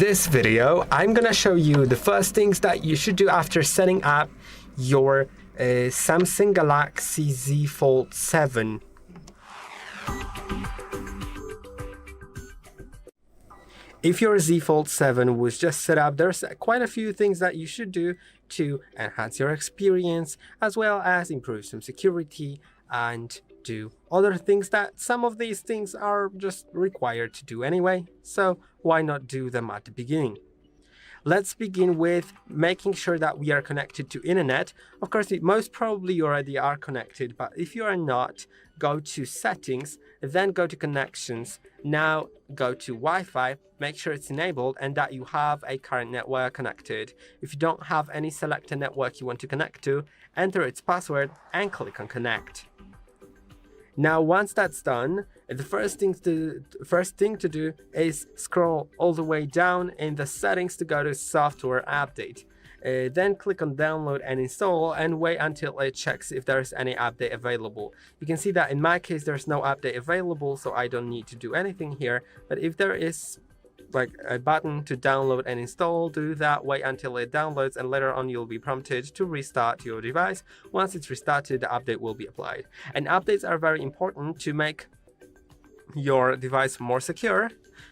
this video, I'm gonna show you the first things that you should do after setting up your Samsung Galaxy Z Fold 7. If your Z Fold 7 was just set up, there's quite a few things that you should do to enhance your experience, as well as improve some security and do other things that some of these things are just required to do anyway. So why not do them at the beginning? Let's begin with making sure that we are connected to internet. Of course, most probably you already are connected, but if you are not, go to settings, then go to connections. Now go to Wi-Fi, make sure it's enabled and that you have a current network connected. If you don't have any selected network you want to connect to, enter its password and click on connect. Now, once that's done, the first thing to do is scroll all the way down in the settings to go to software update. Then click on download and install and wait until it checks if there's any update available. You can see that in my case there's no update available, so I don't need to do anything here. But if there is like a button to download and install, do that, wait until it downloads, and later on you'll be prompted to restart your device. Once it's restarted, the update will be applied. And updates are very important to make your device more secure,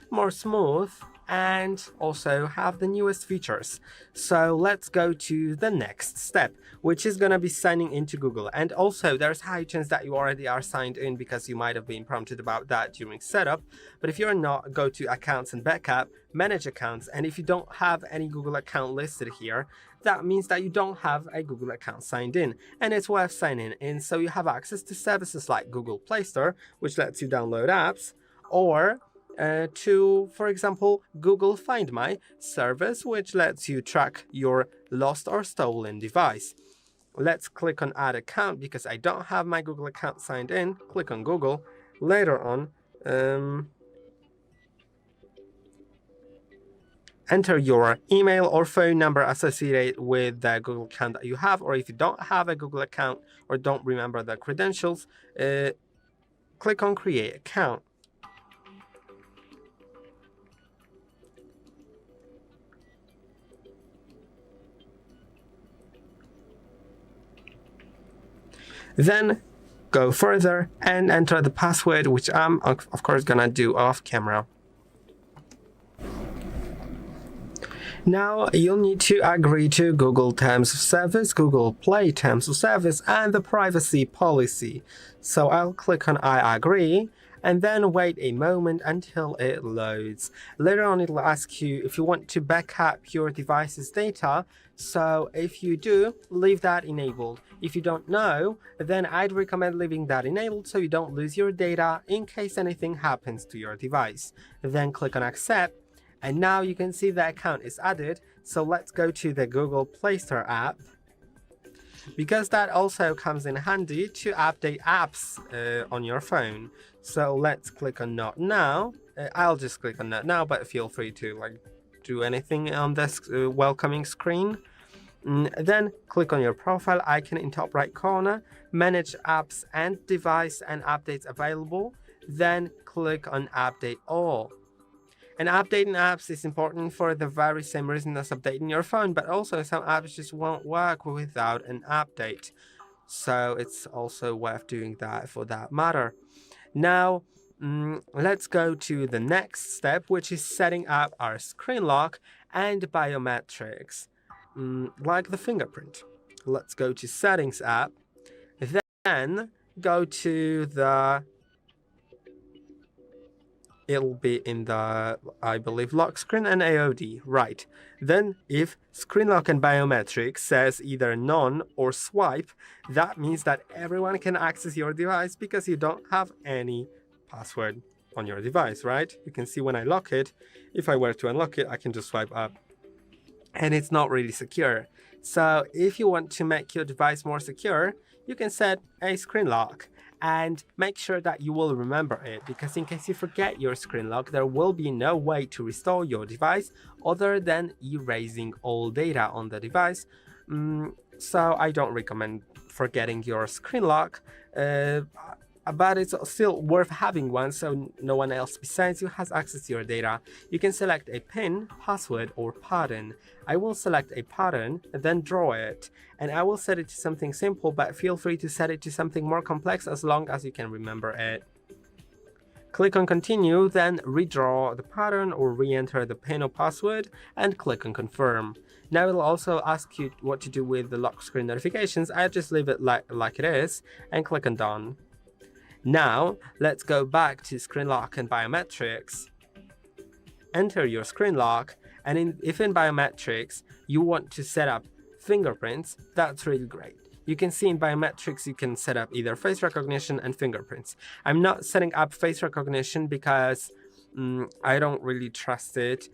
more smooth, and also have the newest features. So let's go to the next step, which is gonna be signing into Google. And also there's high chance that you already are signed in because you might have been prompted about that during setup. But if you're not, go to accounts and backup, manage accounts. And if you don't have any Google account listed here, that means that you don't have a Google account signed in, and it's worth signing in so you have access to services like Google Play Store, which lets you download apps, or to, for example, Google Find My service, which lets you track your lost or stolen device. Let's click on add account because I don't have my Google account signed in. Click on Google. Later on, enter your email or phone number associated with the Google account that you have, or if you don't have a Google account or don't remember the credentials, click on create account. Then go further and enter the password, which I'm of course gonna do off camera. Now you'll need to agree to Google Terms of Service, Google Play Terms of Service, and the privacy policy. So I'll click on I agree and then wait a moment until it loads. Later on it'll ask you if you want to backup your device's data. So if you do, leave that enabled. If you don't know, then I'd recommend leaving that enabled so you don't lose your data in case anything happens to your device. Then click on accept, and now you can see the account is added. So let's go to the Google Play Store app, because that also comes in handy to update apps on your phone. So let's click on not now. I'll just click on not now, but feel free to do anything on this welcoming screen. Then click on your profile icon in top right corner, manage apps and device and updates available. Then click on update all. And updating apps is important for the very same reason as updating your phone, but also some apps just won't work without an update. So it's also worth doing that for that matter. Now, let's go to the next step, which is setting up our screen lock and biometrics, like the fingerprint. Let's go to settings app, then go to the, it'll be in the, I believe, lock screen and AOD, right. Then if screen lock and biometrics says either none or swipe, that means that everyone can access your device because you don't have any password on your device, right? You can see when I lock it, if I were to unlock it, I can just swipe up and it's not really secure. So if you want to make your device more secure, you can set a screen lock and make sure that you will remember it, because in case you forget your screen lock, there will be no way to restore your device other than erasing all data on the device. So I don't recommend forgetting your screen lock. but it's still worth having one so no one else besides you has access to your data. You can select a PIN, password, or pattern. I will select a pattern, then draw it, and I will set it to something simple, but feel free to set it to something more complex as long as you can remember it. Click on continue, then redraw the pattern or re-enter the PIN or password and click on confirm. Now it'll also ask you what to do with the lock screen notifications. I just leave it like it is and click on done. Now let's go back to screen lock and biometrics. Enter your screen lock, and if in biometrics you want to set up fingerprints, that's really great. You can see in biometrics you can set up either face recognition and fingerprints. I'm not setting up face recognition because I don't really trust it,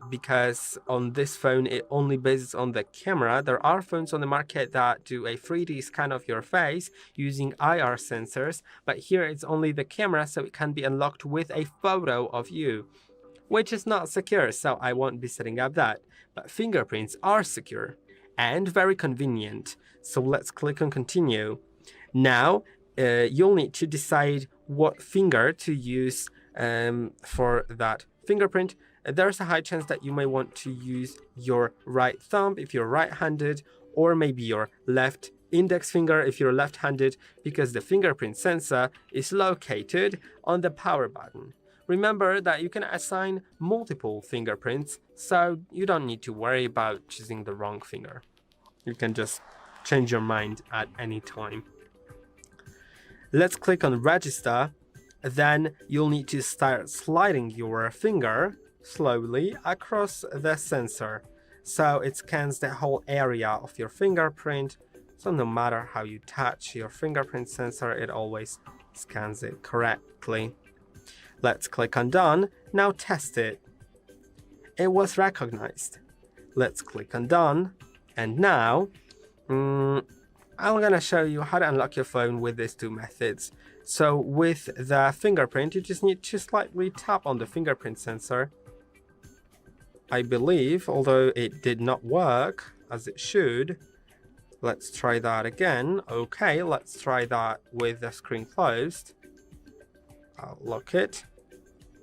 because on this phone it only bases on the camera. There are phones on the market that do a 3D scan of your face using IR sensors, but here it's only the camera, so it can be unlocked with a photo of you, which is not secure, so I won't be setting up that. But fingerprints are secure and very convenient. So let's click on continue. Now you'll need to decide what finger to use for that fingerprint. There's a high chance that you may want to use your right thumb if you're right-handed, or maybe your left index finger if you're left-handed, because the fingerprint sensor is located on the power button. Remember that you can assign multiple fingerprints, so you don't need to worry about choosing the wrong finger. You can just change your mind at any time. Let's click on register. Then you'll need to start sliding your finger slowly across the sensor, so it scans the whole area of your fingerprint. So no matter how you touch your fingerprint sensor, it always scans it correctly. Let's click on done. Now test it. It was recognized. Let's click on done. And now I'm gonna show you how to unlock your phone with these two methods. So with the fingerprint, you just need to slightly tap on the fingerprint sensor, I believe, although it did not work as it should. Let's try that again. Okay, let's try that with the screen closed. I'll lock it.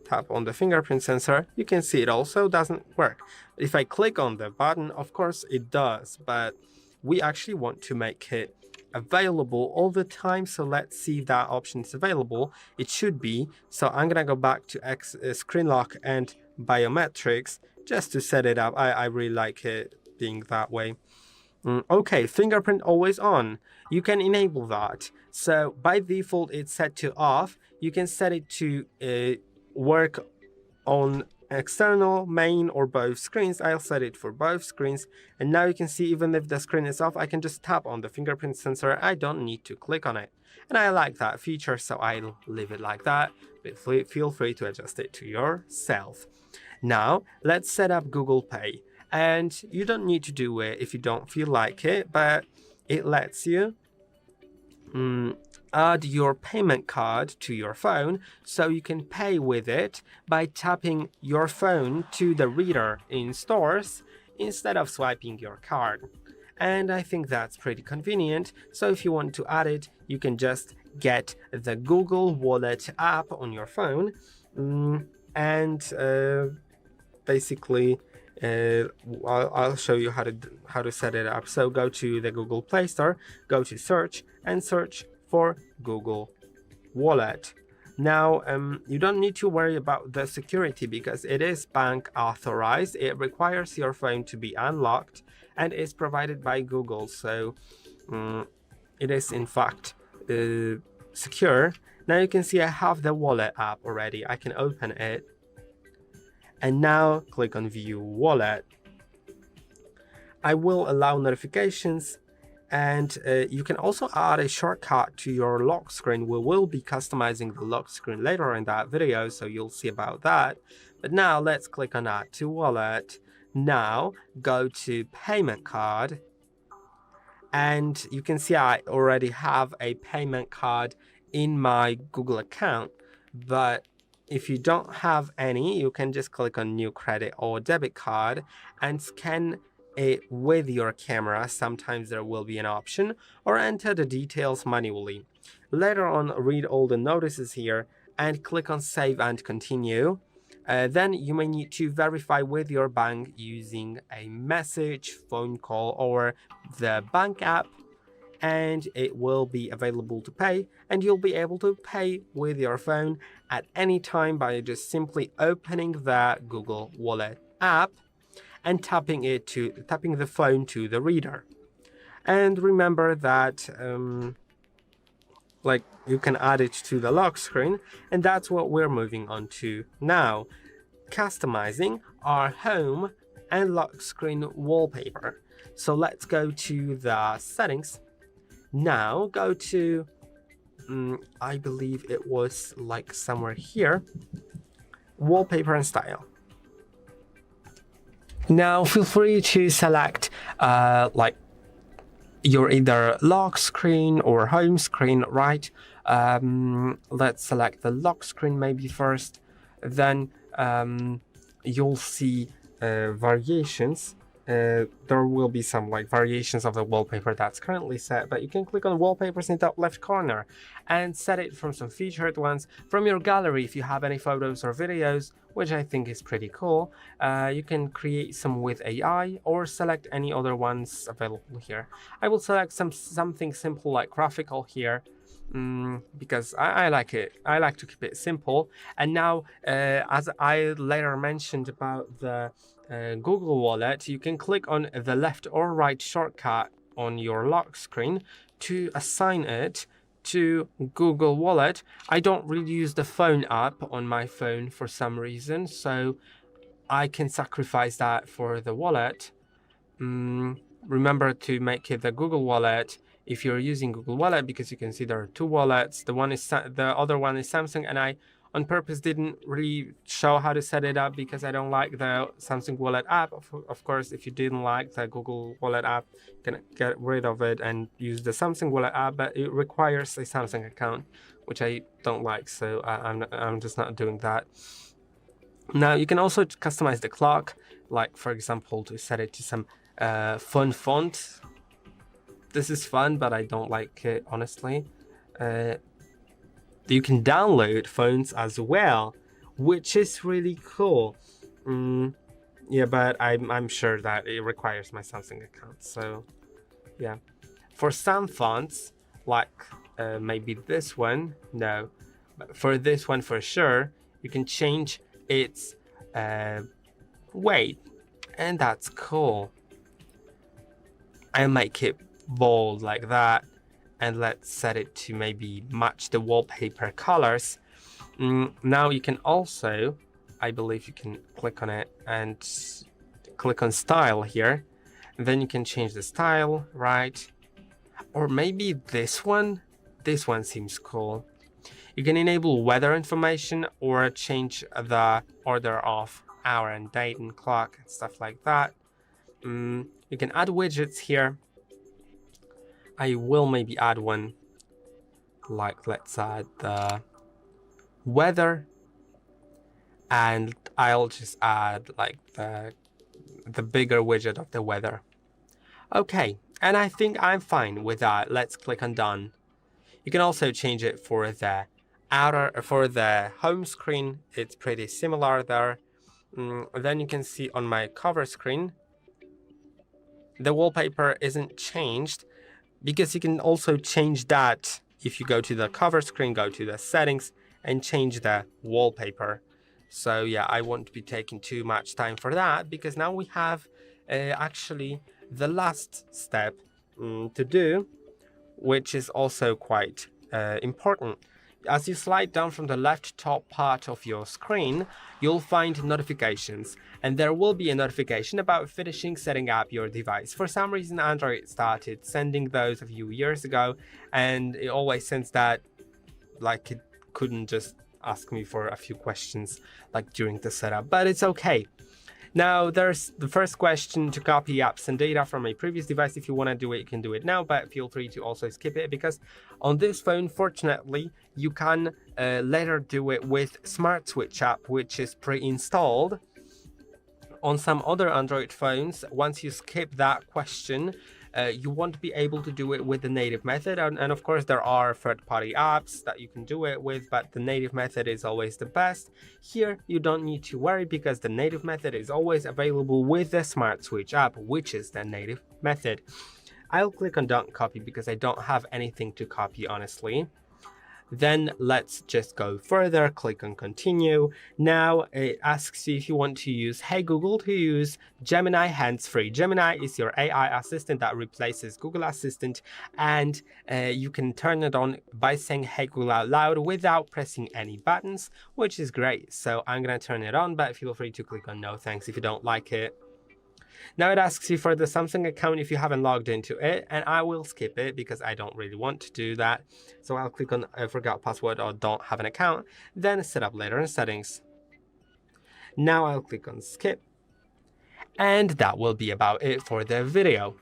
Tap on the fingerprint sensor. You can see it also doesn't work. If I click on the button, of course it does, but we actually want to make it available all the time. So let's see if that option is available. It should be. So I'm gonna go back to screen lock and biometrics just to set it up. I really like it being that way. Okay, fingerprint always on. You can enable that. So by default it's set to off. You can set it to work on external, main, or both screens. I'll set it for both screens, and now you can see even if the screen is off, I can just tap on the fingerprint sensor. I don't need to click on it, and I like that feature, so I'll leave it like that, but feel free to adjust it to yourself. Now let's set up Google Pay, and you don't need to do it if you don't feel like it, but it lets you add your payment card to your phone, so you can pay with it by tapping your phone to the reader in stores instead of swiping your card. And I think that's pretty convenient. So if you want to add it, you can just get the Google Wallet app on your phone, and basically I'll show you how to set it up. So go to the Google Play Store, go to search, and search for Google Wallet. Now you don't need to worry about the security because it is bank authorized. It requires your phone to be unlocked and is provided by Google, so it is in fact secure. Now you can see I have the wallet app already. I can open it, and now click on view wallet. I will allow notifications, and you can also add a shortcut to your lock screen. We will be customizing the lock screen later in that video, so you'll see about that. But now let's click on add to wallet. Now go to payment card, and you can see I already have a payment card in my Google account, but if you don't have any, you can just click on new credit or debit card and scan it with your camera. Sometimes there will be an option, or enter the details manually. Later on, read all the notices here and click on Save and Continue. Then you may need to verify with your bank using a message, phone call, or the bank app, and it will be available to pay, and you'll be able to pay with your phone at any time by just simply opening the Google Wallet app and tapping the phone to the reader. And remember that you can add it to the lock screen, and that's what we're moving on to now, customizing our home and lock screen wallpaper. So let's go to the settings. Now go to I believe it was like somewhere here, wallpaper and style. Now feel free to select your either lock screen or home screen, right? Let's select the lock screen maybe first, then you'll see variations. There will be some variations of the wallpaper that's currently set, but you can click on wallpapers in the top left corner and set it from some featured ones from your gallery. If you have any photos or videos, which I think is pretty cool, you can create some with AI or select any other ones available here. I will select something simple like graphical here, because I like it. I like to keep it simple. And now, as I later mentioned about the Google Wallet, you can click on the left or right shortcut on your lock screen to assign it to Google Wallet. I don't really use the phone app on my phone for some reason, so I can sacrifice that for the wallet. Remember to make it the Google Wallet if you're using Google Wallet, because you can see there are two wallets. The other one is Samsung, and I on purpose didn't really show how to set it up because I don't like the Samsung Wallet app. Of course, if you didn't like the Google Wallet app, you can get rid of it and use the Samsung Wallet app, but it requires a Samsung account, which I don't like, so I'm just not doing that. Now you can also customize the clock, like for example to set it to some fun font. This is fun, but I don't like it honestly. You can download fonts as well, which is really cool. Yeah, but I'm sure that it requires my Samsung account, so yeah. For some fonts, like maybe this one, no, but for this one for sure, you can change its weight, and that's cool. I'll make it bold like that, and let's set it to maybe match the wallpaper colors. Now you can also, I believe you can click on it and click on style here, and then you can change the style, right? Or maybe this one seems cool. You can enable weather information or change the order of hour and date and clock and stuff like that. You can add widgets here. I will maybe add one, like let's add the weather, and I'll just add like the bigger widget of the weather. Okay, and I think I'm fine with that. Let's click on done. You can also change it for the home screen. It's pretty similar there. Then you can see on my cover screen, the wallpaper isn't changed, because you can also change that if you go to the cover screen, go to the settings and change the wallpaper. So yeah, I won't be taking too much time for that, because now we have actually the last step to do, which is also quite important. As you slide down from the left top part of your screen, you'll find notifications, and there will be a notification about finishing setting up your device. For some reason, Android started sending those a few years ago, and it always sends that, like it couldn't just ask me for a few questions like during the setup, but it's okay. Now there's the first question: to copy apps and data from a previous device. If you want to do it, you can do it now, but feel free to also skip it, because on this phone, fortunately, you can later do it with Smart Switch app, which is pre-installed. On some other Android phones, once you skip that question, you won't be able to do it with the native method. And of course, there are third-party apps that you can do it with, but the native method is always the best. Here, you don't need to worry because the native method is always available with the Smart Switch app, which is the native method. I'll click on Don't Copy because I don't have anything to copy, honestly. Then let's just go further, click on Continue. Now it asks you if you want to use Hey Google to use Gemini hands-free. Gemini is your AI assistant that replaces Google Assistant, and you can turn it on by saying Hey Google out loud without pressing any buttons, which is great. So I'm gonna turn it on, but feel free to click on No Thanks if you don't like it. Now it asks you for the Samsung account if you haven't logged into it, and I will skip it because I don't really want to do that. So I'll click on forgot password or don't have an account, then set up later in settings. Now I'll click on skip, and that will be about it for the video.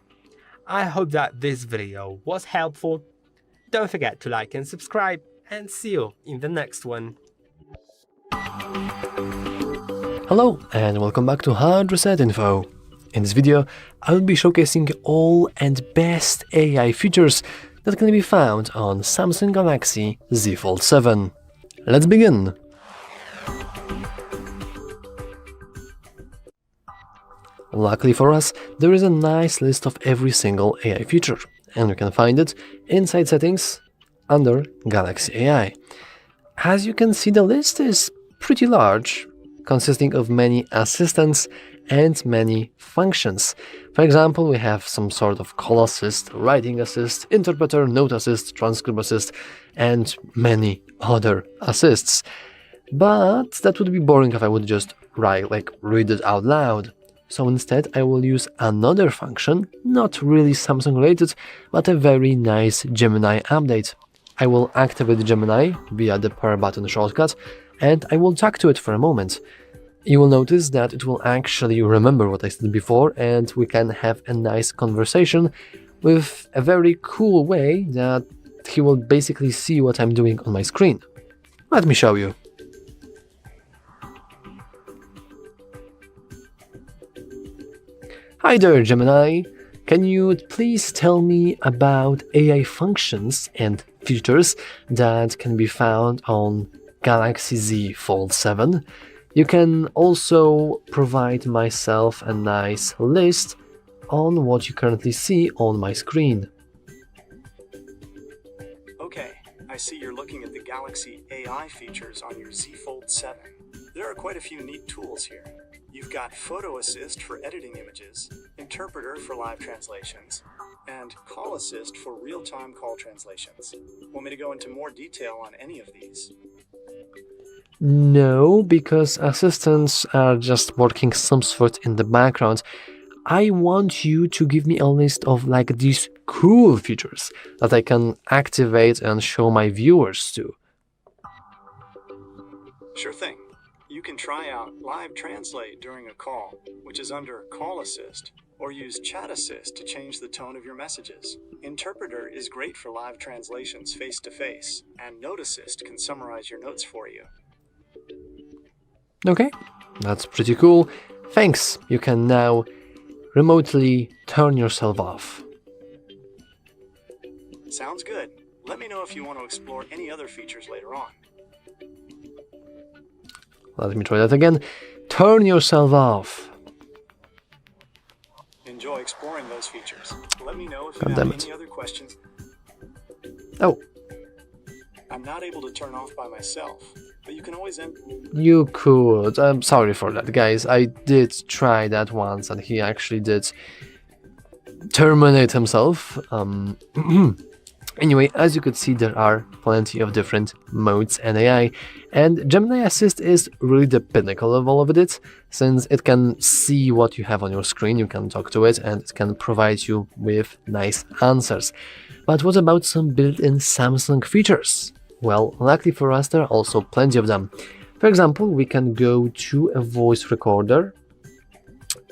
I hope that this video was helpful. Don't forget to like and subscribe, and see you in the next one. Hello and welcome back to HardReset.Info. In this video, I will be showcasing all and best AI features that can be found on Samsung Galaxy Z Fold 7. Let's begin! Luckily for us, there is a nice list of every single AI feature, and you can find it inside Settings under Galaxy AI. As you can see, the list is pretty large, consisting of many assistants and many functions. For example, we have some sort of call assist, writing assist, interpreter, note assist, transcribe assist, and many other assists. But that would be boring if I would just read it out loud. So instead, I will use another function, not really Samsung related, but a very nice Gemini update. I will activate Gemini via the power button shortcut, and I will talk to it for a moment. You will notice that it will actually remember what I said before, and we can have a nice conversation with a very cool way that he will basically see what I'm doing on my screen. Let me show you. Hi there, Gemini. Can you please tell me about AI functions and features that can be found on Galaxy Z Fold 7? You can also provide myself a nice list on what you currently see on my screen. Okay, I see you're looking at the Galaxy AI features on your Z Fold 7. There are quite a few neat tools here. You've got Photo Assist for editing images, Interpreter for live translations, and Call Assist for real-time call translations. Want me to go into more detail on any of these? No, because assistants are just working some sort in the background. I want you to give me a list of these cool features that I can activate and show my viewers to. Sure thing. You can try out Live Translate during a call, which is under Call Assist, or use Chat Assist to change the tone of your messages. Interpreter is great for live translations face-to-face, and Note Assist can summarize your notes for you. Okay, that's pretty cool. Thanks. You can now remotely turn yourself off. Sounds good. Let me know if you want to explore any other features later on. Let me try that again. Turn yourself off. Enjoy exploring those features. Let me know if God you damn have it. any other questions. Oh, I'm not able to turn off by myself, but you can always end. you could. I'm sorry for that, guys. I did try that once and he actually did terminate himself. Anyway, as you could see, there are plenty of different modes and AI, and Gemini Assist is really the pinnacle of all of it, since it can see what you have on your screen, you can talk to it, and it can provide you with nice answers. But what about some built-in Samsung features? Well, luckily for us, there are also plenty of them. For example, we can go to a voice recorder,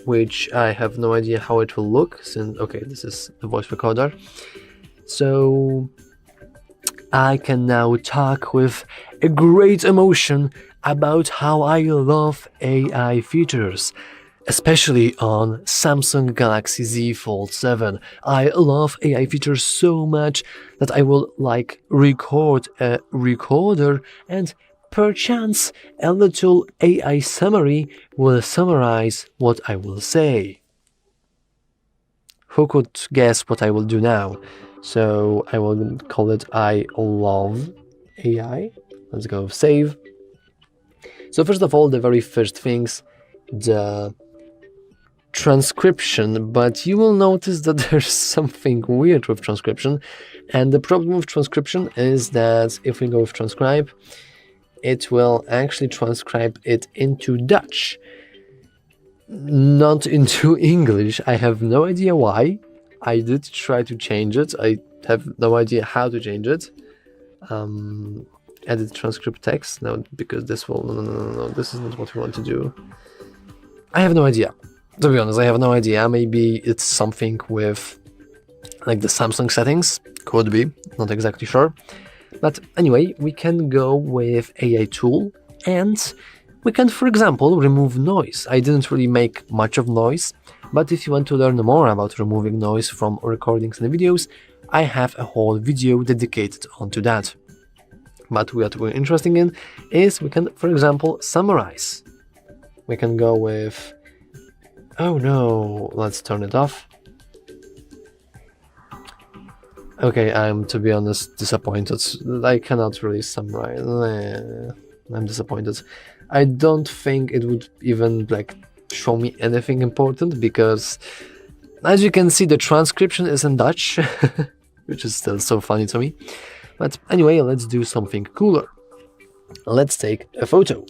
which I have no idea how it will look, since, okay, this is the voice recorder. So I can now talk with a great emotion about how I love AI features. especially on Samsung Galaxy Z Fold 7. I love AI features so much that I will record a recorder, and perchance a little AI summary will summarize what I will say. Who could guess what I will do now? So I will call it I love AI. Let's go save. So first of all, the very first things, the transcription, but you will notice that there's something weird with transcription. And the problem with transcription is that if we go with transcribe, it will actually transcribe it into Dutch, not into English. I have no idea why. I did try to change it. I have no idea how to change it. Edit transcript text. No, because this will... No. This is not what we want to do. I have no idea. To be honest, I have no idea. Maybe it's something with like the Samsung settings. Could be. Not exactly sure. But anyway, we can go with AI tool, and we can, for example, remove noise. I didn't really make much of noise, but if you want to learn more about removing noise from recordings and videos, I have a whole video dedicated onto that. But what we're interested in is we can, for example, summarize. We can go with... Oh no, let's turn it off. Okay, I'm, to be honest, disappointed. I cannot really summarize. I'm disappointed. I don't think it would even show me anything important, because as you can see, the transcription is in Dutch, which is still so funny to me. But anyway, let's do something cooler. Let's take a photo.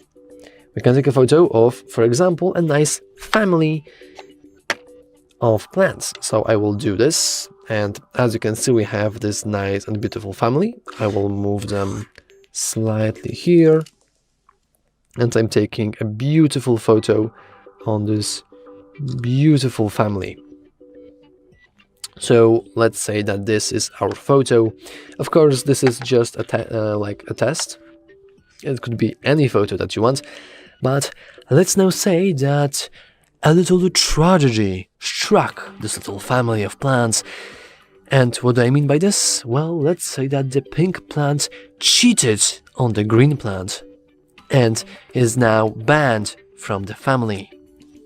We can take a photo of, for example, a nice family of plants. So I will do this, and as you can see, we have this nice and beautiful family. I will move them slightly here, and I'm taking a beautiful photo on this beautiful family. So let's say that this is our photo. Of course, this is just a test. It could be any photo that you want, but let's now say that a little tragedy struck this little family of plants. And what do I mean by this? Well, let's say that the pink plant cheated on the green plant and is now banned from the family.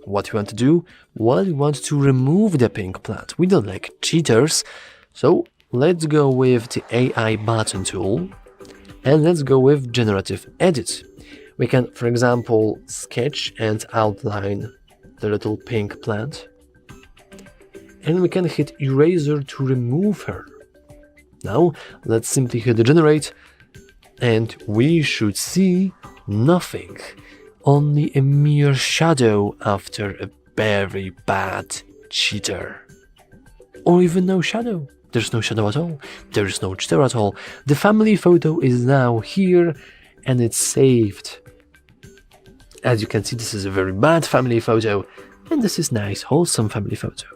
What we want to do? Well, we want to remove the pink plant. We don't like cheaters, so let's go with the AI button tool, and let's go with Generative Edit. We can, for example, sketch and outline the little pink plant, and we can hit eraser to remove her. Now, let's simply hit generate, and we should see nothing. Only a mere shadow after a very bad cheater. Or even no shadow. There's no shadow at all. There is no cheater at all. The family photo is now here, and it's saved. As you can see, this is a very bad family photo, and this is nice, wholesome family photo.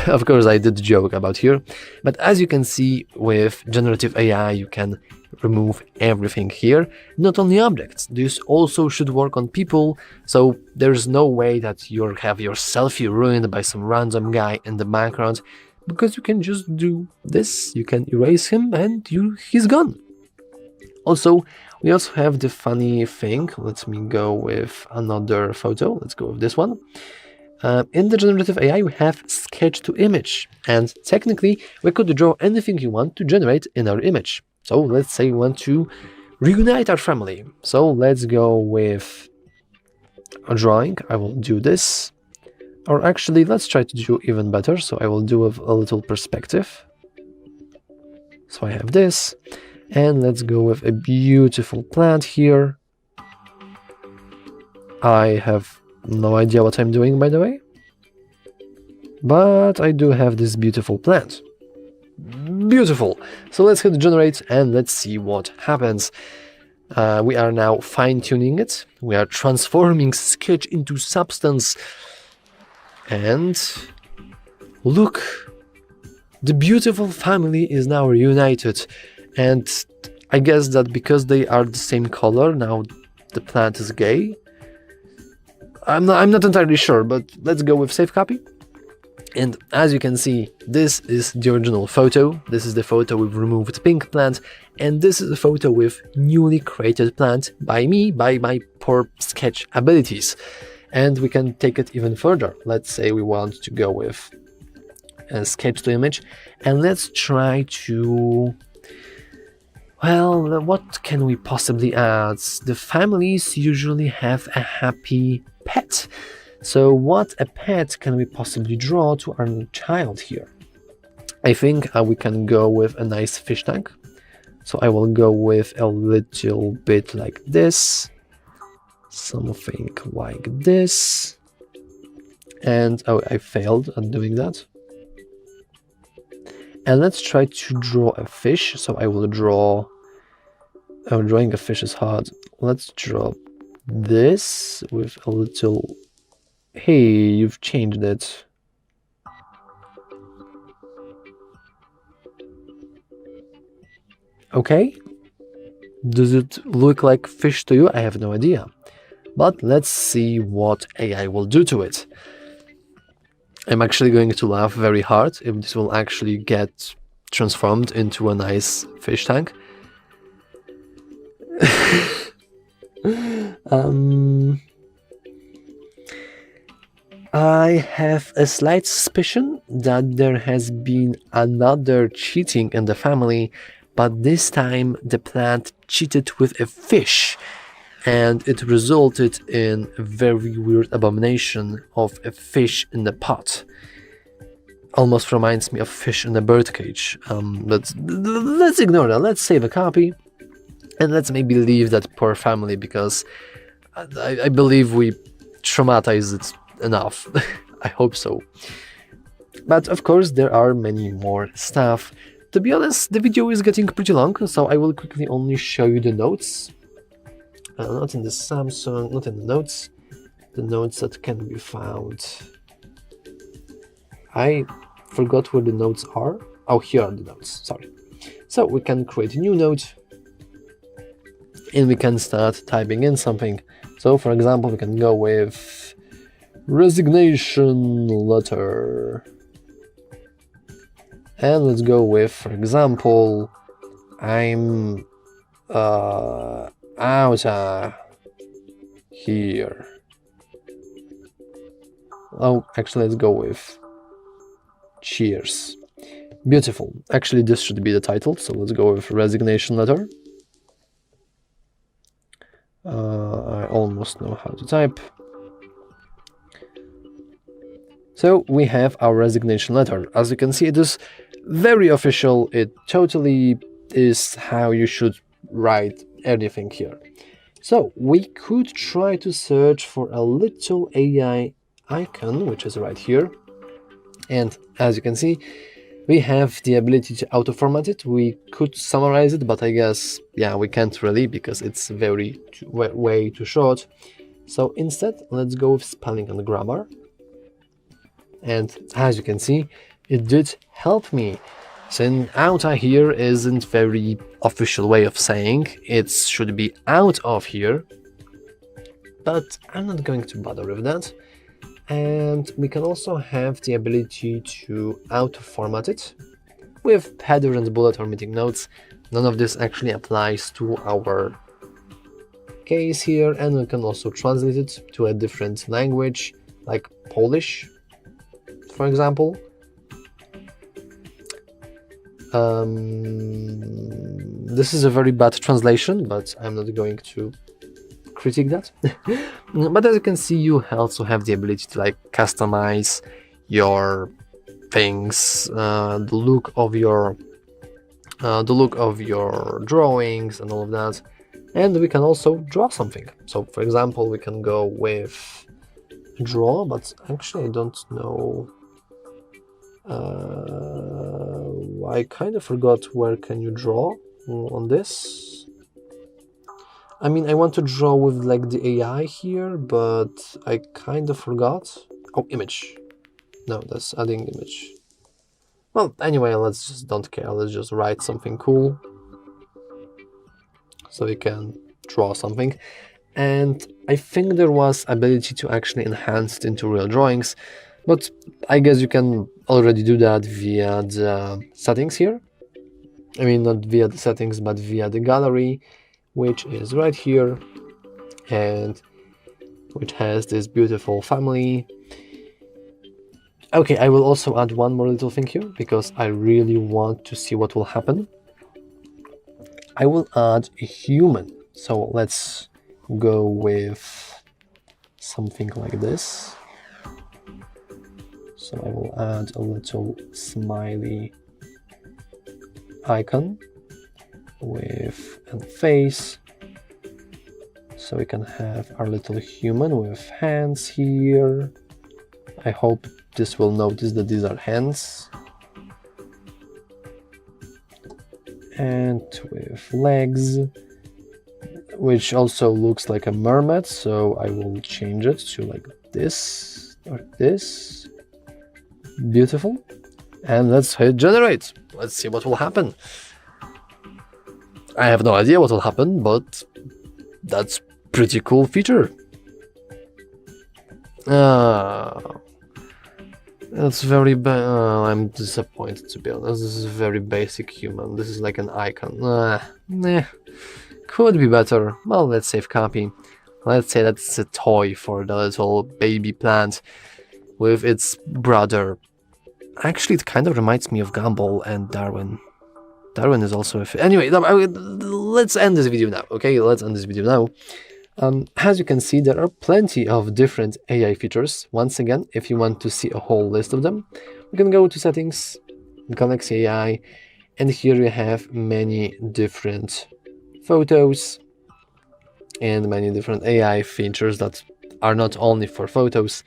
Of course, I did joke about here, but as you can see, with generative AI, you can remove everything here, not only objects. This also should work on people, so there's no way that you'll have your selfie ruined by some random guy in the background, because you can just do this, you can erase him, and he's gone. Also, we also have the funny thing. Let me go with another photo. Let's go with this one. In the generative AI, we have sketch to image, and technically we could draw anything you want to generate in our image. So let's say we want to reunite our family. So let's go with a drawing. I will do this, or actually let's try to do even better. So I will do with a little perspective. So I have this, and let's go with a beautiful plant here. I have no idea what I'm doing, by the way, but I do have this beautiful plant. Beautiful. So let's hit generate and let's see what happens. We are now fine-tuning it. We are transforming sketch into substance. And look, the beautiful family is now reunited. And I guess that because they are the same color, now the plant is gay. I'm not entirely sure, but let's go with save copy. And as you can see, this is the original photo. This is the photo with removed pink plant, and this is a photo with newly created plant by me, by my poor sketch abilities. And we can take it even further. Let's say we want to go with a sketch to image, and let's try to, well, what can we possibly add? The families usually have a happy pet. So what a pet can we possibly draw to our child here? I think we can go with a nice fish tank. So I will go with a little bit like this, something like this. And oh, I failed at doing that. And let's try to draw a fish. So I will draw, oh, drawing a fish is hard. Let's draw this with a little, hey, you've changed it. Okay. Does it look like fish to you? I have no idea. But let's see what AI will do to it. I'm actually going to laugh very hard if this will actually get transformed into a nice fish tank. I have a slight suspicion that there has been another cheating in the family, but this time the plant cheated with a fish, and it resulted in a very weird abomination of a fish in the pot. Almost reminds me of fish in a birdcage. But let's ignore that. Let's save a copy, and let's maybe leave that poor family, because I believe we traumatized it enough. I hope so. But of course there are many more stuff. To be honest, the video is getting pretty long, so I will quickly only show you the notes. Not in the Samsung, not in the notes. The notes that can be found. I forgot where the notes are. Oh, here are the notes, sorry. So we can create a new note, and we can start typing in something. So for example, we can go with resignation letter. And let's go with, for example, I'm out here. Oh, actually, let's go with cheers. Beautiful. Actually, this should be the title, so let's go with resignation letter. I almost know how to type. So we have our resignation letter. As you can see, it is very official. It totally is how you should write anything here. So we could try to search for a little AI icon, which is right here. And as you can see, we have the ability to auto-format it. We could summarize it, but I guess, yeah, we can't really, because it's way too short. So instead, let's go with spelling and grammar. And as you can see, it did help me. So outa here isn't very official way of saying it should be out of here, but I'm not going to bother with that. And we can also have the ability to auto-format it with header and bullet or meeting notes. None of this actually applies to our case here, and we can also translate it to a different language, like Polish, for example. This is a very bad translation, but I'm not going to critique that. But as you can see, you also have the ability to like customize your things, the look of your drawings and all of that. And we can also draw something. So for example, we can go with draw, but actually I don't know. I kind of forgot where can you draw on this. I mean, I want to draw with like the AI here, but I kind of forgot. Oh, image. No, that's adding image. Well, anyway, let's just don't care. Let's just write something cool so we can draw something. and I think there was ability to actually enhance it into real drawings, but I guess you can already do that via the settings here. I mean, not via the settings, but via the gallery, which is right here, and which has this beautiful family. Okay, I will also add one more little thing here, because I really want to see what will happen. I will add a human. So let's go with something like this. So I will add a little smiley icon with a face. So we can have our little human with hands here. I hope this will notice that these are hands. And with legs, which also looks like a mermaid, so I will change it to like this or this. Beautiful. And let's hit generate. Let's see what will happen. I have no idea what will happen, but that's pretty cool feature. That's very I'm disappointed, to be honest. This is very basic human. This is like an icon. Could be better. Well, let's save copy. Let's say that's a toy for the little baby plant with its brother. Actually, it kind of reminds me of Gumball and Darwin. Darwin is also a... Anyway, let's end this video now, okay? Let's end this video now. As you can see, there are plenty of different AI features. Once again, if you want to see a whole list of them, you can go to Settings, Galaxy AI, and here you have many different photos and many different AI features that are not only for photos,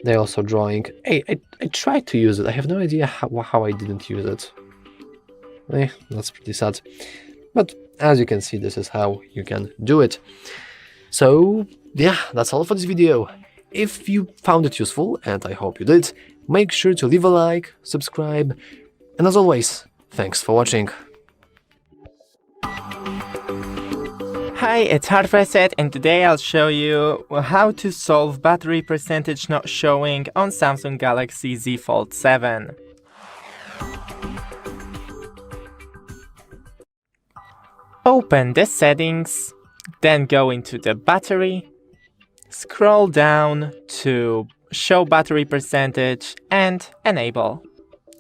they're also drawing. Hey, I tried to use it. I have no idea how I didn't use it. That's pretty sad. But as you can see, this is how you can do it. So yeah, that's all for this video. If you found it useful, and I hope you did, make sure to leave a like, subscribe, and as always, thanks for watching. Hi, it's HardReset, and today I'll show you how to solve battery percentage not showing on Samsung Galaxy Z Fold 7. Open the settings, then go into the battery, scroll down to show battery percentage and enable.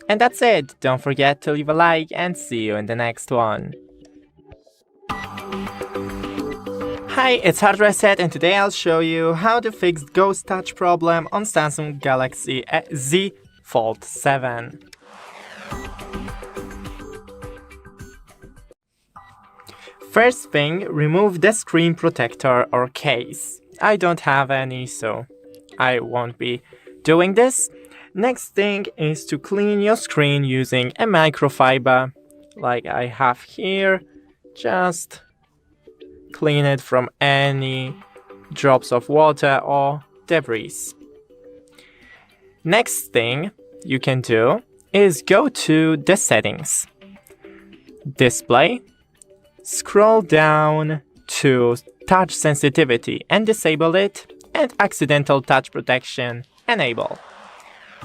And that's it. Don't forget to leave a like and see you in the next one. Hi, it's HardReset, and today I'll show you how to fix Ghost Touch problem on Samsung Galaxy Z Fold 7. First thing, remove the screen protector or case. I don't have any, so I won't be doing this. Next thing is to clean your screen using a microfiber, like I have here. Just clean it from any drops of water or debris. Next thing you can do is go to the settings, display, scroll down to touch sensitivity and disable it, and accidental touch protection enable.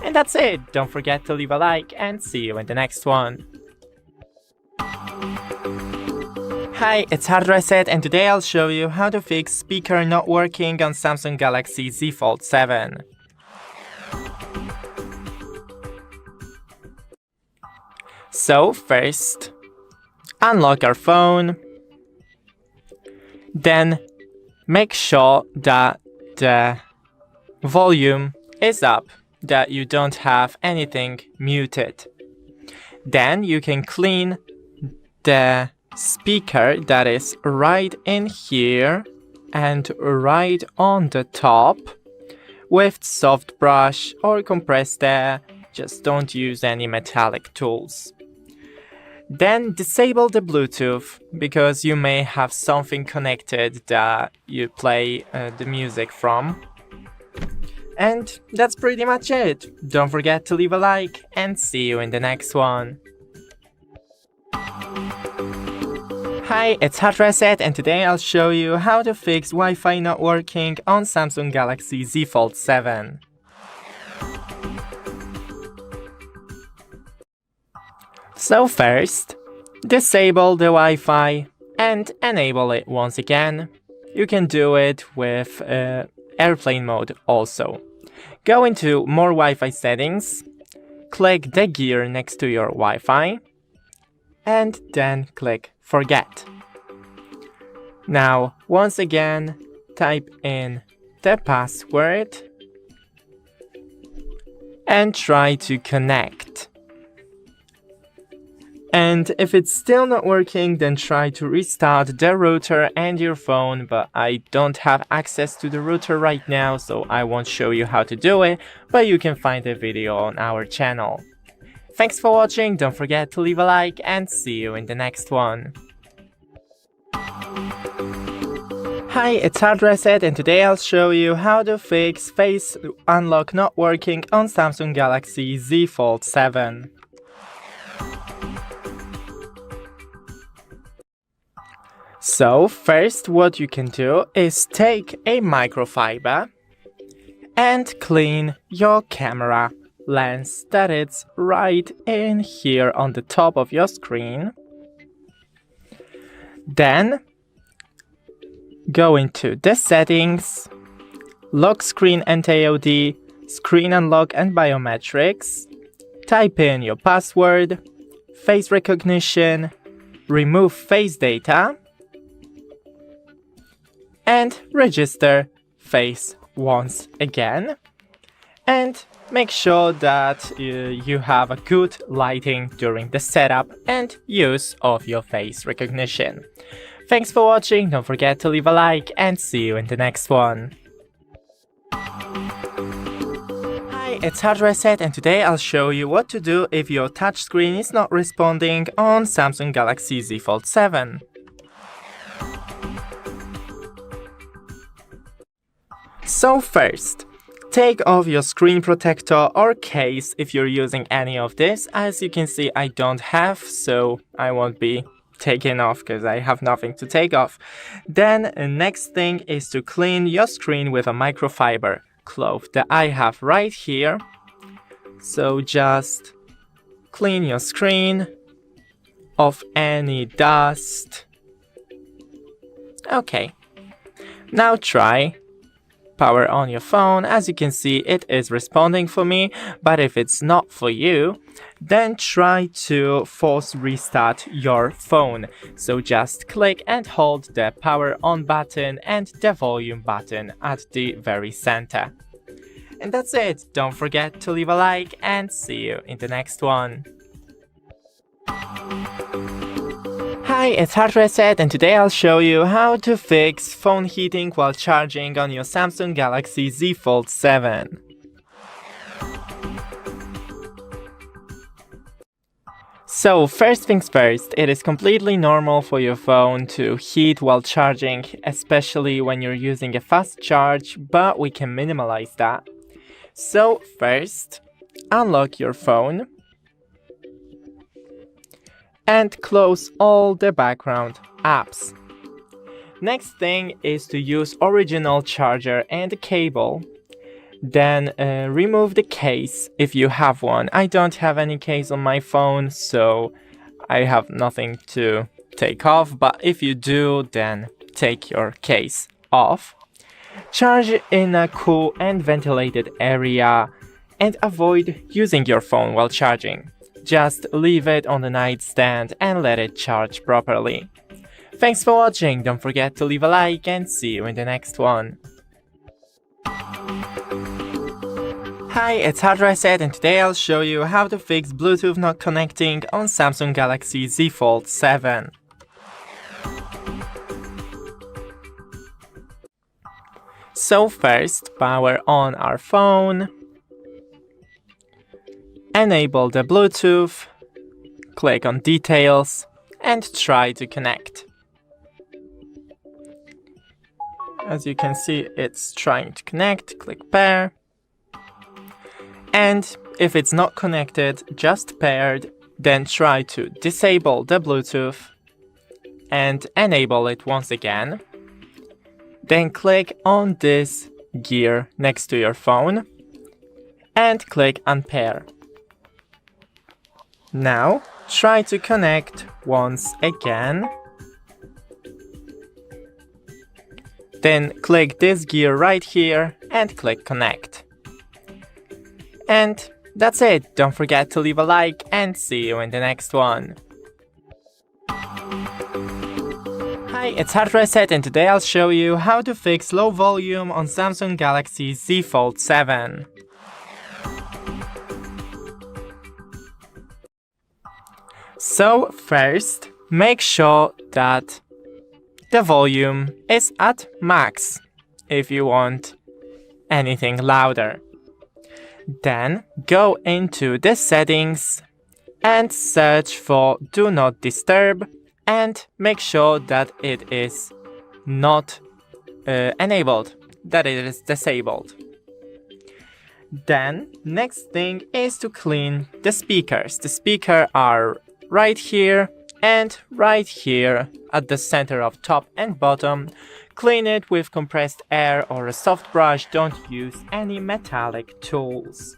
And that's it. Don't forget to leave a like and see you in the next one. Hi, it's HardReset, and today I'll show you how to fix speaker not working on Samsung Galaxy Z Fold 7. So first, unlock our phone, then make sure that the volume is up, that you don't have anything muted. Then you can clean the speaker that is right in here and right on the top with soft brush or compressed air. Just don't use any metallic tools. Then disable the Bluetooth, because you may have something connected that you play the music from. And that's pretty much it. Don't forget to leave a like and see you in the next one. Hi, it's HardReset, and today I'll show you how to fix Wi-Fi not working on Samsung Galaxy Z Fold 7. So first, disable the Wi-Fi and enable it once again. You can do it with airplane mode also. Go into More Wi-Fi settings, click the gear next to your Wi-Fi, and then click Forget. Now, once again, type in the password and try to connect. And if it's still not working, then try to restart the router and your phone, but I don't have access to the router right now, so I won't show you how to do it, but you can find the video on our channel. Thanks for watching, don't forget to leave a like, and see you in the next one. Hi, it's HardReset, and today I'll show you how to fix Face Unlock not working on Samsung Galaxy Z Fold 7. So first what you can do is take a microfiber and clean your camera lens that is right in here on the top of your screen. Then go into the settings, lock screen and AOD, screen unlock and biometrics, type in your password, face recognition, remove face data, and register face once again, and make sure that you have a good lighting during the setup and use of your face recognition. Thanks for watching, don't forget to leave a like, and see you in the next one. Hi, it's HardReset, and today I'll show you what to do if your touchscreen is not responding on Samsung Galaxy Z Fold 7. So first, take off your screen protector or case if you're using any of this. As you can see, I don't have, so I won't be taking off because I have nothing to take off. Then next thing is to clean your screen with a microfiber cloth that I have right here. So just clean your screen of any dust. Okay, now try power on your phone. As you can see, it is responding for me, but if it's not for you, then try to force restart your phone. So just click and hold the power on button and the volume button at the very center. And that's it. Don't forget to leave a like, and see you in the next one. Hi, it's HardReset, and today I'll show you how to fix phone heating while charging on your Samsung Galaxy Z Fold 7. So first things first, it is completely normal for your phone to heat while charging, especially when you're using a fast charge, but we can minimize that. So first, unlock your phone and close all the background apps. Next thing is to use original charger and cable. Then remove the case if you have one. I don't have any case on my phone, so I have nothing to take off, but if you do, then take your case off. Charge in a cool and ventilated area and avoid using your phone while charging. Just leave it on the nightstand and let it charge properly. Thanks for watching, don't forget to leave a like, and see you in the next one. Hi, it's HardReset, and today I'll show you how to fix Bluetooth not connecting on Samsung Galaxy Z Fold 7. So first, power on our phone. Enable the Bluetooth, click on Details, and try to connect. As you can see, it's trying to connect, click Pair. And if it's not connected, just paired, then try to disable the Bluetooth and enable it once again. Then click on this gear next to your phone and click Unpair. Now try to connect once again. Then click this gear right here and click Connect. And that's it. Don't forget to leave a like and see you in the next one. Hi, it's HardReset and today I'll show you how to fix low volume on Samsung Galaxy Z Fold 7. So first, make sure that the volume is at max if you want anything louder. Then go into the settings and search for Do Not Disturb and make sure that it is not enabled, that it is disabled. Then next thing is to clean the speakers. The speakers are right here and right here at the center of top and bottom. Clean it with compressed air or a soft brush. Don't use any metallic tools.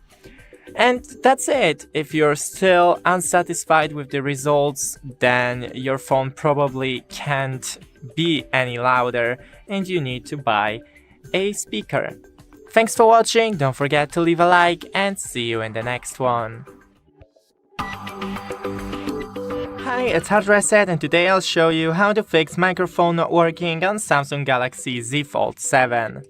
And that's it. If you're still unsatisfied with the results, then your phone probably can't be any louder and you need to buy a speaker. Thanks for watching. Don't forget to leave a like and see you in the next one. Hi, it's HardReset and today I'll show you how to fix microphone not working on Samsung Galaxy Z Fold 7.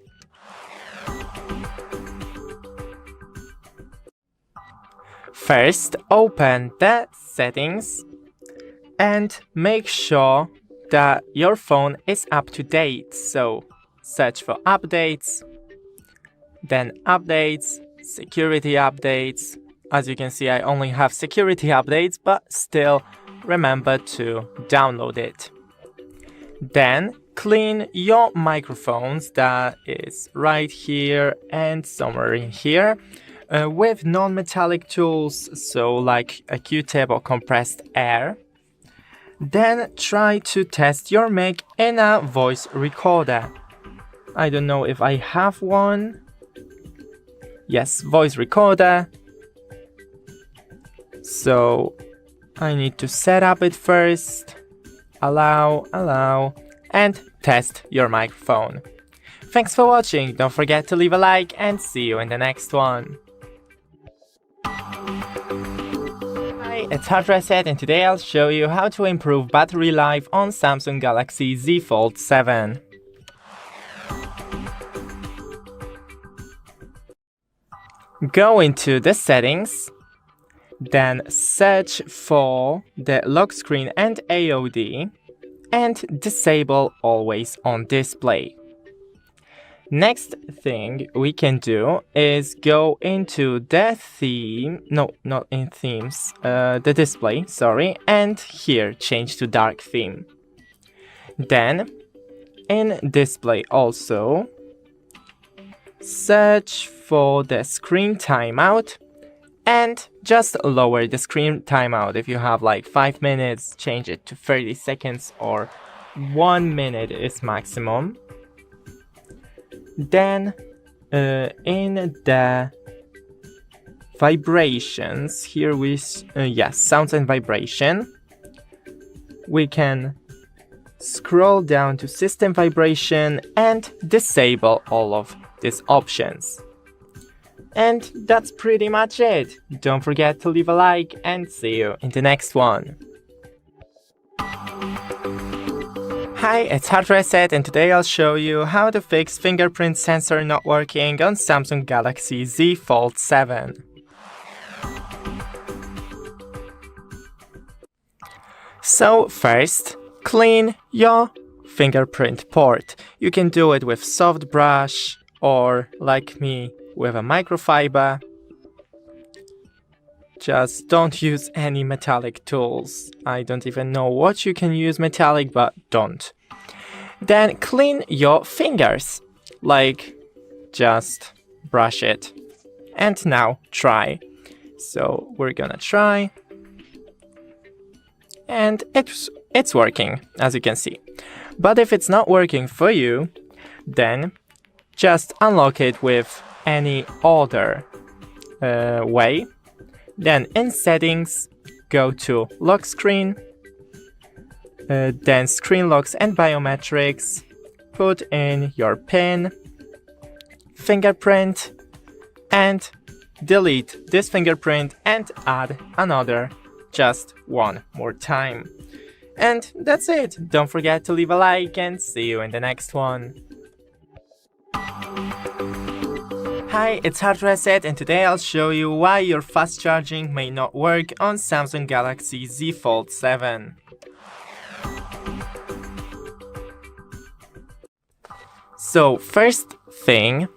First, open the settings and make sure that your phone is up to date. So, search for updates, then updates, security updates. As you can see, I only have security updates, but still remember to download it. Then clean your microphones, that is right here and somewhere in here, with non-metallic tools, so like a Q-tip or compressed air. Then try to test your mic in a voice recorder. I don't know if I have one. Yes, voice recorder. So I need to set up it first, allow, and test your microphone. Thanks for watching, don't forget to leave a like and see you in the next one. Hi, it's HardReset and today I'll show you how to improve battery life on Samsung Galaxy Z Fold 7. Go into the settings. Then search for the lock screen and AOD and disable always on display. Next thing we can do is go into the theme, no, not in themes, the display, sorry, and here change to dark theme. Then in display also search for the screen timeout. And just lower the screen timeout. If you have like 5 minutes, change it to 30 seconds or 1 minute is maximum. Then in the vibrations, here we, yes, sounds and vibration, we can scroll down to system vibration and disable all of these options. And that's pretty much it. Don't forget to leave a like and see you in the next one. Hi, it's HardReset and today I'll show you how to fix fingerprint sensor not working on Samsung Galaxy Z Fold 7. So first, clean your fingerprint port. You can do it with soft brush or like me, with a microfiber. Just don't use any metallic tools. I don't even know what you can use metallic, but don't. Then clean your fingers. Like, just brush it. And now try. So we're gonna try. And it's working, as you can see. But if it's not working for you, then just unlock it with any other way. Then in settings, go to lock screen, then screen locks and biometrics, put in your PIN, fingerprint, and delete this fingerprint and add another just one more time. And that's it. Don't forget to leave a like and see you in the next one. Hi, it's HardReset, and today I'll show you why your fast charging may not work on Samsung Galaxy Z Fold 7. So first thing,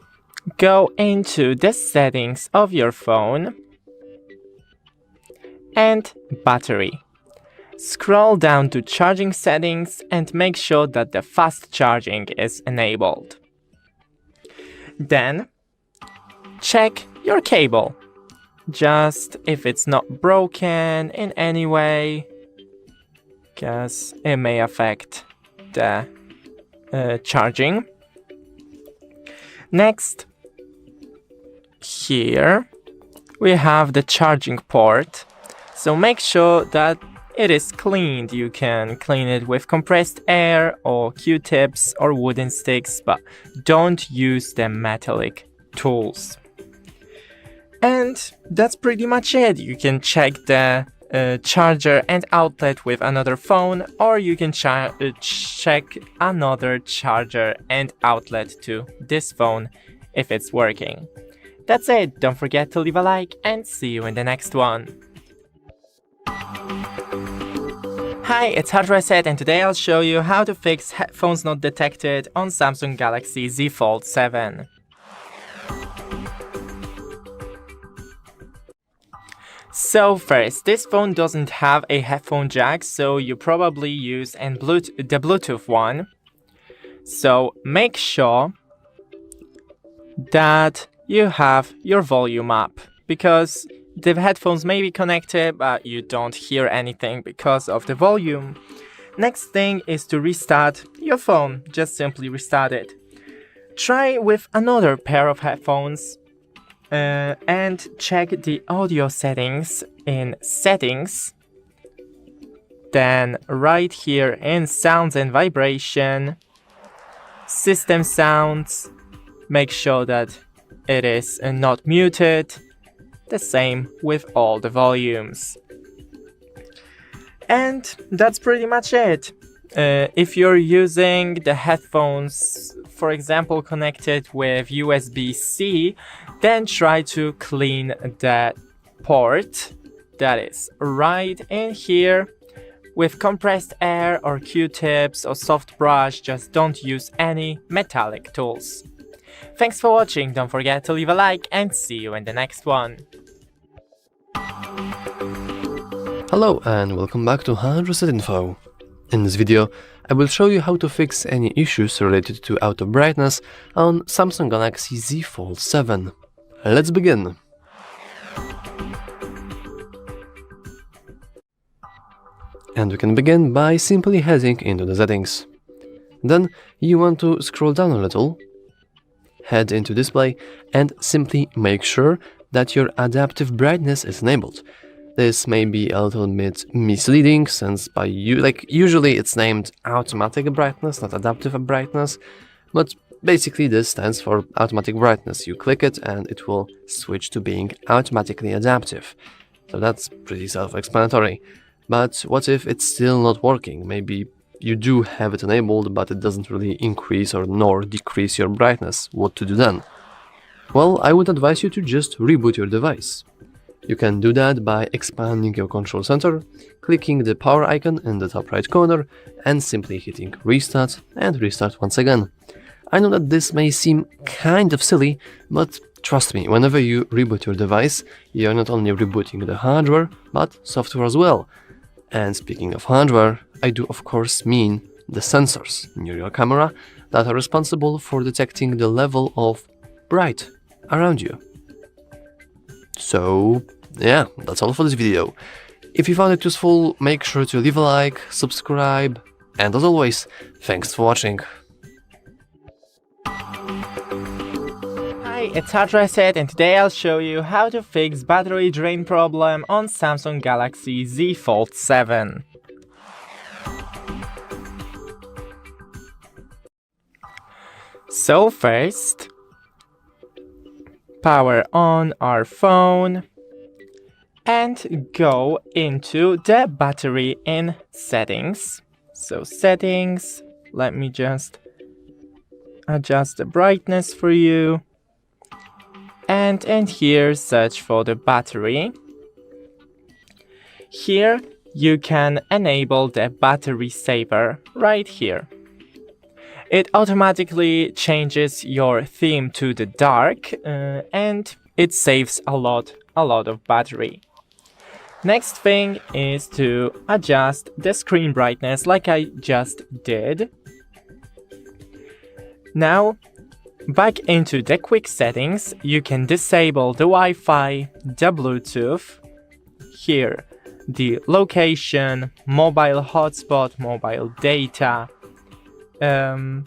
go into the settings of your phone and battery. Scroll down to charging settings and make sure that the fast charging is enabled. Then check your cable, just if it's not broken in any way, because it may affect the charging. Next, here we have the charging port, so make sure that it is cleaned. You can clean it with compressed air or Q-tips or wooden sticks, but don't use the metallic tools. And that's pretty much it. You can check the charger and outlet with another phone, or you can check another charger and outlet to this phone if it's working. That's it. Don't forget to leave a like and see you in the next one. Hi, it's HardReset, and today I'll show you how to fix headphones not detected on Samsung Galaxy Z Fold 7. So first, this phone doesn't have a headphone jack, so you probably use the Bluetooth one. So make sure that you have your volume up, because the headphones may be connected, but you don't hear anything because of the volume. Next thing is to restart your phone. Just simply restart it. Try with another pair of headphones and check the audio settings in settings. Then right here in sounds and vibration, system sounds, make sure that it is not muted. The same with all the volumes. And that's pretty much it. If you're using the headphones, for example, connected with USB-C, then try to clean that port that is right in here with compressed air or Q-tips or soft brush. Just don't use any metallic tools. Thanks for watching. Don't forget to leave a like and see you in the next one. Hello and welcome back to HardReset.Info. In this video, I will show you how to fix any issues related to auto brightness on Samsung Galaxy Z Fold 7. Let's begin. And we can begin by simply heading into the settings. Then you want to scroll down a little, head into display, and simply make sure that your adaptive brightness is enabled. This may be a little bit misleading, since usually it's named automatic brightness, not adaptive brightness, but basically this stands for automatic brightness. You click it and it will switch to being automatically adaptive. So that's pretty self-explanatory. But what if it's still not working? Maybe you do have it enabled, but it doesn't really increase or nor decrease your brightness. What to do then? Well, I would advise you to just reboot your device. You can do that by expanding your control center, clicking the power icon in the top right corner, and simply hitting restart and restart once again. I know that this may seem kind of silly, but trust me, whenever you reboot your device, you're not only rebooting the hardware, but software as well. And speaking of hardware, I do of course mean the sensors near your camera that are responsible for detecting the level of bright around you. So yeah, that's all for this video. If you found it useful, make sure to leave a like, subscribe, and as always, thanks for watching. Hi, it's HardReset, and today I'll show you how to fix battery drain problem on Samsung Galaxy Z Fold 7. So first, power on our phone and go into the battery in settings. So settings, let me just adjust the brightness for you. And in here, search for the battery. Here, you can enable the battery saver right here. It automatically changes your theme to the dark and it saves a lot of battery. Next thing is to adjust the screen brightness like I just did. Now, back into the quick settings, you can disable the Wi-Fi, the Bluetooth, here the location, mobile hotspot, mobile data, and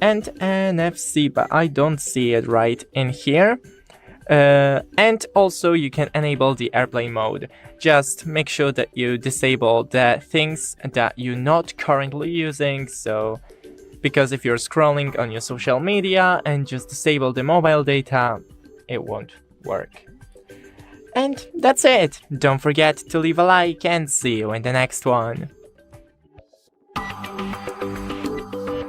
NFC, but I don't see it right in here. And also you can enable the airplane mode. Just make sure that you disable the things that you're not currently using, so because if you're scrolling on your social media and just disable the mobile data, it won't work. And that's it. Don't forget to leave a like and see you in the next one.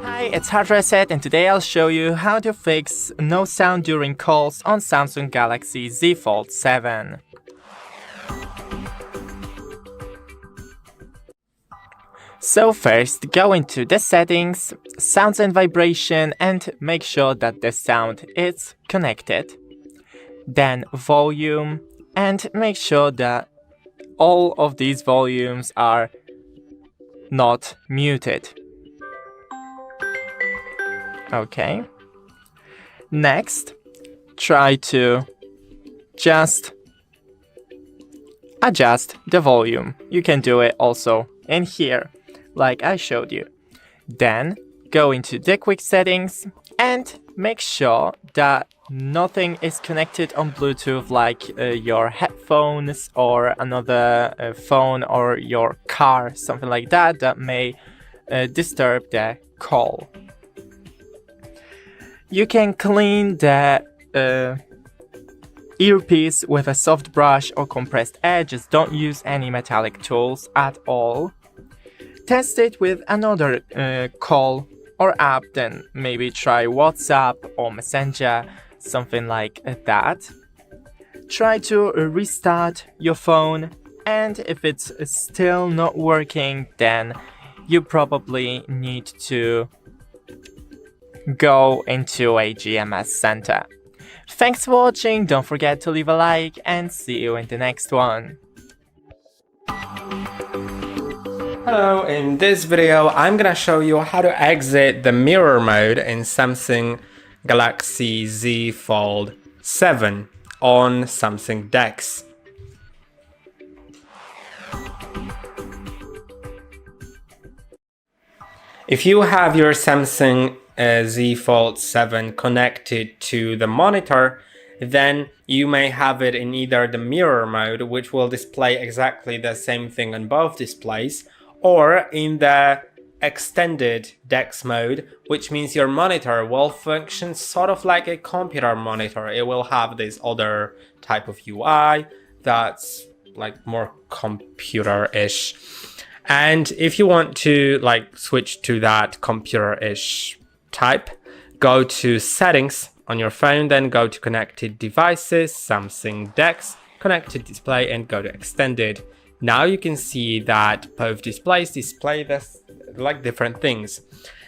Hi, it's HardReset, and today I'll show you how to fix no sound during calls on Samsung Galaxy Z Fold 7. So first, go into the settings, sounds and vibration, and make sure that the sound is connected. Then volume, and make sure that all of these volumes are not muted. Okay. Next, try to just adjust the volume. You can do it also in here, like I showed you. Then go into the quick settings and make sure that nothing is connected on Bluetooth, like your headphones or another phone or your car, something like that, that may disturb the call. You can clean the earpiece with a soft brush or compressed air. Just don't use any metallic tools at all. Test it with another call or app, then maybe try WhatsApp or Messenger, something like that. Try to restart your phone, and if it's still not working, then you probably need to go into a GMS center. Thanks for watching, don't forget to leave a like, and see you in the next one. Hello, in this video I'm gonna show you how to exit the mirror mode in Samsung Galaxy Z Fold 7 on Samsung DeX. If you have your Samsung Z Fold 7 connected to the monitor, then you may have it in either the mirror mode, which will display exactly the same thing on both displays, or in the extended DeX mode, which means your monitor will function sort of like a computer monitor. It will have this other type of UI that's like more computer-ish. And if you want to like switch to that computer-ish type, go to settings on your phone, then go to connected devices, Samsung DeX, connected display, and go to extended. Now you can see that both displays display this like different things.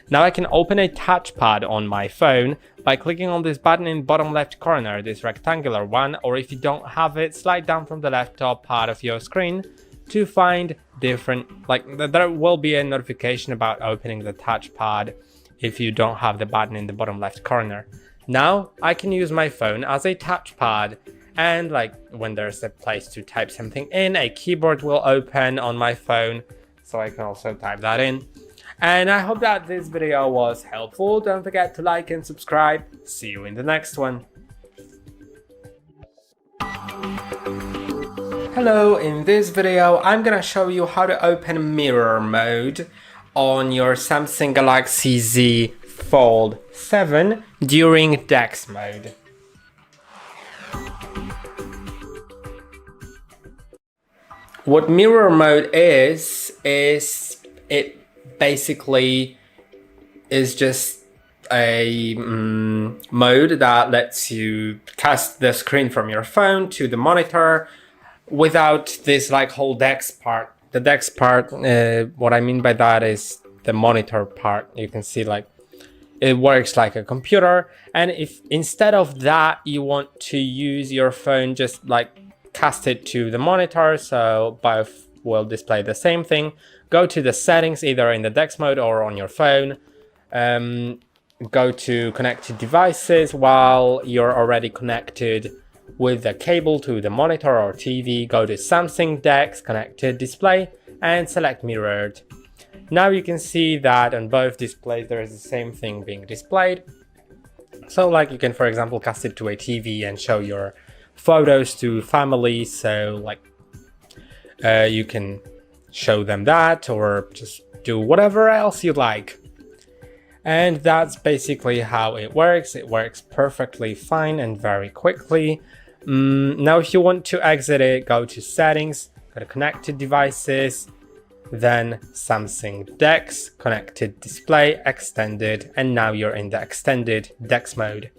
Now I can open a touchpad on my phone by clicking on this button in bottom left corner, this rectangular one, or if you don't have it, slide down from the left top part of your screen to find different, like there will be a notification about opening the touchpad if you don't have the button in the bottom left corner. Now I can use my phone as a touchpad And like when there's a place to type something in, a keyboard will open on my phone, so I can also type that in. And I hope that this video was helpful. Don't forget to like and subscribe. See you in the next one. Hello, in this video I'm gonna show you how to open mirror mode on your Samsung Galaxy Z Fold 7 during DeX mode. What mirror mode is it basically is just a mode that lets you cast the screen from your phone to the monitor without this like whole DeX part. The DeX part, what I mean by that is the monitor part. You can see like it works like a computer, and if instead of that you want to use your phone, just like cast it to the monitor, so both will display the same thing. Go to the settings either in the DeX mode or on your phone. Go to connected devices while you're already connected with the cable to the monitor or TV. Go to Samsung DeX connected display and select mirrored. Now you can see that on both displays there is the same thing being displayed. So like you can, for example, cast it to a TV and show your photos to family, so like you can show them that or just do whatever else you like. And that's basically how it works. It works perfectly fine and very quickly. Now if you want to exit it, go to settings, go to connected devices, then Samsung DeX, connected display, extended, and now you're in the extended DeX mode.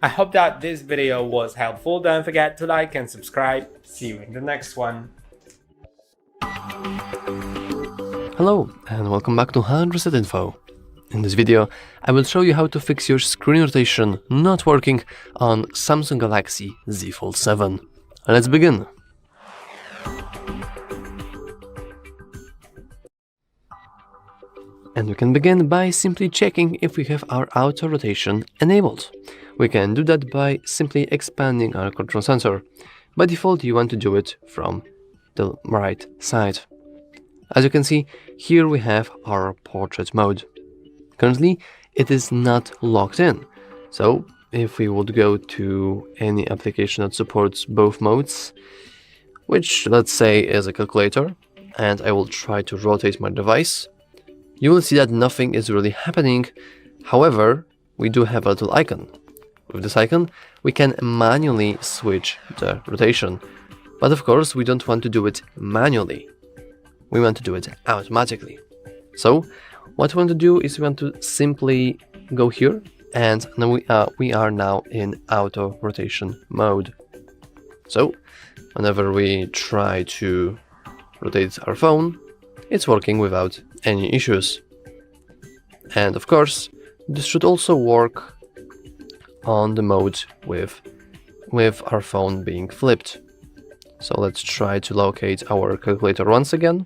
I hope that this video was helpful. Don't forget to like and subscribe. See you in the next one. Hello and welcome back to HardReset.Info. In this video, I will show you how to fix your screen rotation not working on Samsung Galaxy Z Fold 7. Let's begin. And we can begin by simply checking if we have our auto rotation enabled. We can do that by simply expanding our control sensor. By default, you want to do it from the right side. As you can see, here we have our portrait mode. Currently, it is not locked in. So if we would go to any application that supports both modes, which let's say is a calculator, and I will try to rotate my device, you will see that nothing is really happening. However, we do have a little icon. With this icon, we can manually switch the rotation. But of course, we don't want to do it manually. We want to do it automatically. So, what we want to do is we want to simply go here, and now we are now in auto rotation mode. So, whenever we try to rotate our phone, it's working without any issues. And of course, this should also work on the mode with our phone being flipped. So let's try to locate our calculator once again.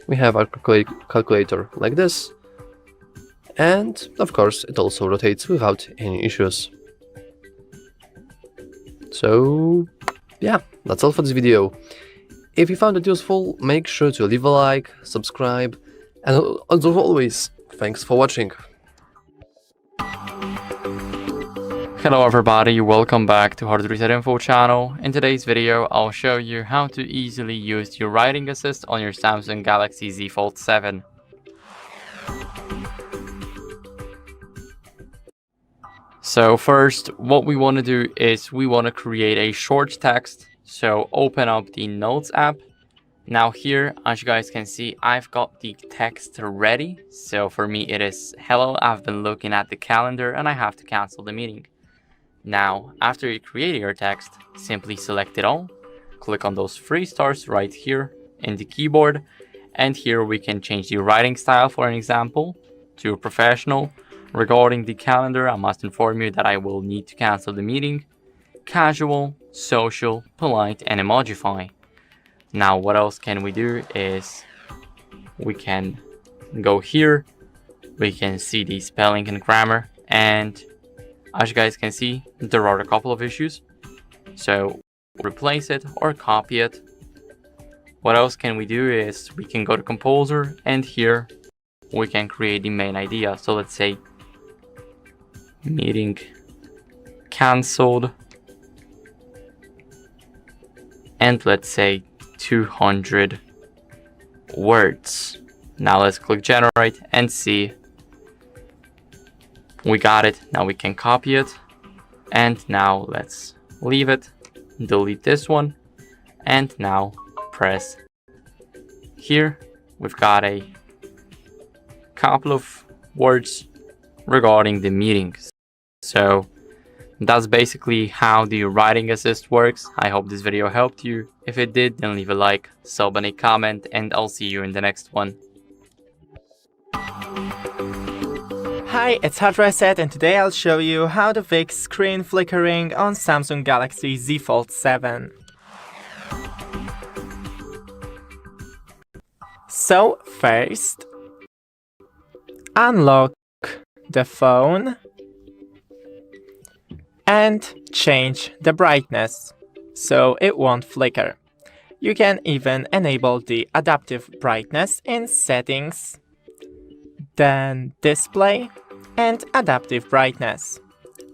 We have our calculator like this, and of course it also rotates without any issues. So yeah, that's all for this video. If you found it useful, make sure to leave a like, subscribe, and as always, thanks for watching. Hello everybody, welcome back to HardReset.Info channel. In today's video, I'll show you how to easily use your writing assist on your Samsung Galaxy Z Fold 7. So first, what we want to do is we want to create a short text. So open up the Notes app. Now here, as you guys can see, I've got the text ready. So for me it is, hello, I've been looking at the calendar and I have to cancel the meeting. Now, after you create your text, simply select it all, click on those 3 stars right here in the keyboard, and here we can change the writing style, for an example, to professional. Regarding the calendar, I must inform you that I will need to cancel the meeting. Casual, social, polite, and emojify. Now, what else can we do is we can go here, we can see the spelling and grammar, and as you guys can see, there are a couple of issues. So replace it or copy it. What else can we do is we can go to Composer, and here we can create the main idea. So let's say meeting cancelled, and let's say 200 words. Now let's click generate and see. We got it. Now we can copy it, and now let's leave it, delete this one, and now press here. We've got a couple of words regarding the meetings. So that's basically how the writing assist works. I hope this video helped you. If it did, then leave a like, sub, and a comment, and I'll see you in the next one. Hi, it's HardReset, and today I'll show you how to fix screen flickering on Samsung Galaxy Z Fold 7. So first, unlock the phone and change the brightness so it won't flicker. You can even enable the adaptive brightness in settings, then display and adaptive brightness.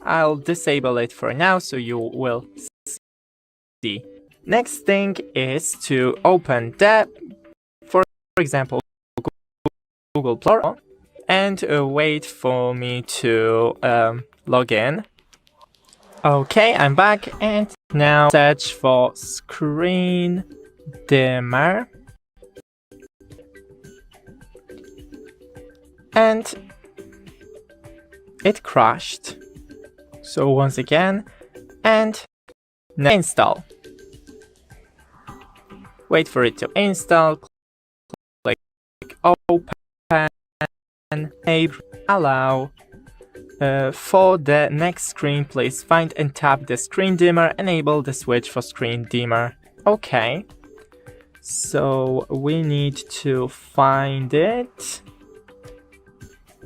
I'll disable it for now so you will see. Next thing is to open the, for example, Google Play, and wait for me to log in. Okay, I'm back, and now search for screen dimmer, and it crashed. So once again, and now install. Wait for it to install, click open, allow. For the next screen, please find and tap the screen dimmer, enable the switch for screen dimmer. Okay, so we need to find it.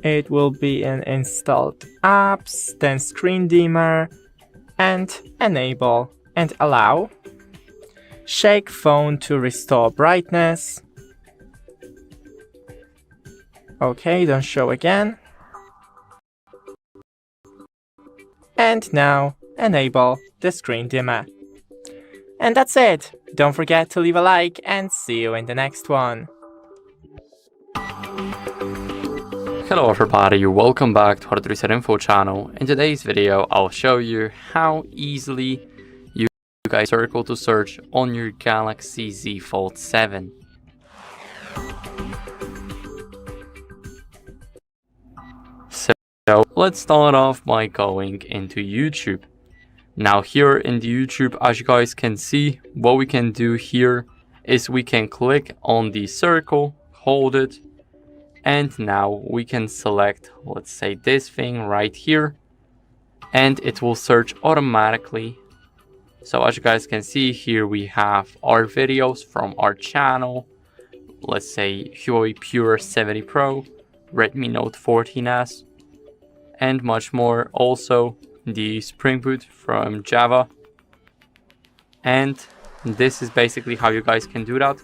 It will be in installed apps, then screen dimmer, and enable and allow. Shake phone to restore brightness. Okay, don't show again. And now enable the screen dimmer. And that's it. Don't forget to leave a like and see you in the next one. Hello everybody, welcome back to HardReset.Info channel. In today's video, I'll show you how easily you guys circle to search on your Galaxy Z Fold 7. So let's start off by going into YouTube. Now here in the YouTube, as you guys can see, what we can do here is we can click on the circle, hold it, and now we can select, let's say, this thing right here, and it will search automatically. So as you guys can see here, we have our videos from our channel, let's say Huawei Pure 70 Pro, Redmi Note 14s, and much more. Also the Spring Boot from Java. And this is basically how you guys can do that.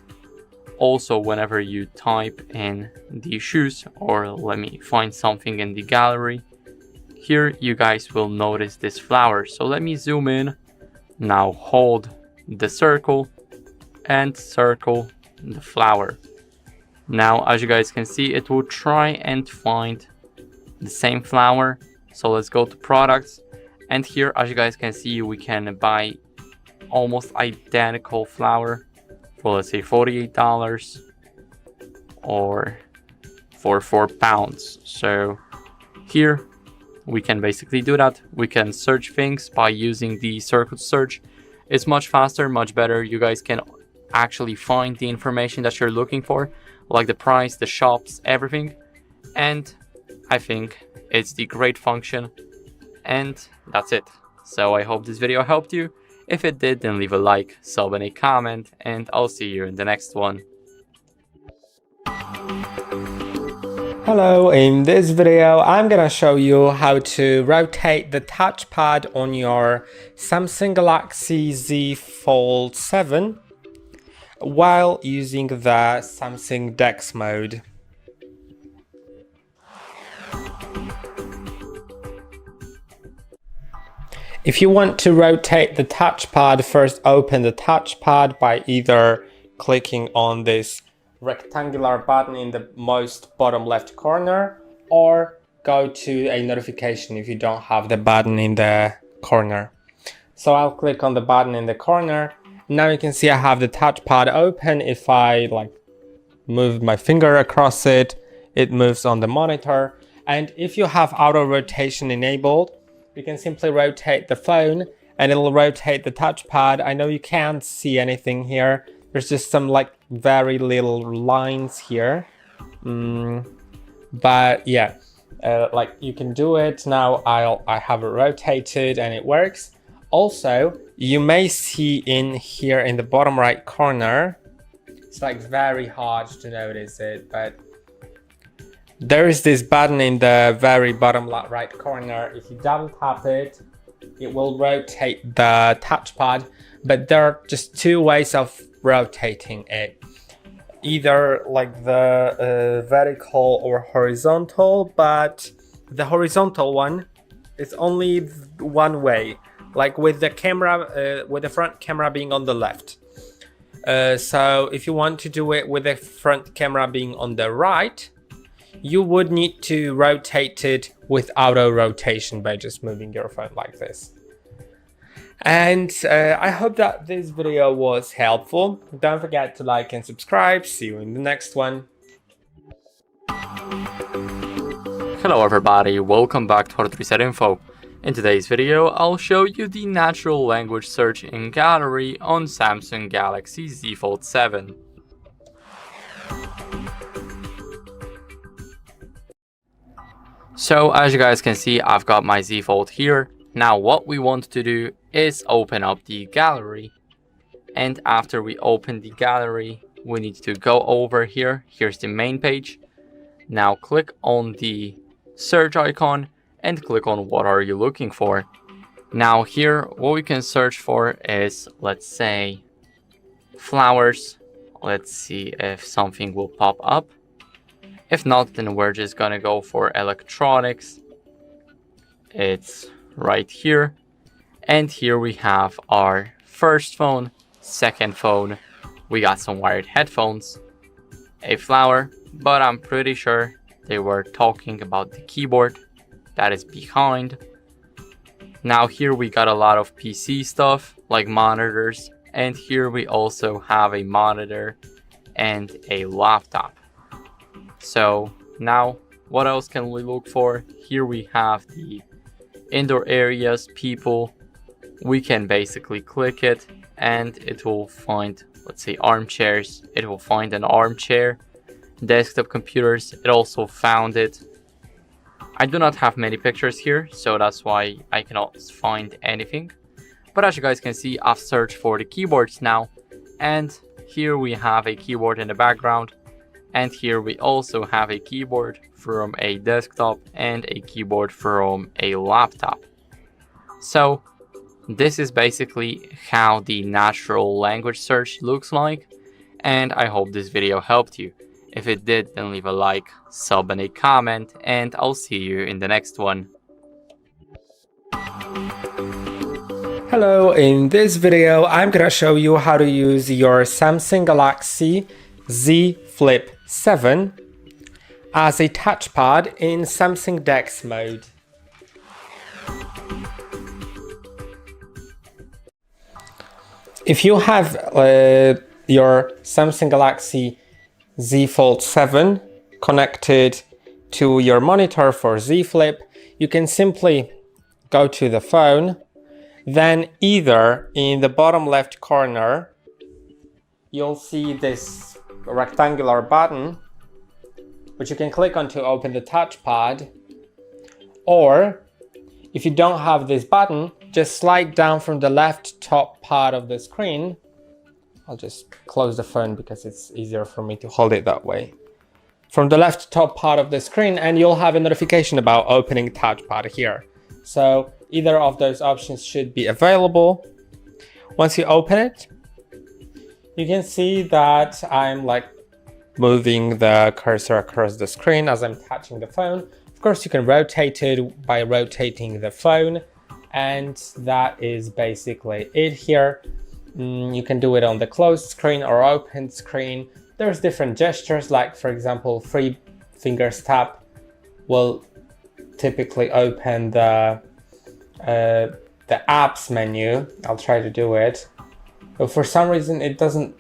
Also, whenever you type in the shoes, or let me find something in the gallery, here you guys will notice this flower. So let me zoom in. Now hold the circle and circle the flower. Now as you guys can see, it will try and find the same flower. So let's go to products, and here as you guys can see, we can buy almost identical flower for, let's say, $48 or for £4. So here we can basically do that. We can search things by using the circle search. It's much faster, much better. You guys can actually find the information that you're looking for, like the price, the shops, everything. And I think it's the great function, and that's it. So I hope this video helped you. If it did, then leave a like, sub, and a comment, and I'll see you in the next one. Hello, in this video I'm gonna show you how to rotate the touchpad on your Samsung Galaxy Z Fold 7 while using the Samsung DeX mode. If you want to rotate the touchpad, first open the touchpad by either clicking on this rectangular button in the most bottom left corner, or go to a notification if you don't have the button in the corner. So I'll click on the button in the corner. Now you can see I have the touchpad open. If I move my finger across it, it moves on the monitor. And if you have auto rotation enabled, you can simply rotate the phone and it'll rotate the touchpad. I know you can't see anything here. There's just some very little lines here. But yeah, you can do it. Now I have it rotated and it works. Also, you may see in here in the bottom right corner, it's very hard to notice it, but there is this button in the very bottom right corner. If you double tap it, it will rotate the touchpad, but there are just two ways of rotating it. Either the vertical or horizontal, but the horizontal one is only one way, with the camera, with the front camera being on the left. So if you want to do it with the front camera being on the right, you would need to rotate it with auto rotation by just moving your phone like this. And I hope that this video was helpful. Don't forget to like and subscribe. See you in the next one. Hello everybody, welcome back to HardReset.Info. In today's video, I'll show you the natural language search in gallery on Samsung Galaxy Z Fold 7. So as you guys can see, I've got my Z Fold here. Now what we want to do is open up the gallery, and after we open the gallery we need to go over here. Here's the main page. Now click on the search icon and click on what are you looking for. Now here what we can search for is, let's say, flowers. Let's see if something will pop up. If not, then we're just gonna go for electronics. It's right here. And here we have our first phone, second phone. We got some wired headphones, a flower, but I'm pretty sure they were talking about the keyboard that is behind. Now here we got a lot of PC stuff like monitors, and here we also have a monitor and a laptop. So now what else can we look for? Here we have the indoor areas, people. We can basically click it and it will find, let's say, armchairs. It will find an armchair. Desktop computers, it also found it. I do not have many pictures here, so that's why I cannot find anything. But as you guys can see, I've searched for the keyboards now, and here we have a keyboard in the background. And here we also have a keyboard from a desktop and a keyboard from a laptop. So this is basically how the natural language search looks like, and I hope this video helped you. If it did, then leave a like, sub and a comment, and I'll see you in the next one. Hello, in this video I'm gonna show you how to use your Samsung Galaxy Z Flip 7 as a touchpad in Samsung DeX mode. If you have your Samsung Galaxy Z Fold 7 connected to your monitor for Z Flip, you can simply go to the phone, then either in the bottom left corner you'll see this rectangular button which you can click on to open the touchpad, or if you don't have this button, just slide down from the left top part of the screen. I'll just close the phone because it's easier for me to hold it that way. from the left top part of the screen, and you'll have a notification about opening touchpad here. So either of those options should be available. Once you open it, you can see that I'm like moving the cursor across the screen as I'm touching the phone. Of course, you can rotate it by rotating the phone, and that is basically it here. You can do it on the closed screen or open screen. There's different gestures, like for example, 3 fingers tap will typically open the apps menu. I'll try to do it, but for some reason it doesn't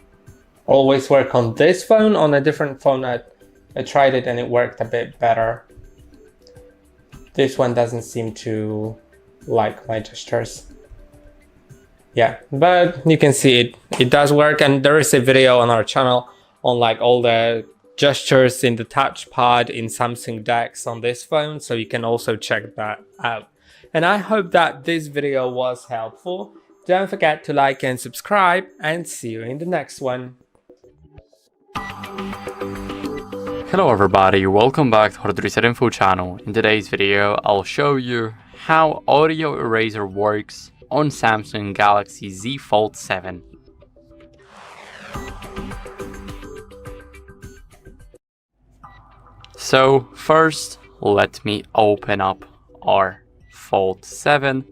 always work on this phone. On a different phone I tried it and it worked a bit better. This one doesn't seem to like my gestures. Yeah, but you can see it does work, and there is a video on our channel on like all the gestures in the touchpad in Samsung DeX on this phone, so you can also check that out. And I hope that this video was helpful. Don't forget to like and subscribe, and see you in the next one. Hello everybody, welcome back to HardReset.Info channel. In today's video, I'll show you how audio eraser works on Samsung Galaxy Z Fold 7. So first, let me open up our Fold 7.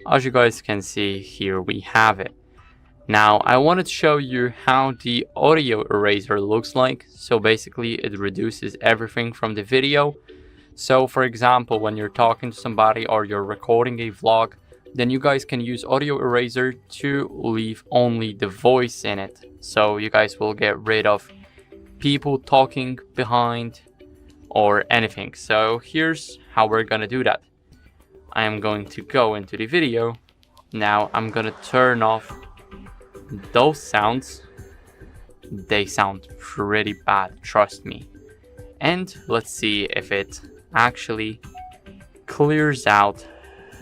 As you guys can see, here we have it. Now I wanted to show you how the audio eraser looks like. So basically it reduces everything from the video. So for example, when you're talking to somebody or you're recording a vlog, then you guys can use audio eraser to leave only the voice in it. So you guys will get rid of people talking behind or anything. So here's how we're gonna do that. I am going to go into the video. Now I'm gonna turn off those sounds. They sound pretty bad, trust me. And let's see if it actually clears out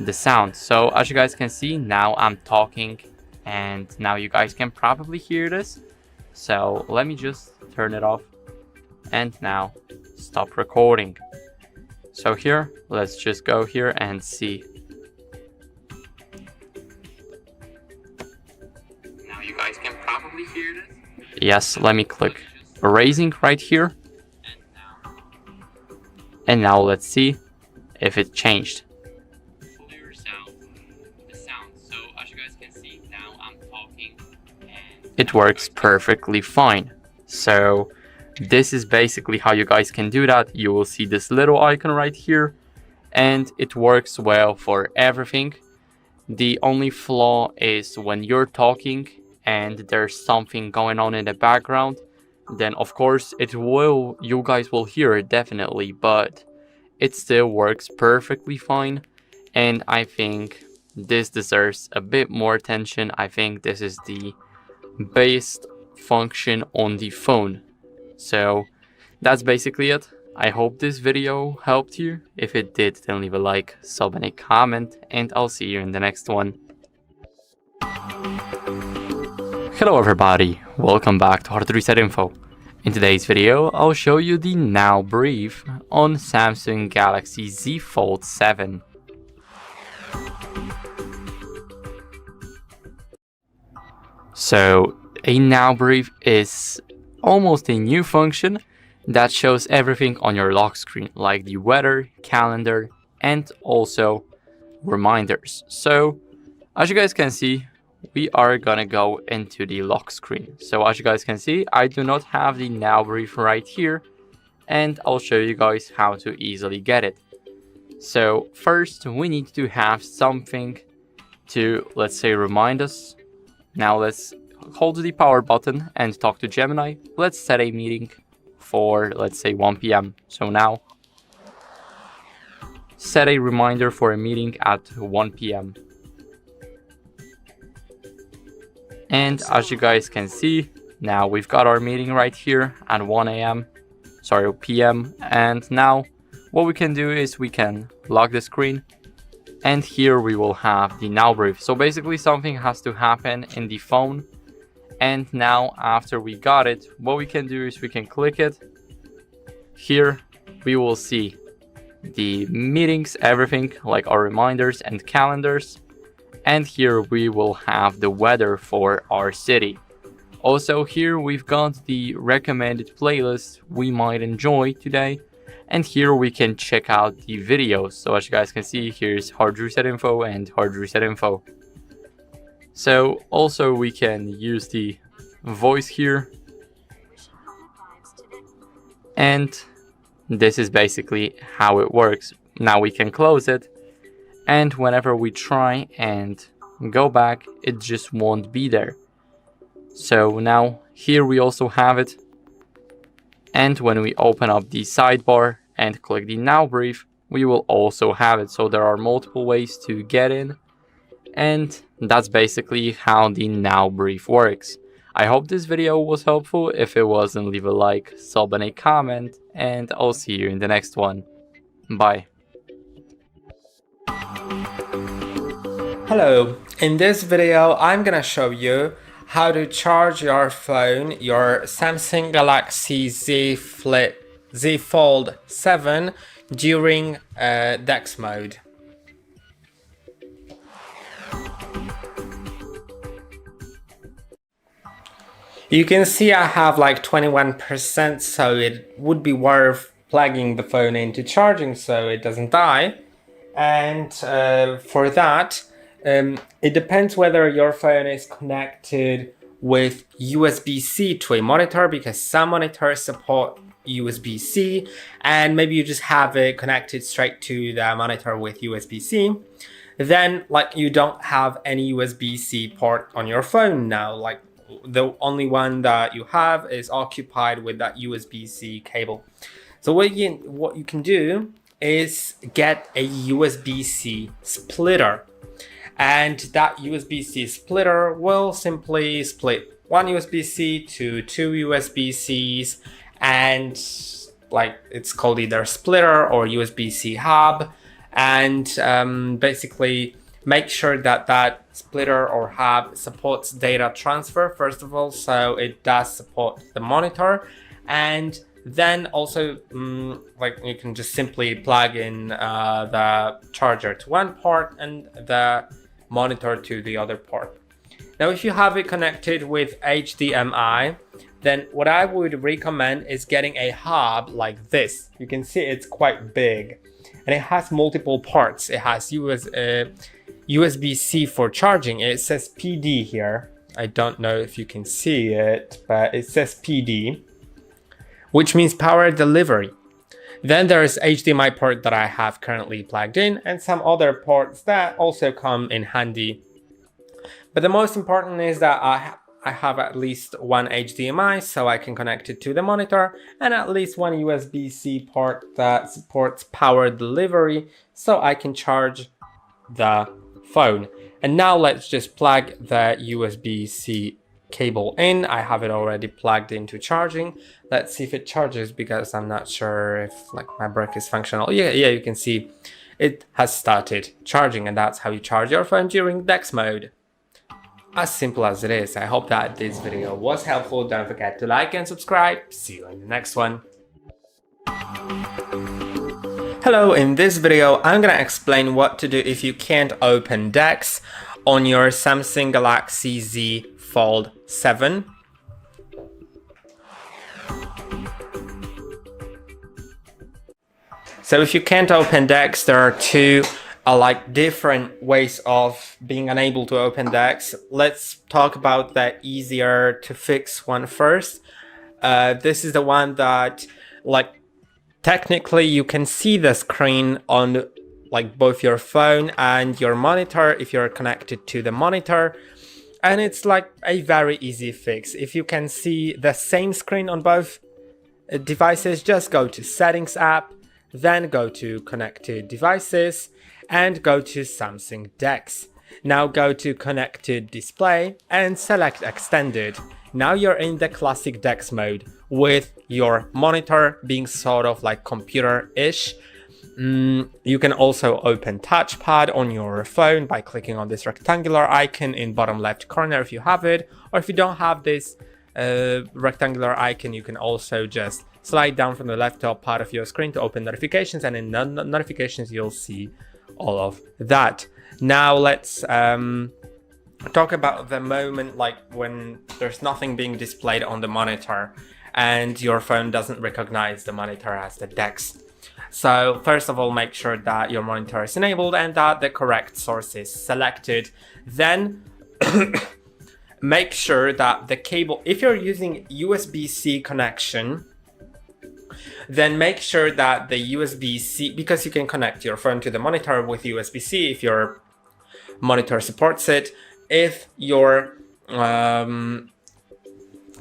the sound. So as you guys can see, now I'm talking, and now you guys can probably hear this. So let me just turn it off and now stop recording. So here, let's just go here and see. Now you guys can probably hear this. Yes, let me click erasing right here. And now let's see if it changed. Clears out the sound. So as you guys can see, now I'm talking and it works perfectly fine. So this is basically how you guys can do that. You will see this little icon right here, and it works well for everything. The only flaw is when you're talking and there's something going on in the background, then of course you guys will hear it definitely, but it still works perfectly fine. And I think this deserves a bit more attention. I think this is the best function on the phone. So that's basically it. I hope this video helped you. If it did, then leave a like, sub, and a comment, and I'll see you in the next one. Hello everybody, welcome back to HardReset.Info. In today's video, I'll show you the now brief on Samsung Galaxy Z Fold 7. So a now brief is almost a new function that shows everything on your lock screen, like the weather, calendar, and also reminders. So as you guys can see, we are gonna go into the lock screen. So as you guys can see, I do not have the now brief right here, and I'll show you guys how to easily get it. So first we need to have something to, let's say, remind us. Now let's hold the power button and talk to Gemini. Let's set a meeting for, let's say, 1 p.m. So now set a reminder for a meeting at 1 p.m. And as you guys can see, now we've got our meeting right here at 1 p.m. And now what we can do is we can lock the screen, and here we will have the now brief. So basically something has to happen in the phone. And now after we got it, what we can do is we can click it, here we will see the meetings, everything like our reminders and calendars. And here we will have the weather for our city. Also here we've got the recommended playlist we might enjoy today. And here we can check out the videos. So as you guys can see, here's HardReset.Info and HardReset.Info. So also we can use the voice here. And this is basically how it works. Now we can close it. And whenever we try and go back, it just won't be there. So now here we also have it. And when we open up the sidebar and click the Now Brief, we will also have it. So there are multiple ways to get in. And that's basically how the Now Brief works. I hope this video was helpful. If it wasn't, leave a like, sub and a comment, and I'll see you in the next one. Bye. Hello, in this video I'm gonna show you how to charge your phone, your Samsung Galaxy Z Fold 7 during DeX mode. You can see I have like 21%, so it would be worth plugging the phone into charging so it doesn't die. And for that, it depends whether your phone is connected with USB-C to a monitor, because some monitors support USB-C, and maybe you just have it connected straight to the monitor with USB-C. Then like you don't have any USB-C port on your phone now, like the only one that you have is occupied with that USB-C cable. So what you can do is get a USB-C splitter, and that USB-C splitter will simply split one USB-C to two USB-Cs, and like it's called either splitter or USB-C hub, and basically make sure that that splitter or hub supports data transfer first of all, so it does support the monitor. And then also like you can just simply plug in the charger to one port and the monitor to the other port. Now if you have it connected with HDMI, then what I would recommend is getting a hub like this. You can see it's quite big and it has multiple ports. It has USB-C for charging. It says PD here. I don't know if you can see it, but it says PD, which means power delivery. Then there's HDMI port that I have currently plugged in, and some other ports that also come in handy. But the most important is that I have at least one HDMI, so I can connect it to the monitor, and at least one USB-C port that supports power delivery, so I can charge the phone. And now let's just plug the USB-C cable in. I have it already plugged into charging. Let's see if it charges, because I'm not sure if like my brick is functional. Yeah, you can see it has started charging, and that's how you charge your phone during DeX mode. As simple as it is. I hope that this video was helpful. Don't forget to like and subscribe. See you in the next one. Hello, in this video I'm gonna explain what to do if you can't open DeX on your Samsung Galaxy Z Fold 7. So if you can't open DeX, there are two like different ways of being unable to open DeX. Let's talk about the easier to fix one first. This is the one that like technically you can see the screen on like both your phone and your monitor if you're connected to the monitor, and it's like a very easy fix. If you can see the same screen on both devices, just go to Settings app, then go to Connected Devices and go to Samsung DeX. Now go to Connected Display and select Extended. Now you're in the classic DeX mode with your monitor being sort of like computer-ish. You can also open touchpad on your phone by clicking on this rectangular icon in bottom left corner if you have it, or if you don't have this rectangular icon, you can also just slide down from the left top part of your screen to open notifications, and in notifications you'll see all of that. Now let's talk about the moment like when there's nothing being displayed on the monitor and your phone doesn't recognize the monitor as the DeX. So first of all, make sure that your monitor is enabled and that the correct source is selected. Then make sure that the cable, if you're using USB-C connection, then make sure that the USB-C, because you can connect your phone to the monitor with USB-C if your monitor supports it. If your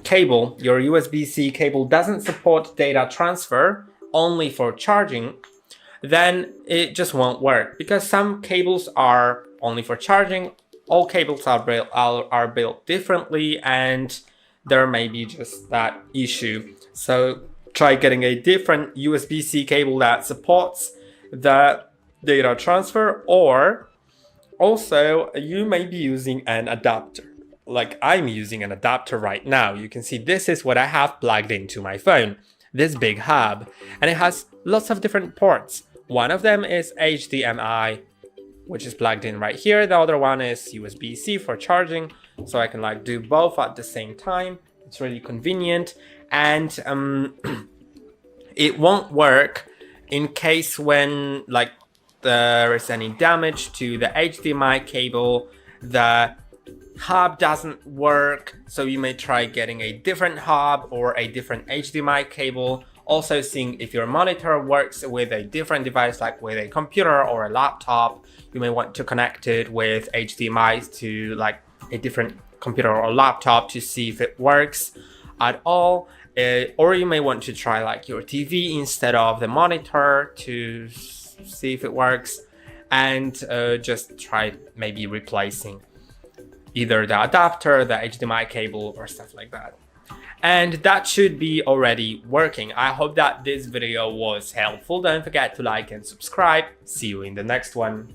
cable, your USB-C cable doesn't support data transfer, only for charging, then it just won't work, because some cables are only for charging. All cables are built differently, and there may be just that issue. So try getting a different USB-C cable that supports the data transfer, or also you may be using an adapter. Like I'm using an adapter right now. You can see this is what I have plugged into my phone, this big hub, and it has lots of different ports. One of them is HDMI, which is plugged in right here. The other one is USB-C for charging, so I can like do both at the same time. It's really convenient, and it won't work in case when like there is any damage to the HDMI cable, the hub doesn't work, so you may try getting a different hub or a different HDMI cable. Also seeing if your monitor works with a different device, like with a computer or a laptop. You may want to connect it with HDMI to like a different computer or laptop to see if it works at all. Or you may want to try like your TV instead of the monitor to see if it works, and just try maybe replacing either the adapter, the HDMI cable, or stuff like that. And that should be already working. I hope that this video was helpful. Don't forget to like and subscribe. See you in the next one.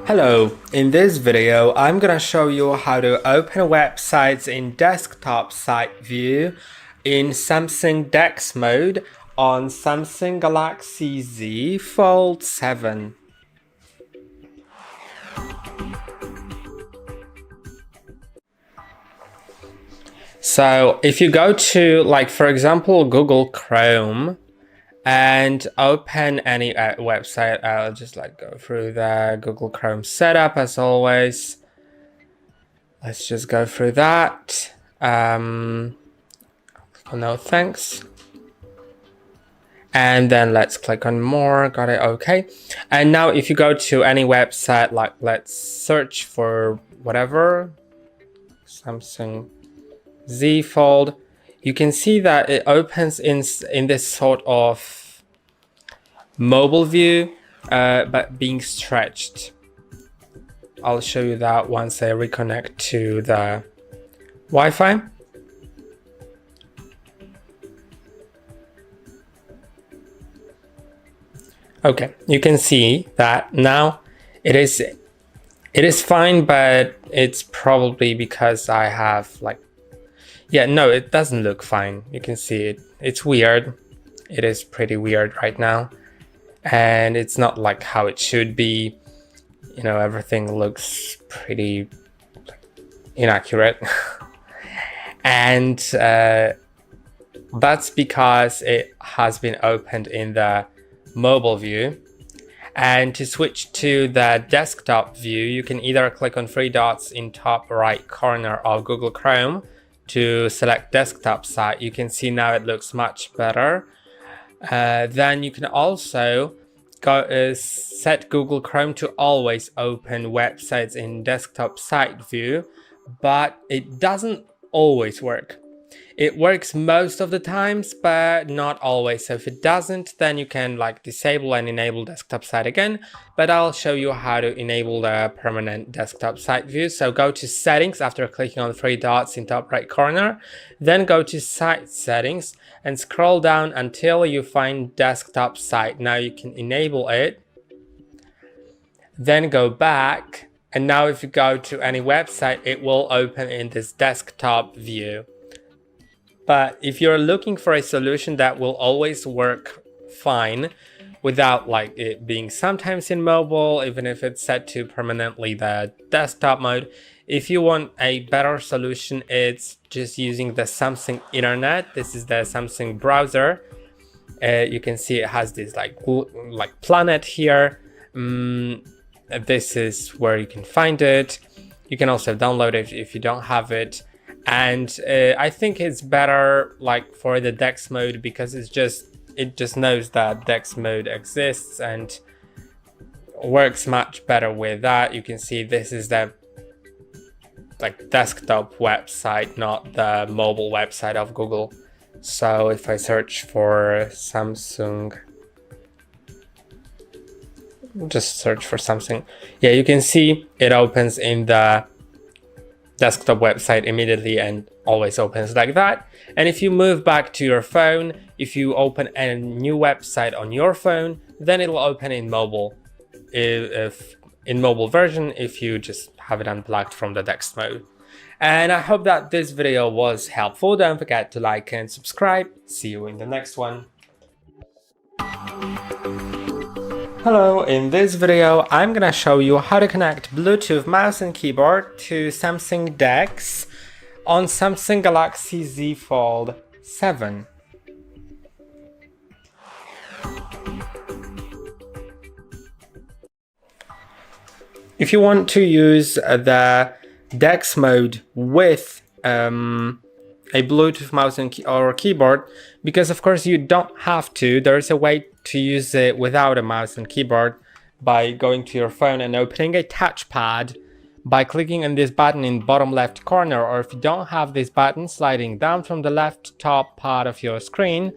Hello, in this video I'm gonna show you how to open websites in desktop site view in Samsung DeX mode on Samsung Galaxy Z Fold 7. So if you go to, like, for example, Google Chrome and open any website, I'll just like go through the Google Chrome setup as always. Let's just go through that. No thanks. And then let's click on more. Got it. Okay. And now if you go to any website, like let's search for whatever, Samsung Z Fold, you can see that it opens in this sort of mobile view, but being stretched. I'll show you that once I reconnect to the Wi-Fi. Okay, you can see that now it is fine, but it's probably because I have like, yeah, no, it doesn't look fine. You can see it. It's weird. It is pretty weird right now. And it's not like how it should be. You know, everything looks pretty inaccurate. And that's because it has been opened in the mobile view. And to switch to the desktop view, you can either click on three dots in top right corner of Google Chrome to select desktop site. You can see now it looks much better. Then you can also set Google Chrome to always open websites in desktop site view, but it doesn't always work. It works most of the times, but not always. So if it doesn't, then you can like disable and enable desktop site again. But I'll show you how to enable the permanent desktop site view. So go to settings after clicking on the three dots in top right corner. Then go to site settings and scroll down until you find desktop site. Now you can enable it. Then go back. And now if you go to any website, it will open in this desktop view. But if you're looking for a solution that will always work fine without like it being sometimes in mobile, even if it's set to permanently the desktop mode, if you want a better solution, it's just using the Samsung internet. This is the Samsung browser. You can see it has this like planet here. This is where you can find it. You can also download it if you don't have it. And I think it's better like for the DeX mode because it just knows that DeX mode exists and works much better with that. You can see this is the like desktop website, not the mobile website of Google. So if I search for Samsung, just search for Samsung. Yeah, you can see it opens in the desktop website immediately and always opens like that. And if you move back to your phone, if you open a new website on your phone, then it'll open in mobile. If in mobile version, if you just have it unplugged from the DeX mode. And I hope that this video was helpful. Don't forget to like and subscribe. See you in the next one. Hello, in this video I'm gonna show you how to connect Bluetooth mouse and keyboard to Samsung DeX on Samsung Galaxy Z Fold 7. If you want to use the DeX mode with a Bluetooth mouse and or keyboard, because of course you don't have to, there's a way to use it without a mouse and keyboard by going to your phone and opening a touchpad by clicking on this button in bottom left corner, or if you don't have this button, sliding down from the left top part of your screen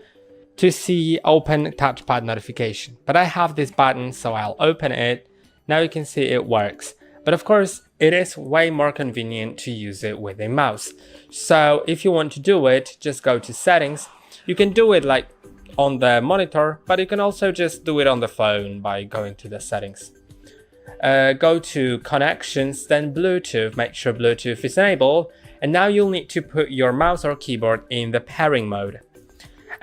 to see open touchpad notification. But I have this button, so I'll open it. Now you can see it works. But of course, it is way more convenient to use it with a mouse. So if you want to do it, just go to settings. You can do it like on the monitor, but you can also just do it on the phone by going to the settings. Go to connections, then Bluetooth, make sure Bluetooth is enabled. And now you'll need to put your mouse or keyboard in the pairing mode.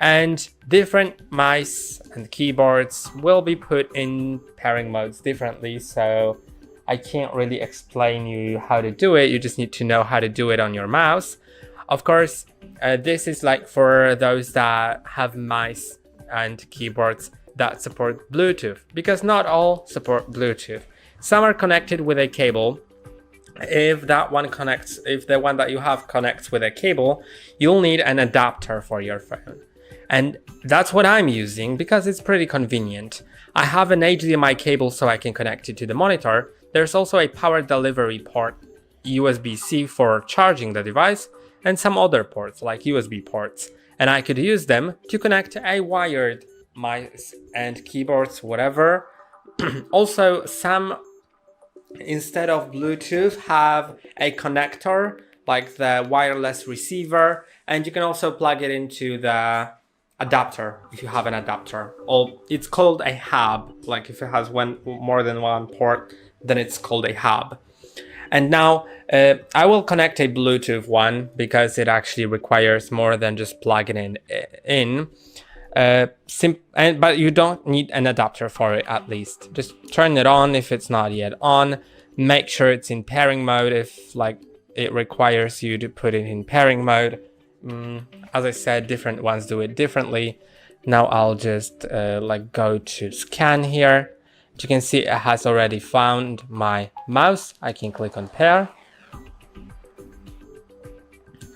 And different mice and keyboards will be put in pairing modes differently, so I can't really explain you how to do it. You just need to know how to do it on your mouse. Of course, this is like for those that have mice and keyboards that support Bluetooth, because not all support Bluetooth. Some are connected with a cable. If the one that you have connects with a cable, you'll need an adapter for your phone. And that's what I'm using because it's pretty convenient. I have an HDMI cable so I can connect it to the monitor. There's also a power delivery port, USB-C for charging the device, and some other ports like USB ports. And I could use them to connect a wired mice and keyboards, whatever. Also, some, instead of Bluetooth, have a connector like the wireless receiver, and you can also plug it into the adapter if you have an adapter. Or it's called a hub, like if it has more than one port, then it's called a hub. And now I will connect a Bluetooth one because it actually requires more than just plugging it in. But you don't need an adapter for it, at least. Just turn it on if it's not yet on. Make sure it's in pairing mode if like it requires you to put it in pairing mode. As I said, different ones do it differently. Now I'll just go to scan here. As you can see, it has already found my mouse. I can click on pair.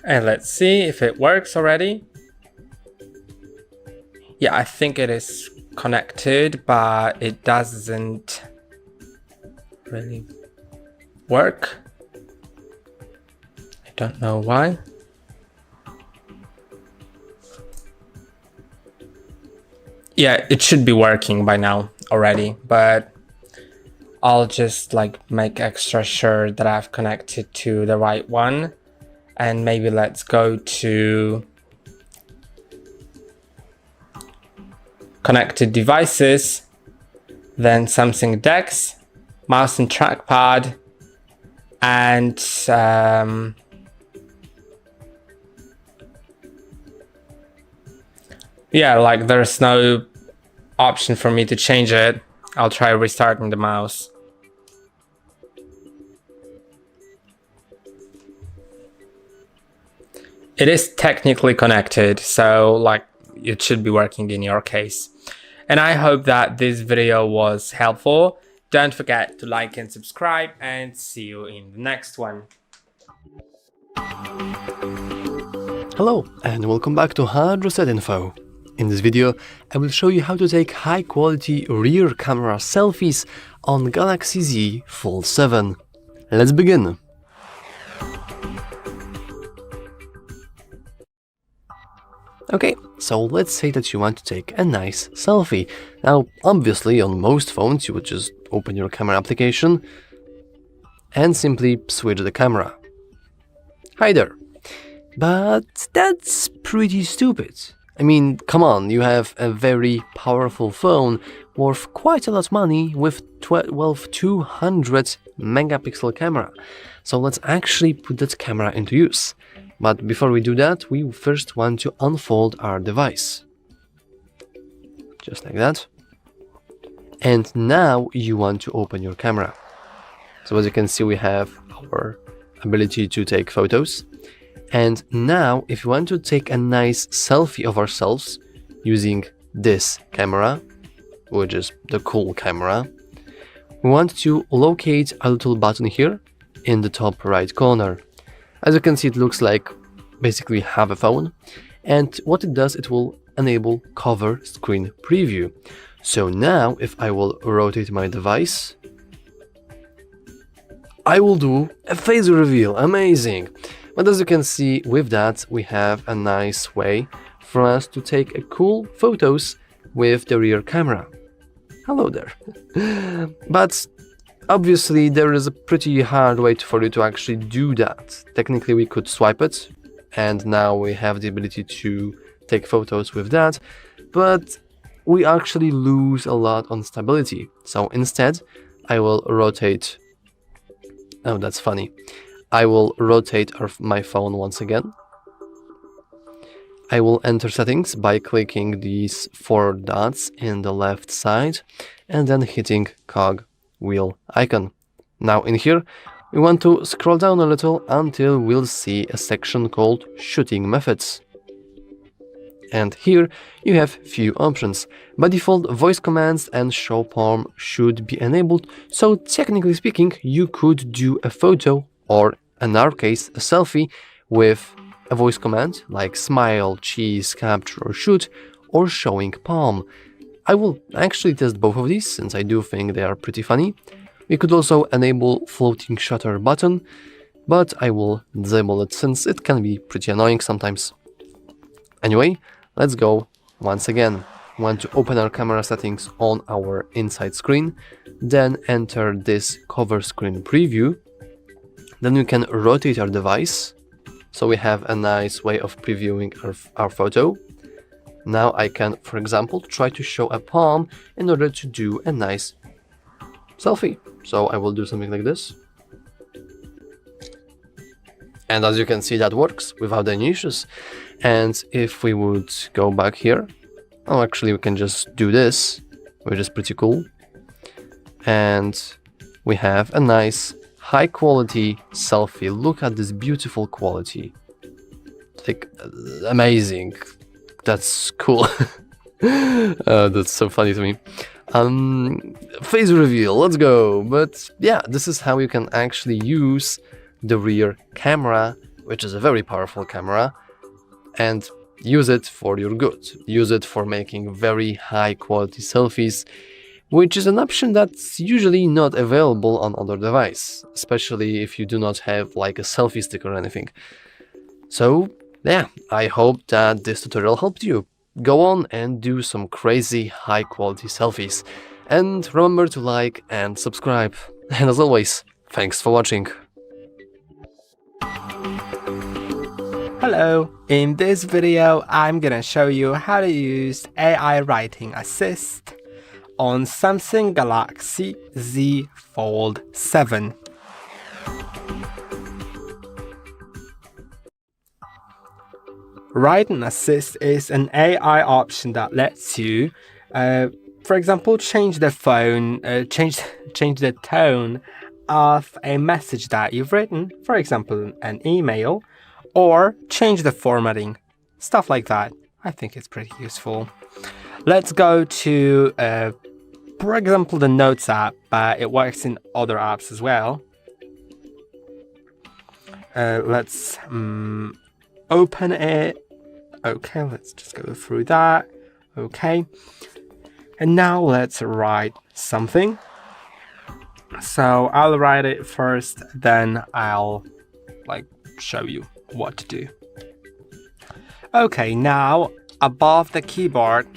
And let's see if it works already. Yeah, I think it is connected, but it doesn't really work. I don't know why. Yeah, it should be working by now already, but I'll just make extra sure that I've connected to the right one. And maybe let's go to connected devices, then Samsung DeX, mouse and trackpad, and Yeah, like there's no option for me to change it. I'll try restarting the mouse. It is technically connected, so like it should be working in your case. And I hope that this video was helpful. Don't forget to like and subscribe, and see you in the next one. Hello and welcome back to HardReset.Info. In this video, I will show you how to take high-quality rear camera selfies on Galaxy Z Fold 7. Let's begin! Okay, so let's say that you want to take a nice selfie. Now, obviously, on most phones, you would just open your camera application and simply switch the camera. Hi there. But that's pretty stupid. I mean, come on, you have a very powerful phone worth quite a lot of money with 200 megapixel camera. So let's actually put that camera into use. But before we do that, we first want to unfold our device. Just like that. And now you want to open your camera. So as you can see, we have our ability to take photos. And now, if you want to take a nice selfie of ourselves using this camera, which is the cool camera, we want to locate a little button here in the top right corner. As you can see, it looks like basically have a phone, and what it does, it will enable cover screen preview. So now if I will rotate my device, I will do a face reveal. Amazing! But as you can see, with that we have a nice way for us to take a cool photos with the rear camera. Hello there. But obviously, there is a pretty hard way for you to actually do that. Technically, we could swipe it, and now we have the ability to take photos with that, but we actually lose a lot on stability. So instead, I will rotate. Oh, that's funny. I will rotate my phone once again. I will enter settings by clicking these 4 dots in the left side and then hitting cog wheel icon. Now in here, we want to scroll down a little until we'll see a section called shooting methods. And here you have few options. By default, voice commands and show palm should be enabled, so technically speaking, you could do a photo, or in our case, a selfie, with a voice command like smile, cheese, capture or shoot, or showing palm. I will actually test both of these since I do think they are pretty funny. We could also enable floating shutter button, but I will disable it since it can be pretty annoying sometimes. Anyway, let's go once again. We want to open our camera settings on our inside screen, then enter this cover screen preview. Then we can rotate our device, so we have a nice way of previewing our photo. Now I can, for example, try to show a palm in order to do a nice selfie. So I will do something like this. And as you can see, that works without any issues. And if we would go back here, oh, actually we can just do this, which is pretty cool. And we have a nice high quality selfie. Look at this beautiful quality. Like, amazing. That's cool. That's so funny to me. Face reveal, let's go. But yeah, this is how you can actually use the rear camera, which is a very powerful camera, and use it for your good. Use it for making very high quality selfies, which is an option that's usually not available on other devices, especially if you do not have like a selfie stick or anything. So yeah, I hope that this tutorial helped you. Go on and do some crazy high quality selfies. And remember to like and subscribe. And as always, thanks for watching. Hello, in this video I'm gonna show you how to use AI Writing Assist on Samsung Galaxy Z Fold 7. Writing Assist is an AI option that lets you, for example, change the tone of a message that you've written, for example, an email, or change the formatting, stuff like that. I think it's pretty useful. Let's go to, for example, the Notes app, but it works in other apps as well. Let's open it. Okay, let's just go through that. Okay. And now let's write something. So I'll write it first, then I'll show you what to do. Okay, now above the keyboard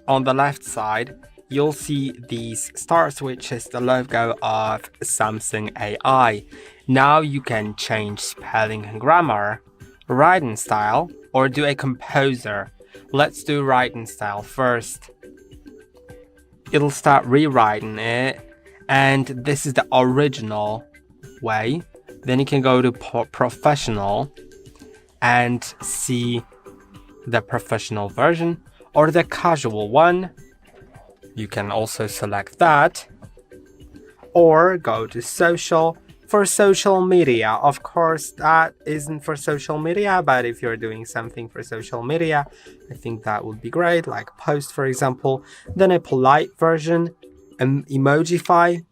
on the left side, you'll see these stars, which is the logo of Samsung AI. Now you can change spelling and grammar, writing style, or do a composer. Let's do writing style first. It'll start rewriting it, and this is the original way. Then you can go to professional and see the professional version, or the casual one. You can also select that, or go to social for social media. Of course, that isn't for social media, but if you're doing something for social media, I think that would be great, like post, for example. Then a polite version, Emojify,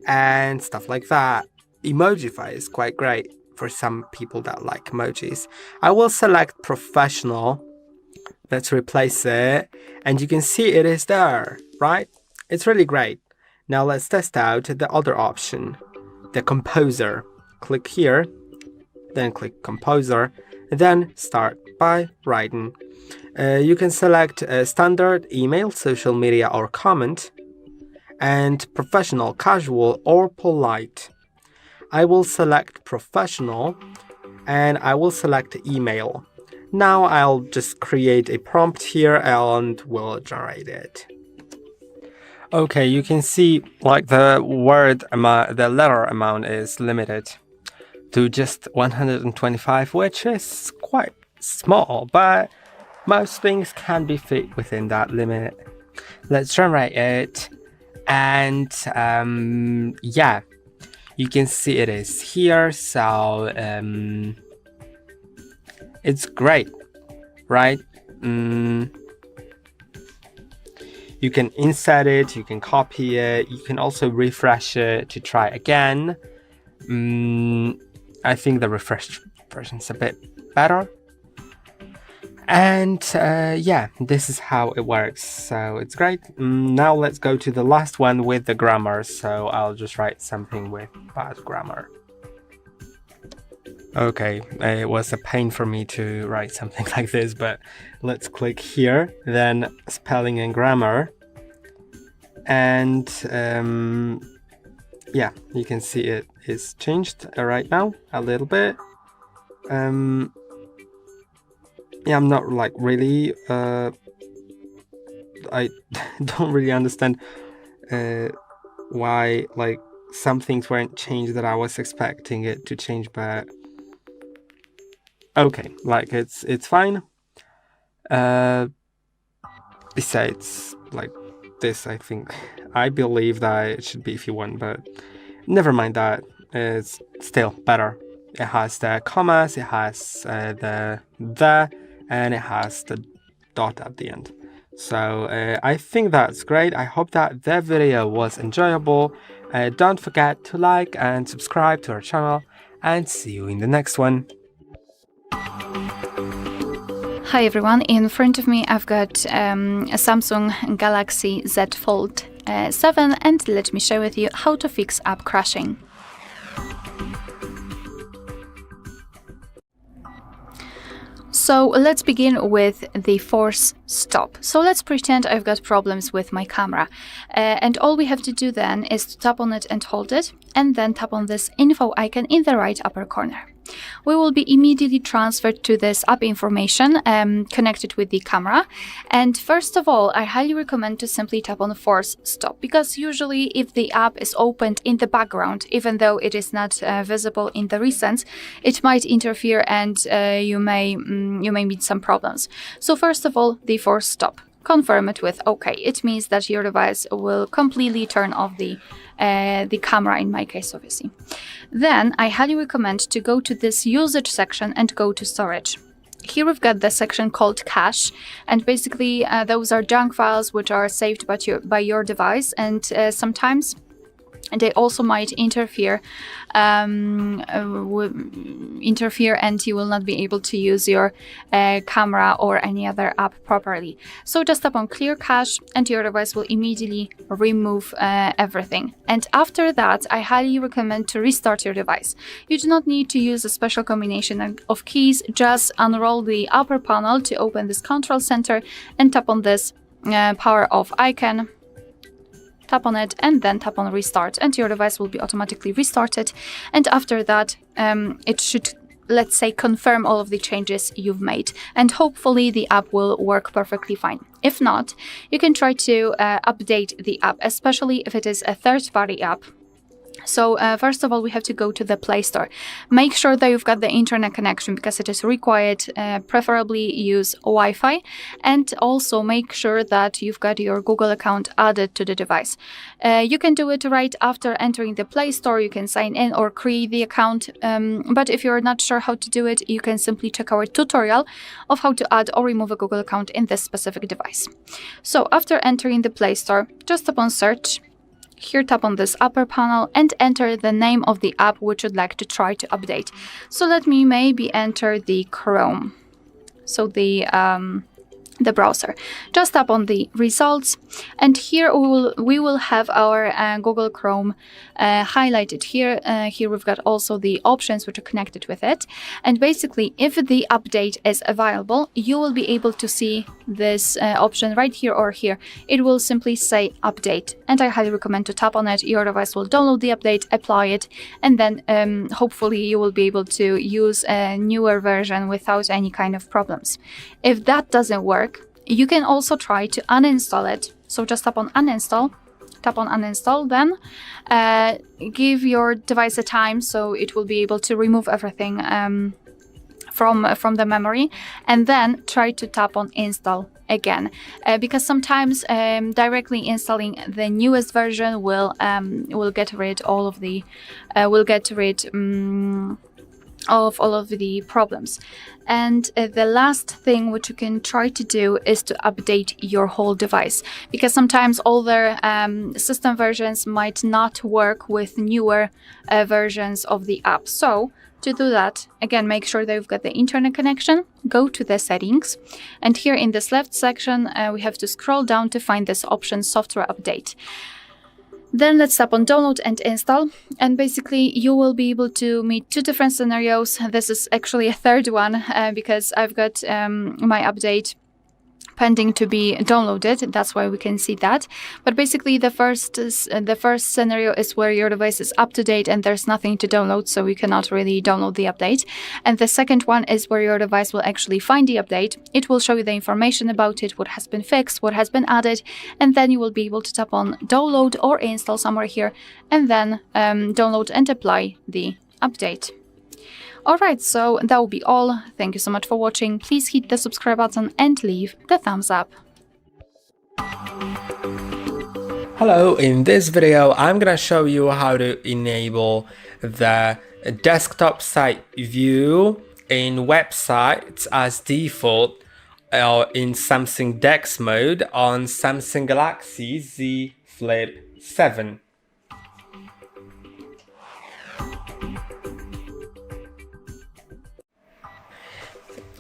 and stuff like that. Emojify is quite great for some people that like emojis. I will select professional. Let's replace it, and you can see it is there, right? It's really great. Now let's test out the other option, the composer. Click here, then click composer, then start by writing. You can select standard, email, social media, or comment, and professional, casual, or polite. I will select professional, and I will select email. Now I'll just create a prompt here and we'll generate it. Okay, you can see the word amount, the letter amount is limited to just 125, which is quite small, but most things can be fit within that limit. Let's generate it, and yeah, you can see it is here. So it's great, right? You can insert it, you can copy it, you can also refresh it to try again. I think the refreshed version is a bit better. And yeah, this is how it works. So it's great. Now let's go to the last one with the grammar. So I'll just write something with bad grammar. Okay, it was a pain for me to write something like this, but let's click here, then spelling and grammar. And yeah, you can see it is changed right now a little bit. Yeah, I'm not really I don't really understand why some things weren't changed that I was expecting it to change, but okay, it's fine. Besides this, I believe that it should be if you want, but never mind that. It's still better. It has the commas, it has the and it has the dot at the end. So I think that's great. I hope that the video was enjoyable. Don't forget to like and subscribe to our channel, and see you in the next one. Hi everyone, in front of me I've got a Samsung Galaxy Z Fold 7, and let me share with you how to fix app crashing. So let's begin with the force stop. So let's pretend I've got problems with my camera, and all we have to do then is to tap on it and hold it, and then tap on this info icon in the right upper corner. we will be immediately transferred to this app information connected with the camera. And first of all, I highly recommend to simply tap on force stop, because usually if the app is opened in the background, even though it is not visible in the recents, it might interfere and you may meet some problems. So first of all, the force stop. Confirm it with OK. It means that your device will completely turn off the camera, in my case, obviously. Then I highly recommend to go to this usage section and go to storage. Here we've got the section called cache, and basically those are junk files which are saved by your device, and sometimes they also might interfere and you will not be able to use your camera or any other app properly. So just tap on clear cache and your device will immediately remove everything. And after that, I highly recommend to restart your device. You do not need to use a special combination of keys. Just unroll the upper panel to open this control center and tap on this power off icon. Tap on it and then tap on restart, and your device will be automatically restarted. And after that, it should, let's say, confirm all of the changes you've made, and hopefully the app will work perfectly fine. If not, you can try to update the app, especially if it is a third-party app. So first of all, we have to go to the Play Store. Make sure that you've got the internet connection because it is required. Preferably use Wi-Fi, and also make sure that you've got your Google account added to the device. You can do it right after entering the Play Store. You can sign in or create the account. But if you're not sure how to do it, you can simply check our tutorial of how to add or remove a Google account in this specific device. So after entering the Play Store, just tap on search. Here tap on this upper panel and enter the name of the app which you'd like to try to update. So let me maybe enter the Chrome. So the browser. Just tap on the results, and here we will have our Google Chrome highlighted here. Here we've got also the options which are connected with it, and basically if the update is available, you will be able to see this option right here or here. It will simply say update, and I highly recommend to tap on it. Your device will download the update, apply it, and then hopefully you will be able to use a newer version without any kind of problems. If that doesn't work, you can also try to uninstall it. So just tap on uninstall, then give your device a time so it will be able to remove everything from the memory, and then try to tap on install again, because sometimes directly installing the newest version will get rid of all of the problems. And the last thing which you can try to do is to update your whole device, because sometimes older system versions might not work with newer versions of the app. So to do that, again, make sure that you've got the internet connection, go to the settings, and here in this left section we have to scroll down to find this option software update. Then let's tap on download and install, and basically you will be able to meet two different scenarios. This is actually a third one because I've got my update pending to be downloaded. That's why we can see that. But basically the first scenario is where your device is up to date and there's nothing to download, so you cannot really download the update. And the second one is where your device will actually find the update. It will show you the information about it, what has been fixed, what has been added, and then you will be able to tap on download or install somewhere here, and then download and apply the update. Alright, so that will be all. Thank you so much for watching. Please hit the subscribe button and leave the thumbs up. Hello, in this video I'm gonna show you how to enable the desktop side view in websites as default in Samsung DeX mode on Samsung Galaxy Z Flip 7.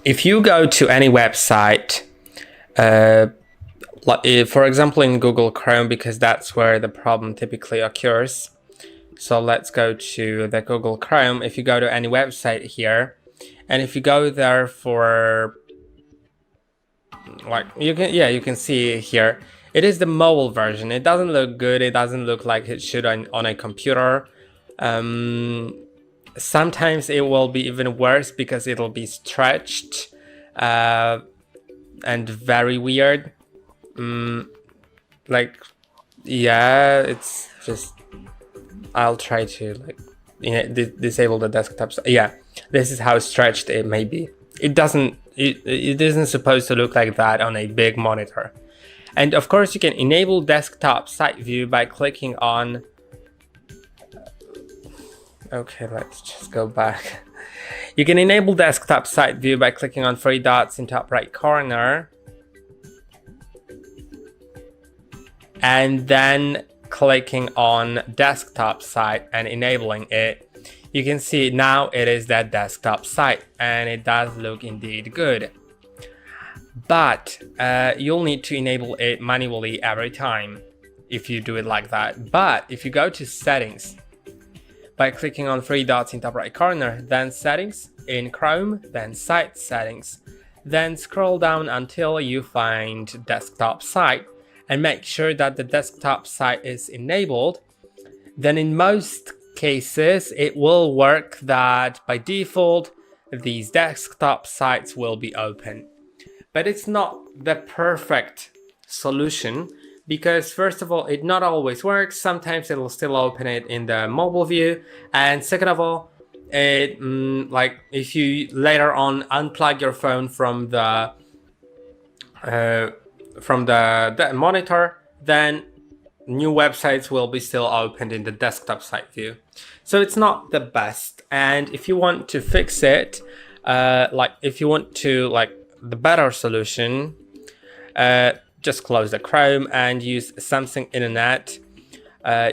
If you go to any website, for example in Google Chrome, because that's where the problem typically occurs. So let's go to the Google Chrome. If you go to any website here, and if you go there for, like, you can see here, it is the mobile version. It doesn't look good. It doesn't look like it should on a computer. sometimes it will be even worse because it'll be stretched and very weird. Like, yeah, it's just, I'll try to like, disable the desktop. Yeah, this is how stretched it may be. It isn't supposed to look like that on a big monitor. And of course, you can enable desktop side view by clicking on. Okay, let's just go back. You can enable desktop side view by clicking on 3 dots in top right corner. And then clicking on desktop side and enabling it. You can see now it is that desktop site, and it does look indeed good. But you'll need to enable it manually every time if you do it like that. But if you go to settings by clicking on 3 dots in top right corner, then settings in Chrome, then site settings, then scroll down until you find desktop site and make sure that the desktop site is enabled. Then in most cases it will work that by default these desktop sites will be open. But it's not the perfect solution because first of all, it not always works. Sometimes it will still open it in the mobile view, and second of all, it like if you later on unplug your phone from the monitor, then new websites will be still opened in the desktop site view. So it's not the best. And if you want to fix it, if you want to the better solution, just close the Chrome and use Samsung Internet.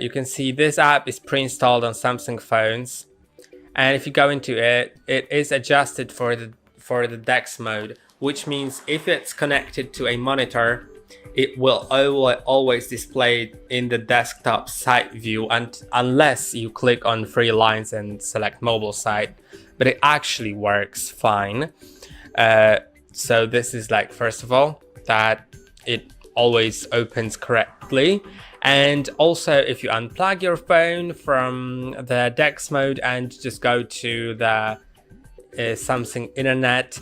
You can see this app is pre-installed on Samsung phones, and if you go into it, it is adjusted for the DeX mode, which means if it's connected to a monitor, it will always display in the desktop side view, and unless you click on 3 lines and select mobile site, but it actually works fine. So this is first of all, that it always opens correctly. And also if you unplug your phone from the DeX mode and just go to the Samsung Internet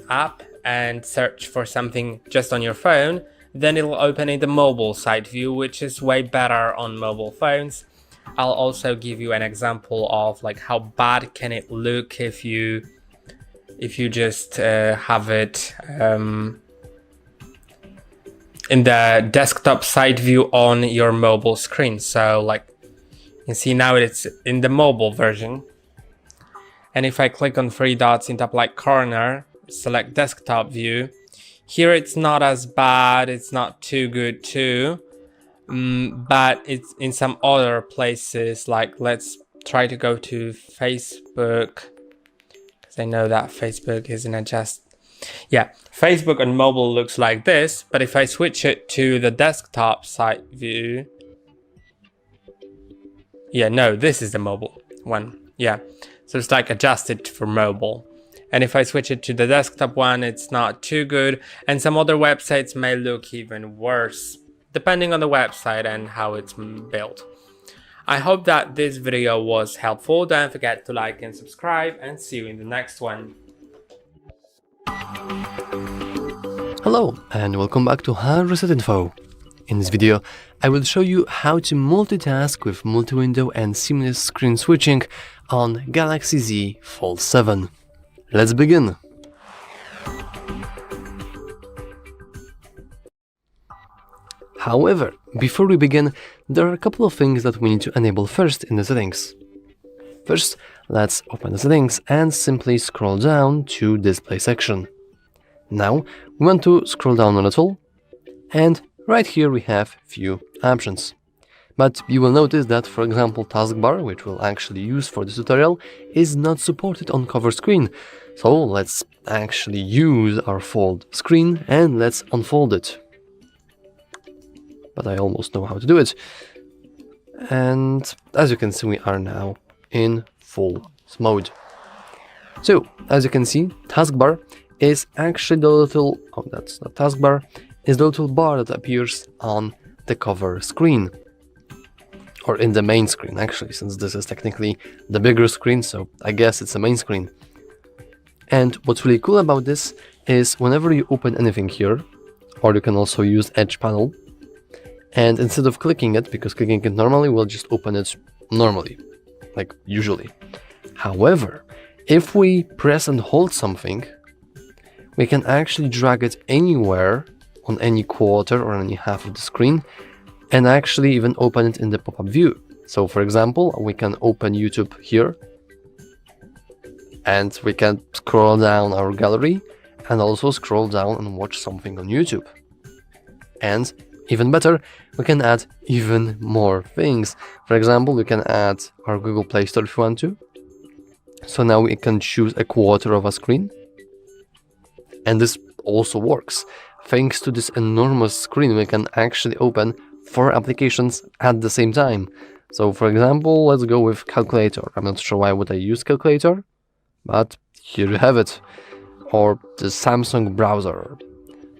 app and search for something just on your phone, then it'll open in the mobile side view, which is way better on mobile phones. I'll also give you an example of how bad can it look if you just have it in the desktop side view on your mobile screen. So you can see now it's in the mobile version. And if I click on 3 dots in top right corner, select desktop view, here it's not as bad, it's not too good too, but it's in some other places. Let's try to go to Facebook, because I know that Facebook isn't adjusted. Yeah, Facebook on mobile looks like this, but if I switch it to the desktop side view, yeah, no, this is the mobile one. Yeah, so it's adjusted for mobile. And if I switch it to the desktop one, it's not too good. And some other websites may look even worse, depending on the website and how it's built. I hope that this video was helpful. Don't forget to like and subscribe, and see you in the next one. Hello and welcome back to HardReset.Info. In this video, I will show you how to multitask with multi-window and seamless screen switching on Galaxy Z Fold 7. Let's begin! However, before we begin, there are a couple of things that we need to enable first in the settings. First, let's open the settings and simply scroll down to Display section. Now, we want to scroll down a little, and right here we have few options. But you will notice that, for example, taskbar, which we'll actually use for this tutorial, is not supported on cover screen. So let's actually use our fold screen and let's unfold it. But I almost know how to do it. And as you can see, we are now in full mode. So, as you can see, taskbar is actually the little, that's not taskbar, is the little bar that appears on the cover screen. or in the main screen actually, since this is technically the bigger screen, so I guess it's the main screen. And what's really cool about this is whenever you open anything here, or you can also use Edge panel, and instead of clicking it, because clicking it normally will just open it normally, like usually. However, if we press and hold something, we can actually drag it anywhere on any quarter or any half of the screen, and actually even open it in the pop-up view. So for example, we can open YouTube here, and we can scroll down our gallery and also scroll down and watch something on YouTube. And even better, we can add even more things. For example, we can add our Google Play Store if we want to. So now we can choose a quarter of a screen. And this also works. Thanks to this enormous screen, we can actually open 4 applications at the same time. So for example, let's go with calculator. I'm not sure why would I use calculator, but here you have it. Or the Samsung browser.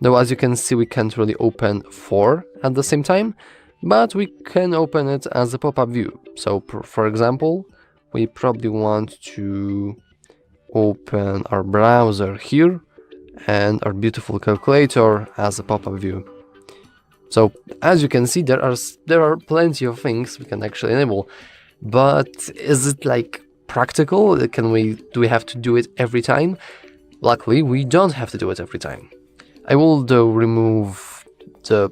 Though as you can see, we can't really open 4 at the same time, but we can open it as a pop-up view. So for example, we probably want to open our browser here and our beautiful calculator as a pop-up view. So as you can see, there are plenty of things we can actually enable, but is it like practical? Do we have to do it every time? Luckily, we don't have to do it every time. I will though remove the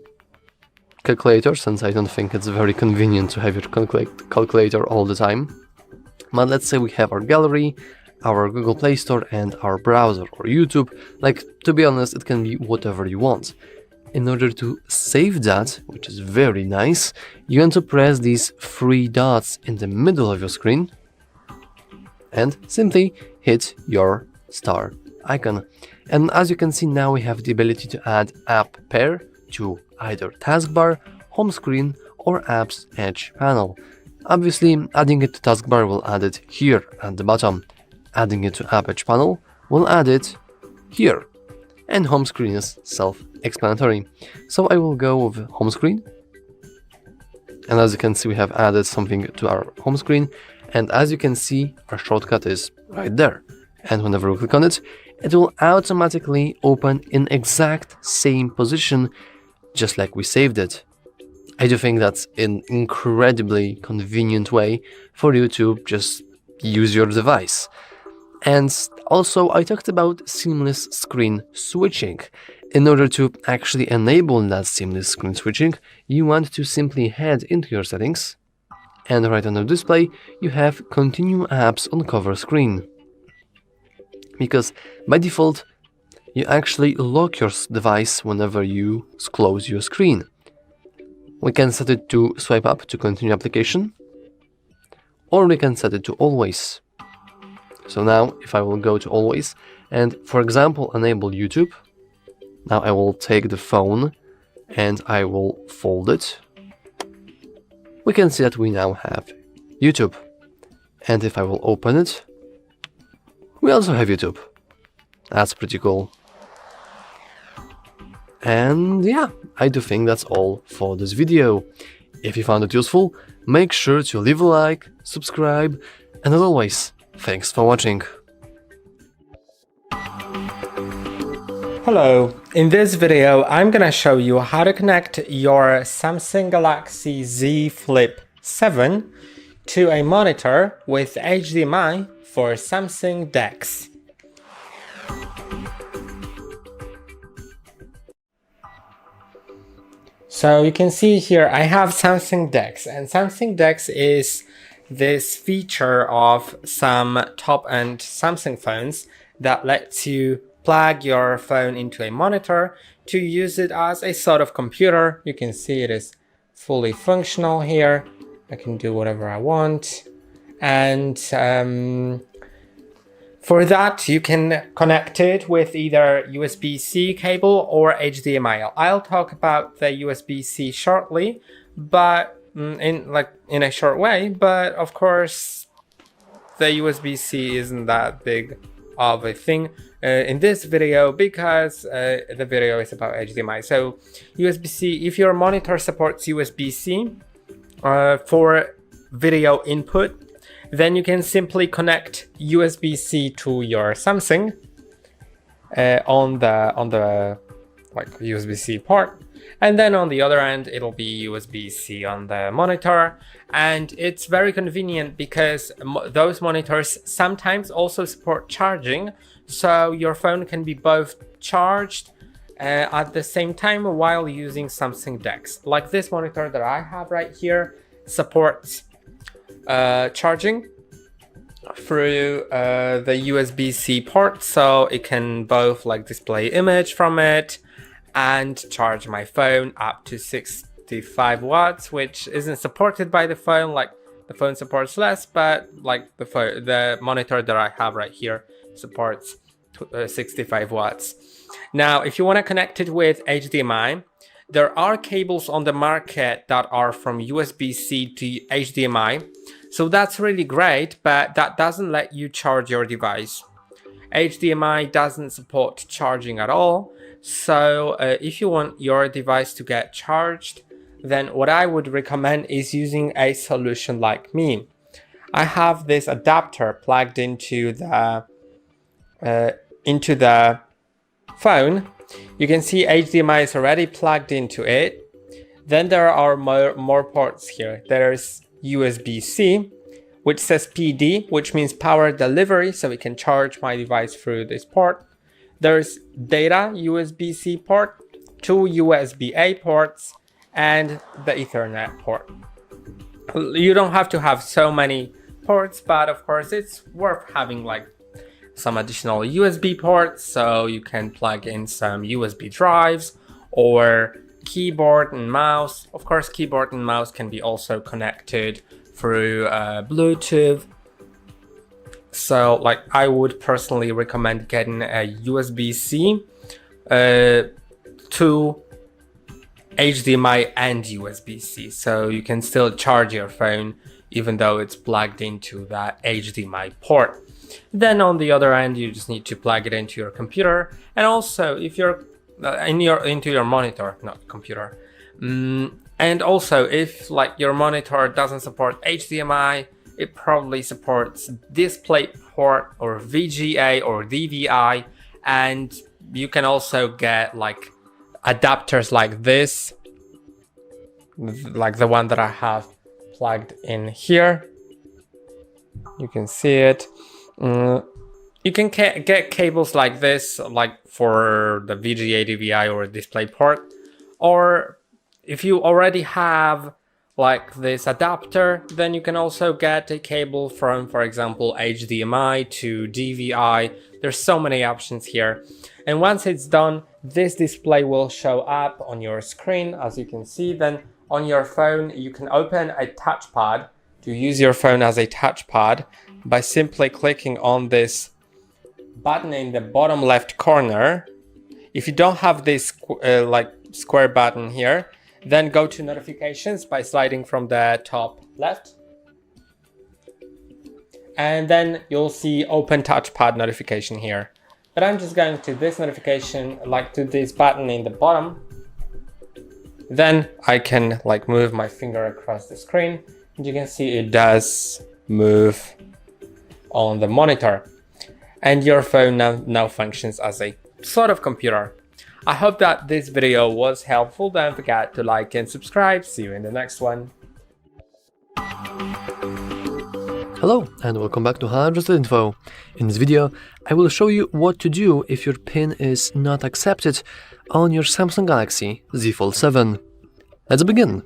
calculator, since I don't think it's very convenient to have your calculator all the time. But let's say we have our gallery, our Google Play Store, and our browser or YouTube. Like, to be honest, it can be whatever you want. In order to save that, which is very nice, you want to press these 3 dots in the middle of your screen and simply hit your star icon. And as you can see, now we have the ability to add app pair to either taskbar, home screen, or app's edge panel. Obviously, adding it to taskbar will add it here at the bottom. Adding it to app edge panel will add it here. And home screen is self-explanatory. So I will go with home screen. And as you can see, we have added something to our home screen. And as you can see, our shortcut is right there. And whenever we click on it, it will automatically open in exact same position, just like we saved it. I do think that's an incredibly convenient way for you to just use your device. And also, I talked about seamless screen switching. In order to actually enable that seamless screen switching, you want to simply head into your settings, and right on the display, you have Continue Apps on Cover Screen. Because by default, you actually lock your device whenever you close your screen. We can set it to swipe up to continue application, or we can set it to always. So now, if I will go to always, and for example, enable YouTube, now I will take the phone and I will fold it. We can see that we now have YouTube. And if I will open it, we also have YouTube. That's pretty cool. And yeah, I do think that's all for this video. If you found it useful, make sure to leave a like, subscribe, and as always, thanks for watching. Hello, in this video I'm gonna show you how to connect your Samsung Galaxy Z Flip 7 to a monitor with HDMI for Samsung DeX. So you can see here I have Samsung DeX, and Samsung DeX is this feature of some top-end Samsung phones that lets you plug your phone into a monitor to use it as a sort of computer. You can see it is fully functional here. I can do whatever I want, and for that you can connect it with either USB-C cable or HDMI. I'll talk about the USB-C shortly, but in a short way, but of course the USB-C isn't that big of a thing in this video, because the video is about HDMI. So USB-C, if your monitor supports USB-C, for video input, then you can simply connect USB-C to your Samsung on the like USB-C port, and then on the other end it'll be USB-C on the monitor. And it's very convenient because those monitors sometimes also support charging, so your phone can be both charged at the same time while using Samsung DeX. Like this monitor that I have right here supports charging through the USB-C port, so it can both like display image from it and charge my phone up to 65 watts, which isn't supported by the phone. Like the phone supports less, but like the monitor that I have right here supports 65 watts. Now, if you want to connect it with HDMI, there are cables on the market that are from USB-C to HDMI. So that's really great, but that doesn't let you charge your device. HDMI doesn't support charging at all. So if you want your device to get charged, then what I would recommend is using a solution like me. I have this adapter plugged into the phone. You can see HDMI is already plugged into it. Then there are more ports here. There's USB-C, which says PD, which means power delivery, so we can charge my device through this port. There's data USB-C port, 2 USB-A ports, and the Ethernet port. You don't have to have so many ports, but of course it's worth having like some additional USB ports, so you can plug in some USB drives or keyboard and mouse. Of course, keyboard and mouse can be also connected through Bluetooth. So like I would personally recommend getting a USB-C to HDMI and USB-C, so you can still charge your phone even though it's plugged into that HDMI port. Then on the other end, you just need to plug it into your computer, and also if you're into your monitor, not computer. And also if like your monitor doesn't support HDMI, it probably supports DisplayPort or VGA or DVI, and you can also get like adapters like this, like the one that I have plugged in here. You can see it. You can get cables like this, like for the VGA, DVI or DisplayPort, or if you already have like this adapter, then you can also get a cable from, for example, HDMI to DVI. There's so many options here. And once it's done, this display will show up on your screen, as you can see. Then on your phone, you can open a touchpad to use your phone as a touchpad by simply clicking on this button in the bottom left corner. If you don't have this like square button here, then go to notifications by sliding from the top left. And then you'll see open touchpad notification here. But I'm just going to this notification, like to this button in the bottom. Then I can like move my finger across the screen, and you can see it does move on the monitor. And your phone now functions as a sort of computer. I hope that this video was helpful. Don't forget to like and subscribe. See you in the next one. Hello and welcome back to HardReset.Info. In this video, I will show you what to do if your PIN is not accepted on your Samsung Galaxy Z Fold 7. Let's begin.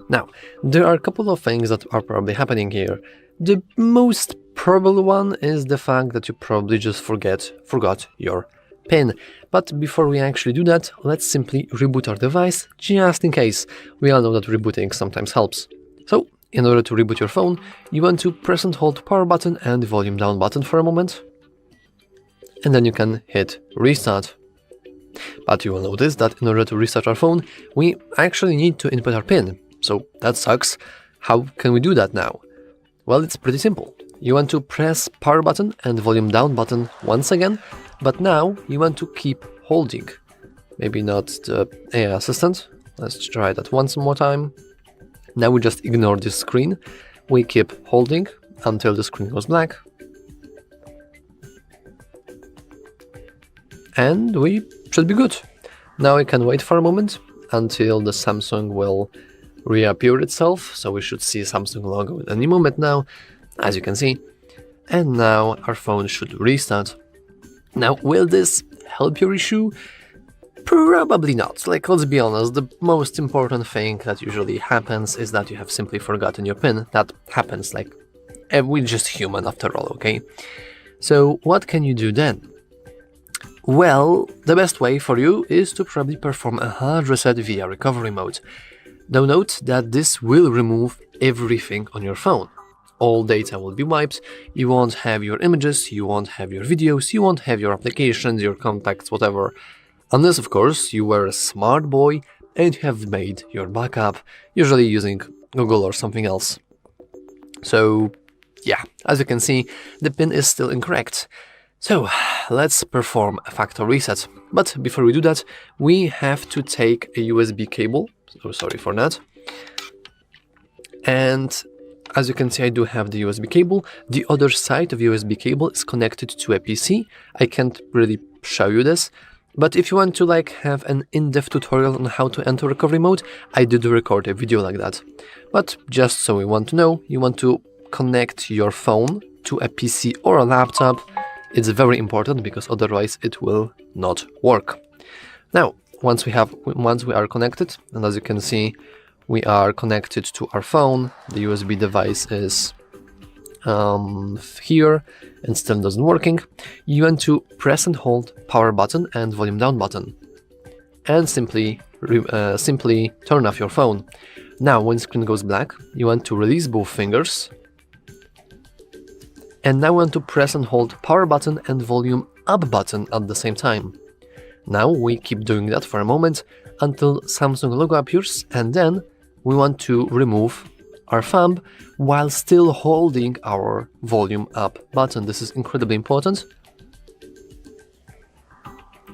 Now, there are a couple of things that are probably happening here. The most probable one is the fact that you probably just forgot your PIN. But before we actually do that, let's simply reboot our device, just in case. We all know that rebooting sometimes helps. So, in order to reboot your phone, you want to press and hold power button and volume down button for a moment. And then you can hit restart. But you will notice that in order to restart our phone, we actually need to input our PIN. So that sucks. How can we do that now? Well, it's pretty simple. You want to press power button and volume down button once again, but now you want to keep holding maybe not the AI assistant. Let's try that once more time. Now we just ignore this screen. We keep holding until the screen goes black. And we should be good. Now we can wait for a moment until the Samsung will reappear itself. So we should see Samsung logo at any moment now, as you can see. And now our phone should restart. Now, will this help your issue? Probably not. Like, let's be honest, the most important thing that usually happens is that you have simply forgotten your PIN. That happens, like, we're just human after all, okay? So what can you do then? Well, the best way for you is to probably perform a hard reset via recovery mode. Now note that this will remove everything on your phone. All data will be wiped, you won't have your images, you won't have your videos, you won't have your applications, your contacts, whatever. Unless, of course, you were a smart boy and you have made your backup, usually using Google or something else. So, yeah, as you can see, the PIN is still incorrect. So, let's perform a factory reset. But before we do that, we have to take a USB cable. So sorry for that. And as you can see, I do have the USB cable. The other side of USB cable is connected to a PC. I can't really show you this. But if you want to have an in-depth tutorial on how to enter recovery mode, I did record a video like that. But just so you want to know, you want to connect your phone to a PC or a laptop. It's very important because otherwise it will not work. Now, once we are connected, and as you can see, we are connected to our phone. The USB device is here and still doesn't working. You want to press and hold power button and volume down button, and simply turn off your phone. Now, when the screen goes black, you want to release both fingers. And now we want to press and hold power button and volume up button at the same time. Now we keep doing that for a moment until Samsung logo appears, and then we want to remove our thumb while still holding our volume up button. This is incredibly important.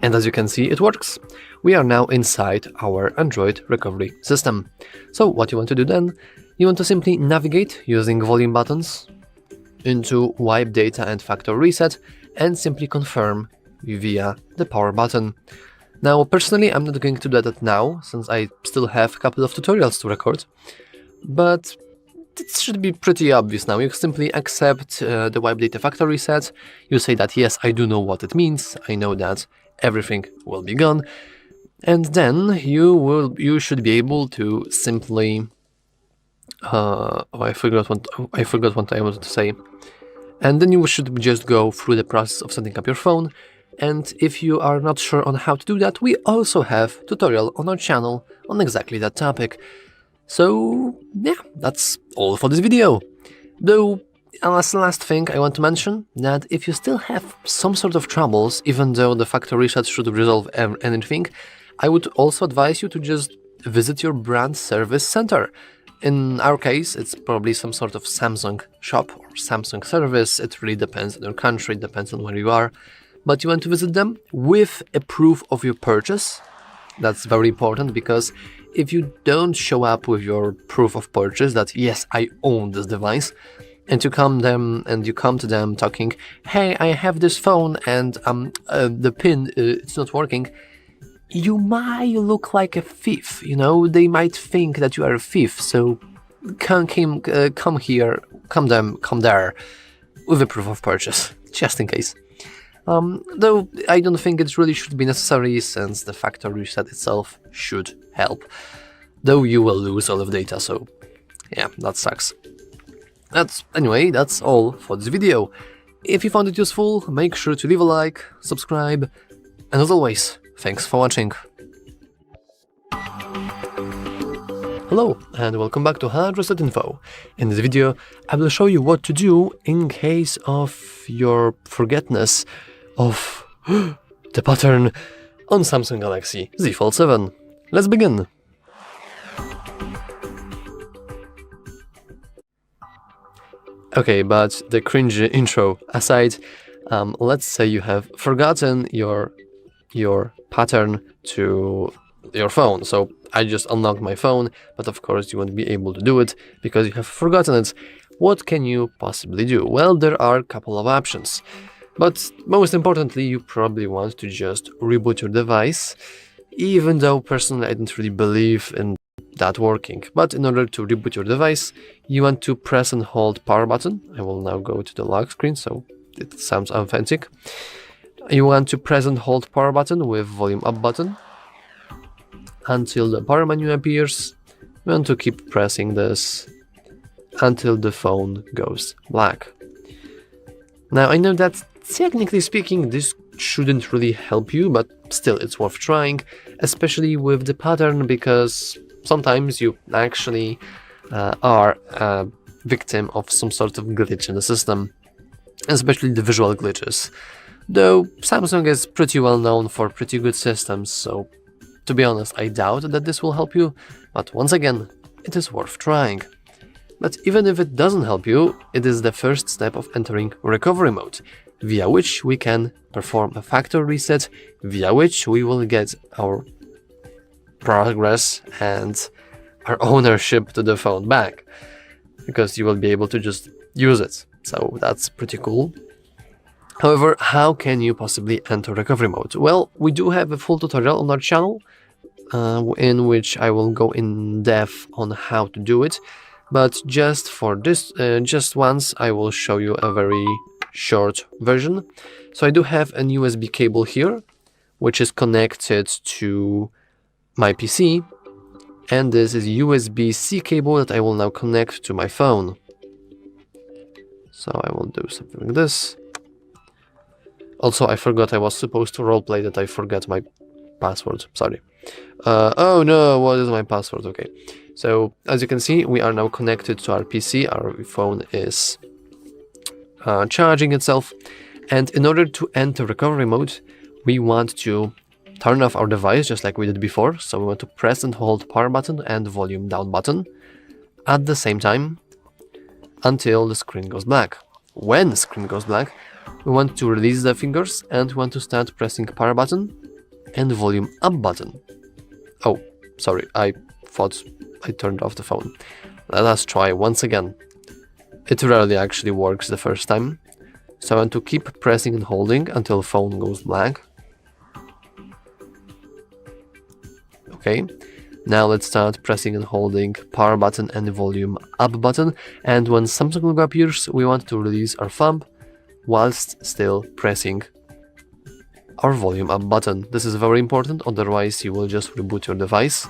And as you can see, it works. We are now inside our Android recovery system. So what you want to do then? You want to simply navigate using volume buttons into wipe data and factory reset and simply confirm via the power button. Now, personally, I'm not going to do that now, since I still have a couple of tutorials to record, but it should be pretty obvious now. You simply accept the wipe data factory reset. You say that, yes, I do know what it means. I know that everything will be gone. And then you should be able to simply I forgot what I wanted to say. And then you should just go through the process of setting up your phone. And if you are not sure on how to do that, we also have a tutorial on our channel on exactly that topic. So yeah, that's all for this video. Though, as the last thing I want to mention, that if you still have some sort of troubles, even though the factory reset should resolve anything, I would also advise you to just visit your brand service center. In our case, it's probably some sort of Samsung shop or Samsung service. It really depends on your country, it depends on where you are. But you want to visit them with a proof of your purchase. That's very important, because if you don't show up with your proof of purchase that, yes, I own this device, and you come to them talking, hey, I have this phone and the PIN, it's not working, you might look like a thief, you know, they might think that you are a thief, so come there with a proof of purchase, just in case. Though I don't think it really should be necessary, since the factory reset itself should help. Though you will lose all of data, so yeah, that sucks. Anyway, that's all for this video. If you found it useful, make sure to leave a like, subscribe, and as always, thanks for watching. Hello, and welcome back to HardReset.Info. In this video, I will show you what to do in case of your forgetness of the pattern on Samsung Galaxy Z Fold 7. Let's begin! Okay, but the cringe intro aside, let's say you have forgotten your pattern to your phone. So I just unlocked my phone, but of course you won't be able to do it because you have forgotten it. What can you possibly do? Well, there are a couple of options, but most importantly, you probably want to just reboot your device, even though personally I don't really believe in that working. But in order to reboot your device, you want to press and hold power button. I will now go to the lock screen so it sounds authentic. You want to press and hold power button with volume up button until the power menu appears. You want to keep pressing this until the phone goes black. Now I know that technically speaking this shouldn't really help you, but still it's worth trying, especially with the pattern, because sometimes you actually are a victim of some sort of glitch in the system, especially the visual glitches. Though Samsung is pretty well known for pretty good systems, so to be honest, I doubt that this will help you, but once again, it is worth trying. But even if it doesn't help you, it is the first step of entering recovery mode, via which we can perform a factory reset, via which we will get our progress and our ownership to the phone back, because you will be able to just use it. So that's pretty cool. However, how can you possibly enter recovery mode? Well, we do have a full tutorial on our channel in which I will go in depth on how to do it, but just for this, just once I will show you a very short version. So I do have an USB cable here, which is connected to my PC, and this is USB-C cable that I will now connect to my phone. So I will do something like this. Also, I forgot I was supposed to roleplay that I forget my password, sorry. Oh no, what is my password? Okay, so as you can see, we are now connected to our PC, our phone is charging itself, and in order to enter recovery mode, we want to turn off our device just like we did before. So we want to press and hold power button and volume down button at the same time until the screen goes black. When the screen goes black, we want to release the fingers and we want to start pressing power button and volume up button. Oh, sorry, I thought I turned off the phone. Let us try once again. It rarely actually works the first time. So I want to keep pressing and holding until phone goes black. Okay, now let's start pressing and holding power button and volume up button, and when something logo appears, we want to release our thumb whilst still pressing our volume up button. This is very important, otherwise you will just reboot your device.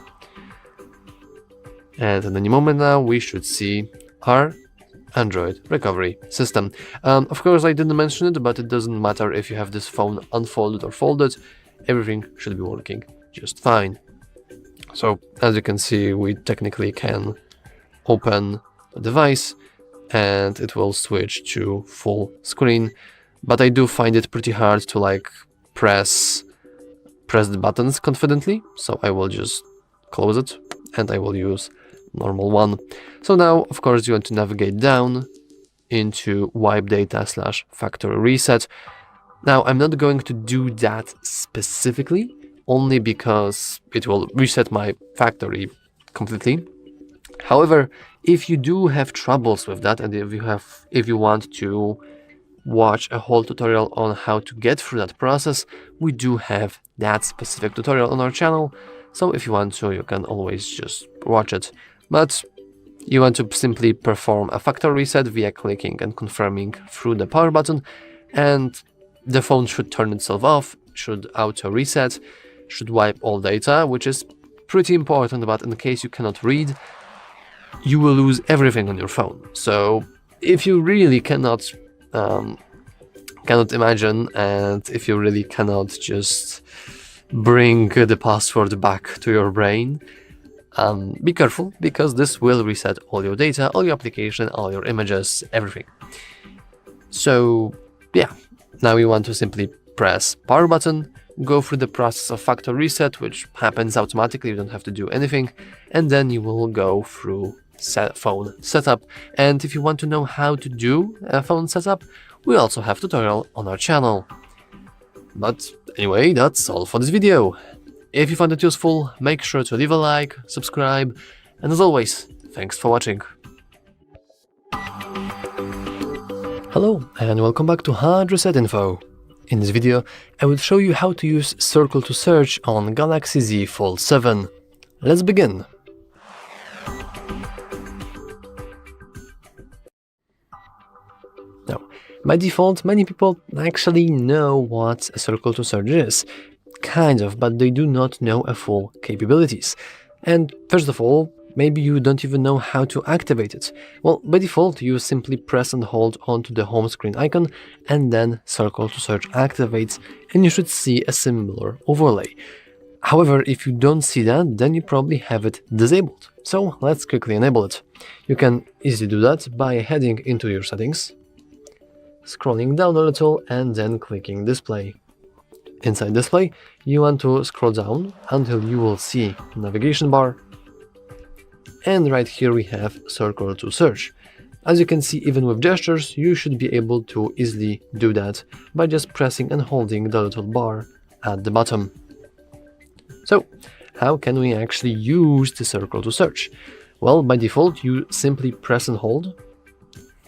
And in any moment now we should see our Android recovery system. Of course I didn't mention it, but it doesn't matter if you have this phone unfolded or folded, everything should be working just fine. So as you can see, we technically can open the device and it will switch to full screen, but I do find it pretty hard to like press the buttons confidently, so I will just close it and I will use normal one. So now of course you want to navigate down into wipe data / factory reset. Now I'm not going to do that specifically, only because it will reset my factory completely. However, if you do have troubles with that, and if you want to watch a whole tutorial on how to get through that process, we do have that specific tutorial on our channel. So if you want to, you can always just watch it. But you want to simply perform a factory reset via clicking and confirming through the power button, and the phone should turn itself off, should auto reset, should wipe all data, which is pretty important, but in case you cannot read, you will lose everything on your phone. So if you really cannot imagine, and if you really cannot just bring the password back to your brain, be careful, because this will reset all your data, all your application, all your images, everything. So yeah, now you want to simply press power button, go through the process of factory reset, which happens automatically, you don't have to do anything, and then you will go through phone setup. And if you want to know how to do a phone setup, we also have tutorial on our channel. But Anyway, that's all for this video. If you found it useful, make sure to leave a like, subscribe, and as always, thanks for watching. Hello, and welcome back to HardReset.Info. In this video, I will show you how to use Circle to Search on Galaxy Z Fold 7. Let's begin. Now, by default, many people actually know what a Circle to Search is. Kind of, but they do not know a full capabilities. And first of all, maybe you don't even know how to activate it. Well, by default, you simply press and hold onto the home screen icon, and then Circle to Search activates, and you should see a similar overlay. However, if you don't see that, then you probably have it disabled. So let's quickly enable it. You can easily do that by heading into your settings, scrolling down a little, and then clicking Display. Inside Display, you want to scroll down until you will see navigation bar, and right here we have Circle to Search. As you can see, even with gestures, you should be able to easily do that by just pressing and holding the little bar at the bottom. So, how can we actually use the Circle to Search? Well, by default, you simply press and hold,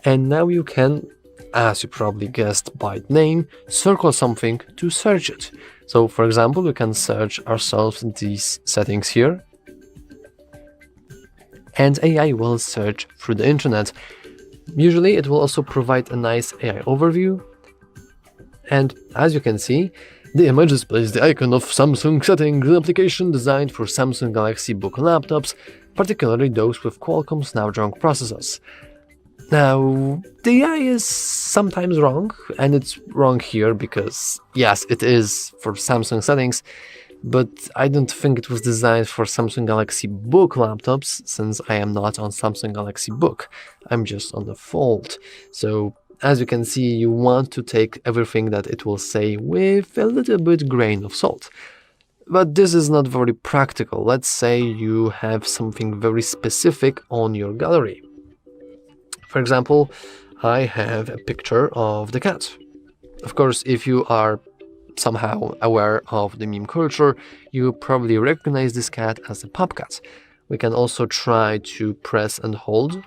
and now you can, as you probably guessed by name, circle something to search it. So, for example, we can search ourselves in these settings here, and AI will search through the internet. Usually it will also provide a nice AI overview, and as you can see, the image displays the icon of Samsung Settings, an application designed for Samsung Galaxy Book laptops, particularly those with Qualcomm Snapdragon processors. Now, the AI is sometimes wrong, and it's wrong here because, yes, it is for Samsung Settings, but I don't think it was designed for Samsung Galaxy Book laptops, since I am not on Samsung Galaxy Book. I'm just on the Fold. So, as you can see, you want to take everything that it will say with a little bit grain of salt. But this is not very practical. Let's say you have something very specific on your gallery. For example, I have a picture of the cat. Of course, if you are somehow aware of the meme culture, you probably recognize this cat as a pop cat. We can also try to press and hold,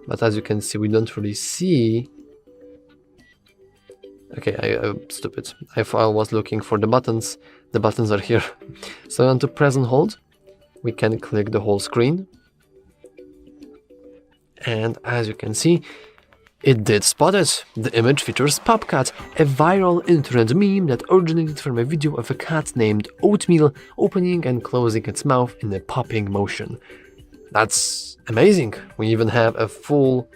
but as you can see, we don't really see. Okay, I'm stupid. I was looking for the buttons. The buttons are here. So I want to press and hold. We can click the whole screen. And as you can see, it did spot it. The image features PopCat, a viral internet meme that originated from a video of a cat named Oatmeal opening and closing its mouth in a popping motion. That's amazing. We even have a full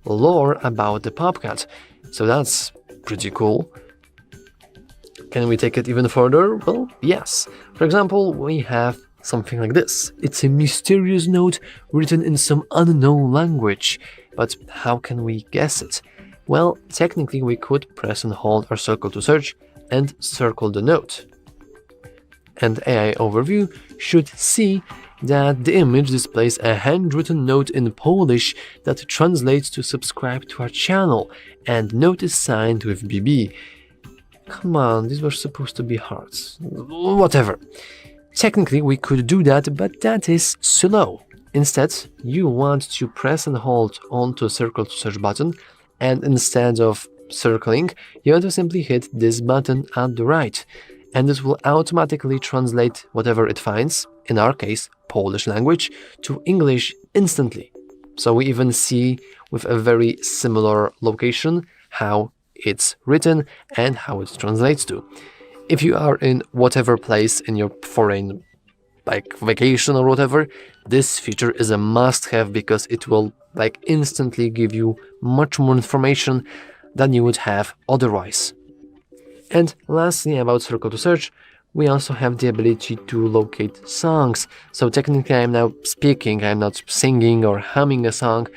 lore about the PopCat, so that's pretty cool. Can we take it even further? Well, yes. For example, we have something like this. It's a mysterious note written in some unknown language. But how can we guess it? Well, technically we could press and hold our Circle to Search and circle the note. And AI Overview should see that the image displays a handwritten note in Polish that translates to subscribe to our channel, and note is signed with BB. Come on, these were supposed to be hearts. Whatever. Technically, we could do that, but that is slow. Instead, you want to press and hold onto the Circle to Search button, and instead of circling, you want to simply hit this button at the right, and this will automatically translate whatever it finds, in our case, Polish language, to English instantly. So we even see with a very similar location how it's written and how it translates to. If you are in whatever place in your foreign vacation or whatever, this feature is a must-have because it will instantly give you much more information than you would have otherwise. And lastly, about Circle to Search, we also have the ability to locate songs. So technically I'm now speaking, I'm not singing or humming a song,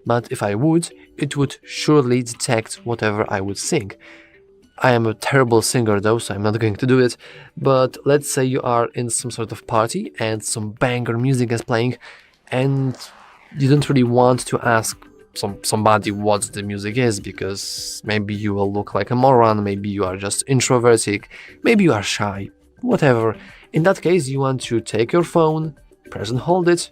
but if I would, it would surely detect whatever I would sing. I am a terrible singer though, so I'm not going to do it, but let's say you are in some sort of party and some banger music is playing, and you don't really want to ask somebody what the music is, because maybe you will look like a moron, maybe you are just introverted, maybe you are shy, whatever. In that case, you want to take your phone, press and hold it,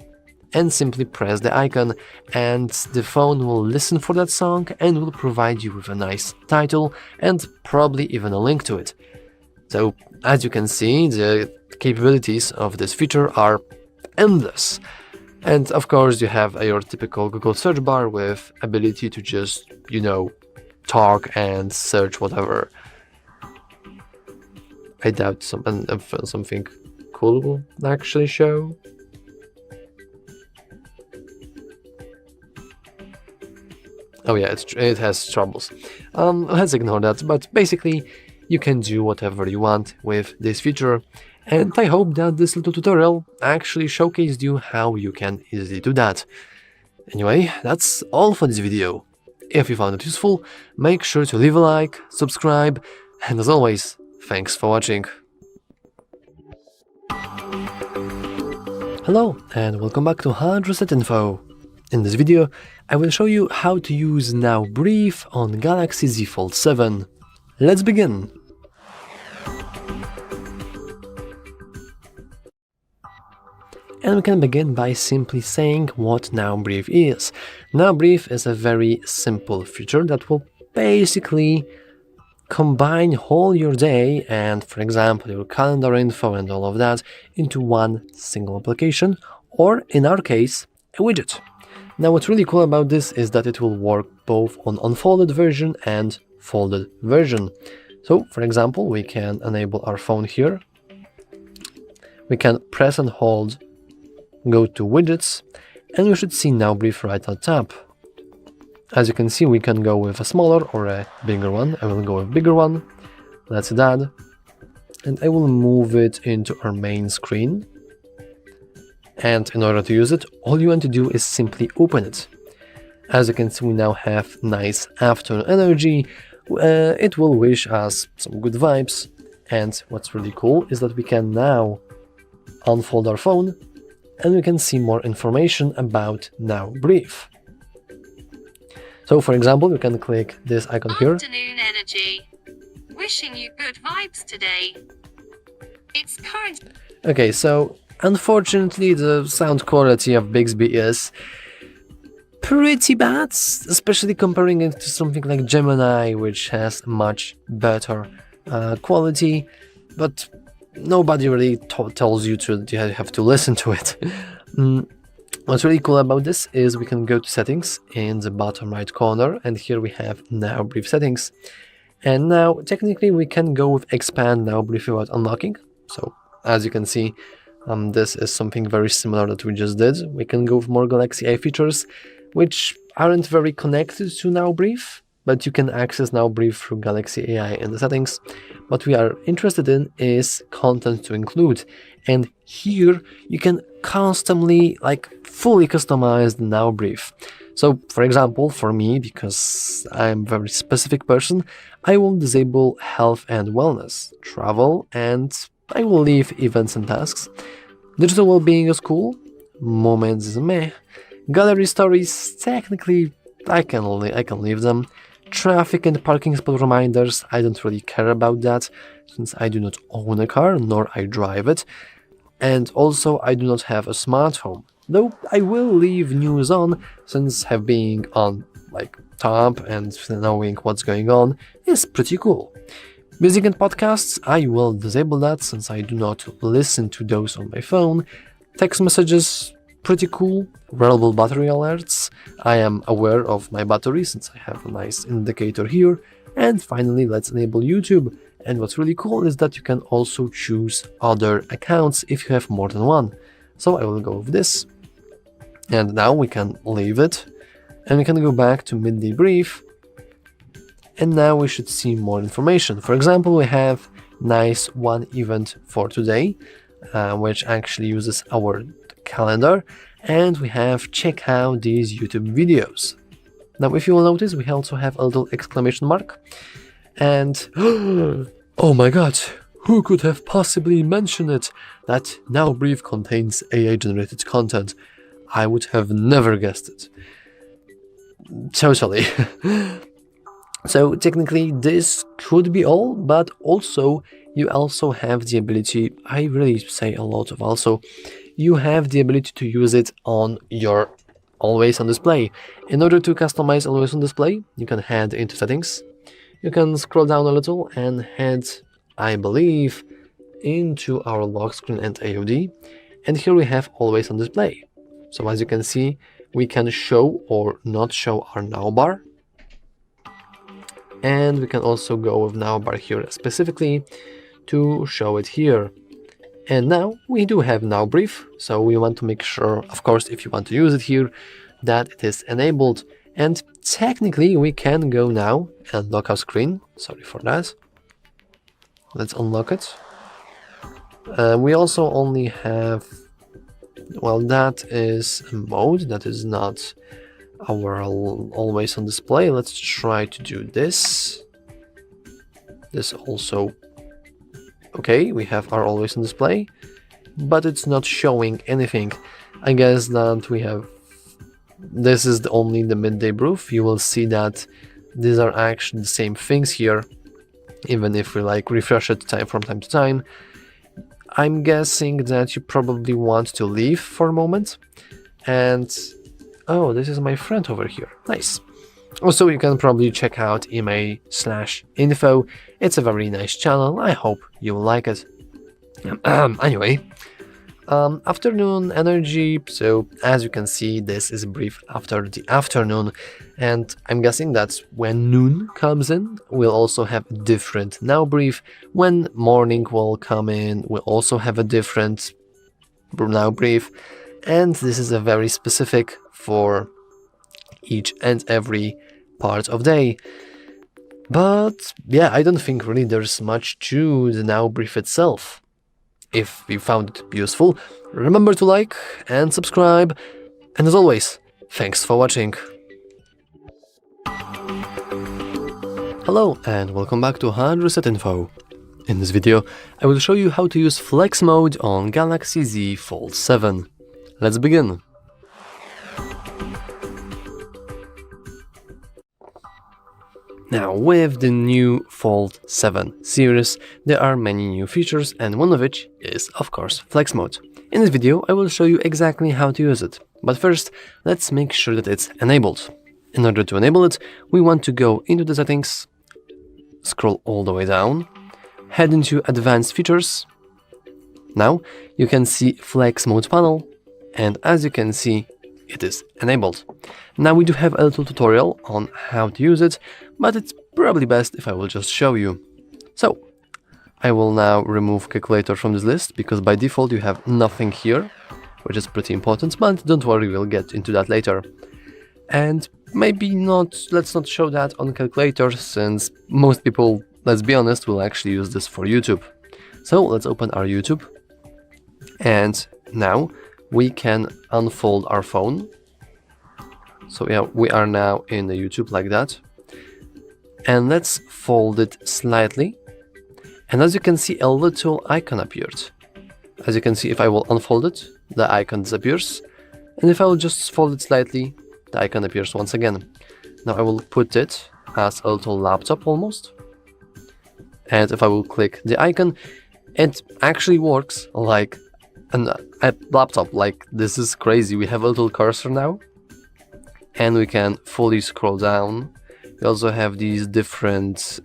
and simply press the icon, and the phone will listen for that song and will provide you with a nice title and probably even a link to it. So as you can see, the capabilities of this feature are endless. And of course you have your typical Google search bar with ability to just, talk and search whatever. I doubt something cool will actually show. Oh yeah, it has troubles. Let's ignore that, but basically you can do whatever you want with this feature, and I hope that this little tutorial actually showcased you how you can easily do that. Anyway, that's all for this video. If you found it useful, make sure to leave a like, subscribe, and as always, thanks for watching. Hello, and welcome back to HardReset.Info. In this video, I will show you how to use Now Brief on Galaxy Z Fold 7. Let's begin! And we can begin by simply saying what Now Brief is. Now Brief is a very simple feature that will basically combine whole your day and, for example, your calendar info and all of that into one single application, or in our case, a widget. Now what's really cool about this is that it will work both on unfolded version and folded version. So, for example, we can enable our phone here. We can press and hold, go to widgets, and we should see Now Brief right on top. As you can see, we can go with a smaller or a bigger one. I will go with bigger one. Let's add, and I will move it into our main screen. And in order to use it, all you want to do is simply open it. As you can see, we now have nice afternoon energy. It will wish us some good vibes. And what's really cool is that we can now unfold our phone and we can see more information about Now Brief. So, for example, you can click this icon here. Afternoon energy. Wishing you good vibes today. It's current. Okay, so unfortunately the sound quality of Bixby is pretty bad, especially comparing it to something like Gemini, which has much better quality, but nobody really tells you you have to listen to it. What's really cool about this is we can go to settings in the bottom right corner, and here we have Now Brief settings. And now technically we can go with expand Now Brief without unlocking. So as you can see, this is something very similar that we just did. We can go with more Galaxy AI features, which aren't very connected to Now Brief, but you can access Now Brief through Galaxy AI in the settings. What we are interested in is content to include, and here you can customly, fully customize the Now Brief. So, for example, for me, because I'm a very specific person, I will disable health and wellness, travel, and I will leave events and tasks. Digital well-being is cool, moments is meh, gallery stories, technically I can leave them. Traffic and parking spot reminders, I don't really care about that, since I do not own a car, nor I drive it. And also I do not have a smart home, though I will leave news on, since being on top and knowing what's going on is pretty cool. Music and podcasts, I will disable that, since I do not listen to those on my phone. Text messages, pretty cool. Wearable battery alerts, I am aware of my battery since I have a nice indicator here. And finally, let's enable YouTube. And what's really cool is that you can also choose other accounts if you have more than one. So I will go with this. And now we can leave it. And we can go back to Midday Brief. And now we should see more information. For example, we have nice one event for today, which actually uses our calendar. And we have check out these YouTube videos. Now, if you will notice, we also have a little exclamation mark. And oh my god, who could have possibly mentioned it? That Now Brief contains AI generated content. I would have never guessed it. totally. So technically this could be all, but also you also have the ability, I really say a lot of also, you have the ability to use it on your always on display. In order to customize always on display, you can head into settings, you can scroll down a little and head, I believe, into our lock screen and AOD, and here we have always on display. So as you can see, we can show or not show our now bar, and we can also go with now bar here specifically to show it here. And now we do have now brief, so we want to make sure, of course, if you want to use it here, that it is enabled. And technically we can go now and lock our screen. Sorry for that. Let's unlock it. We also only have, well, that is a mode, that is not our always on display. Let's try to do this. This also, okay, we have our always on display, but it's not showing anything. I guess that we have, this is only the midday brief. You will see that these are actually the same things here, even if we like refresh it from time to time. I'm guessing that you probably want to leave for a moment. And oh, this is my friend over here. Nice. Also, you can probably check out email/info. It's a very nice channel. I hope you will like it. Anyway, afternoon energy. So as you can see, this is brief after the afternoon, and I'm guessing that's when noon comes in, we'll also have a different now brief. When morning will come in, we'll also have a different now brief, and this is a very specific for each and every part of day. But yeah, I don't think really there's much to the now brief itself. If you found it useful, remember to like and subscribe, and as always, thanks for watching. Hello and welcome back to HardReset.Info. In this video, I will show you how to use flex mode on Galaxy Z Fold 7. Let's begin. Now, with the new Fold 7 series, there are many new features, and one of which is, of course, flex mode. In this video, I will show you exactly how to use it. But first, let's make sure that it's enabled. In order to enable it, we want to go into the settings, scroll all the way down, head into advanced features. Now, you can see flex mode panel, and as you can see, it is enabled. Now we do have a little tutorial on how to use it, but it's probably best if I will just show you. So, I will now remove calculator from this list, because by default you have nothing here, which is pretty important, but don't worry, we'll get into that later. And maybe not, let's not show that on calculator, since most people, let's be honest, will actually use this for YouTube. So let's open our YouTube, and now we can unfold our phone. So yeah, we are now in the YouTube like that. And let's fold it slightly. And as you can see, a little icon appeared. As you can see, if I will unfold it, the icon disappears. And if I will just fold it slightly, the icon appears once again. Now I will put it as a little laptop almost. And if I will click the icon, it actually works like a laptop. Like, this is crazy. We have a little cursor now, and we can fully scroll down. We also have these different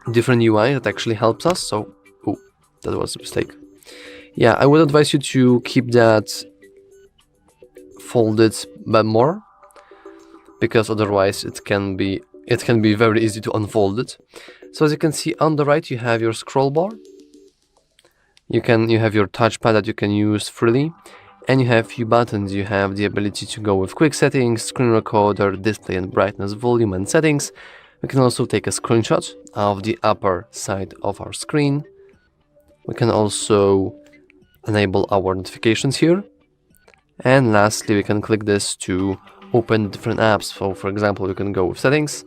UI that actually helps us. So, oh, that was a mistake. Yeah, I would advise you to keep that folded but more, because otherwise it can be very easy to unfold it. So as you can see on the right, you have your scroll bar. You have your touchpad that you can use freely, and you have a few buttons. You have the ability to go with quick settings, screen recorder, display and brightness, volume and settings. We can also take a screenshot of the upper side of our screen. We can also enable our notifications here. And lastly, we can click this to open different apps. So for example, we can go with settings,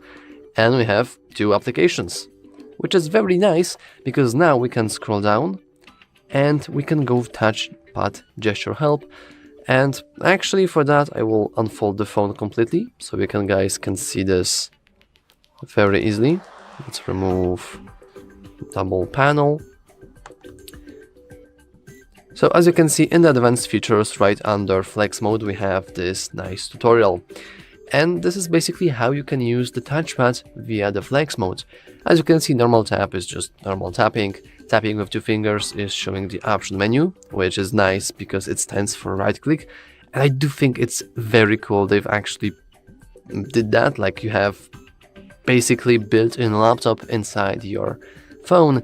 and we have 2 applications, which is very nice, because now we can scroll down and we can go with touchpad gesture help. And actually for that I will unfold the phone completely so you guys can see this very easily. Let's remove double panel. So as you can see in the advanced features right under flex mode, we have this nice tutorial. And this is basically how you can use the touchpad via the flex mode. As you can see, normal tap is just normal tapping. Tapping with 2 fingers is showing the option menu, which is nice because it stands for right click. And I do think it's very cool they've actually did that, like you have basically built-in laptop inside your phone,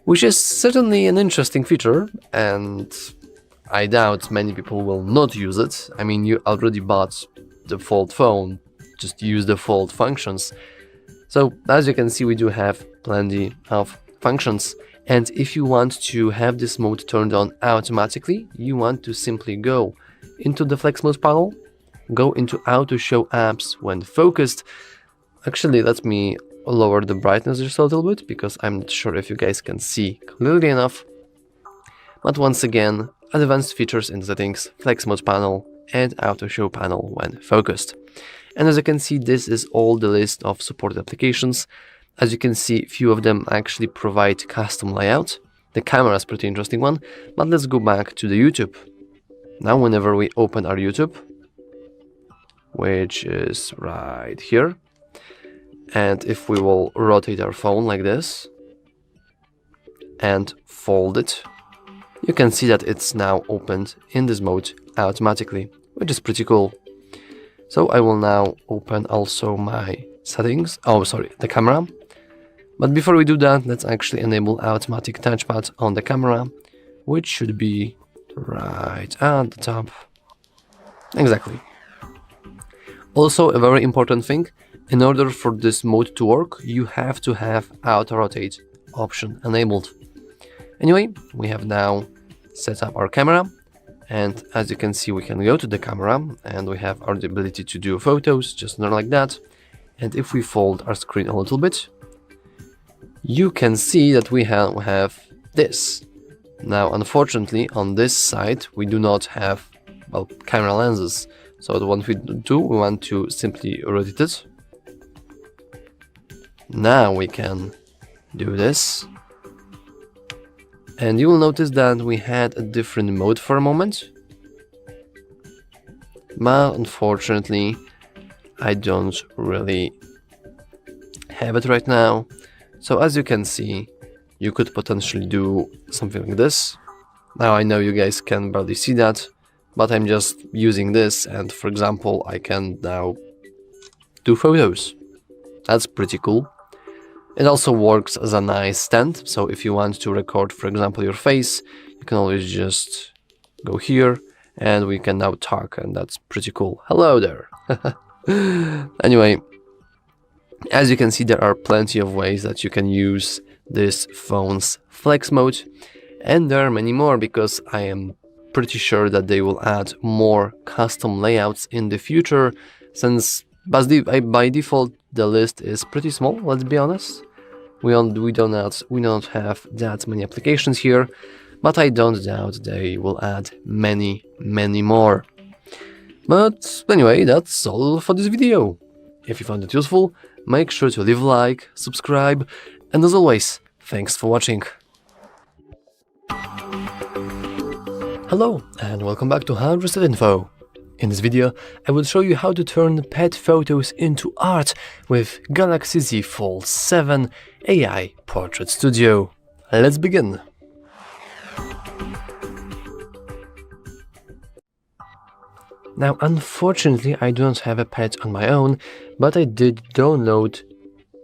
which is certainly an interesting feature, and I doubt many people will not use it. I mean, you already bought the fold phone, just use the fold functions. So as you can see, we do have plenty of functions, and if you want to have this mode turned on automatically, you want to simply go into the flex mode panel, go into auto show apps when focused. Actually, let me lower the brightness just a little bit because I'm not sure if you guys can see clearly enough. But once again, advanced features in settings, flex mode panel, and auto show panel when focused. And as you can see, this is all the list of supported applications. As you can see, few of them actually provide custom layout. The camera is a pretty interesting one, but let's go back to the YouTube. Now whenever we open our YouTube, which is right here, and if we will rotate our phone like this and fold it, you can see that it's now opened in this mode automatically, which is pretty cool. So I will now open also my settings, the camera. But before we do that, let's actually enable automatic touchpad on the camera, which should be right at the top. Exactly. Also, a very important thing, in order for this mode to work, you have to have auto rotate option enabled. Anyway, we have now set up our camera, and as you can see, we can go to the camera and we have our ability to do photos, just not like that. And if we fold our screen a little bit, you can see that we have this. Now, unfortunately, on this side, we do not have, well, camera lenses. So what we do, we want to simply rotate it. Now we can do this. And you will notice that we had a different mode for a moment. But unfortunately, I don't really have it right now. So as you can see, you could potentially do something like this. Now I know you guys can barely see that, but I'm just using this, and for example, I can now do photos. That's pretty cool. It also works as a nice stand, so if you want to record, for example, your face, you can always just go here, and we can now talk, and that's pretty cool. Hello there! Anyway, as you can see, there are plenty of ways that you can use this phone's flex mode, and there are many more because I am pretty sure that they will add more custom layouts in the future, since by default the list is pretty small, let's be honest. We don't have that many applications here, but I don't doubt they will add many more. But anyway, that's all for this video. If you found it useful, make sure to leave a like, subscribe, and as always, thanks for watching. Hello, and welcome back to HardReset.Info. In this video, I will show you how to turn pet photos into art with Galaxy Z Fold 7 AI Portrait Studio. Let's begin. Now, unfortunately, I don't have a pet on my own, but I did download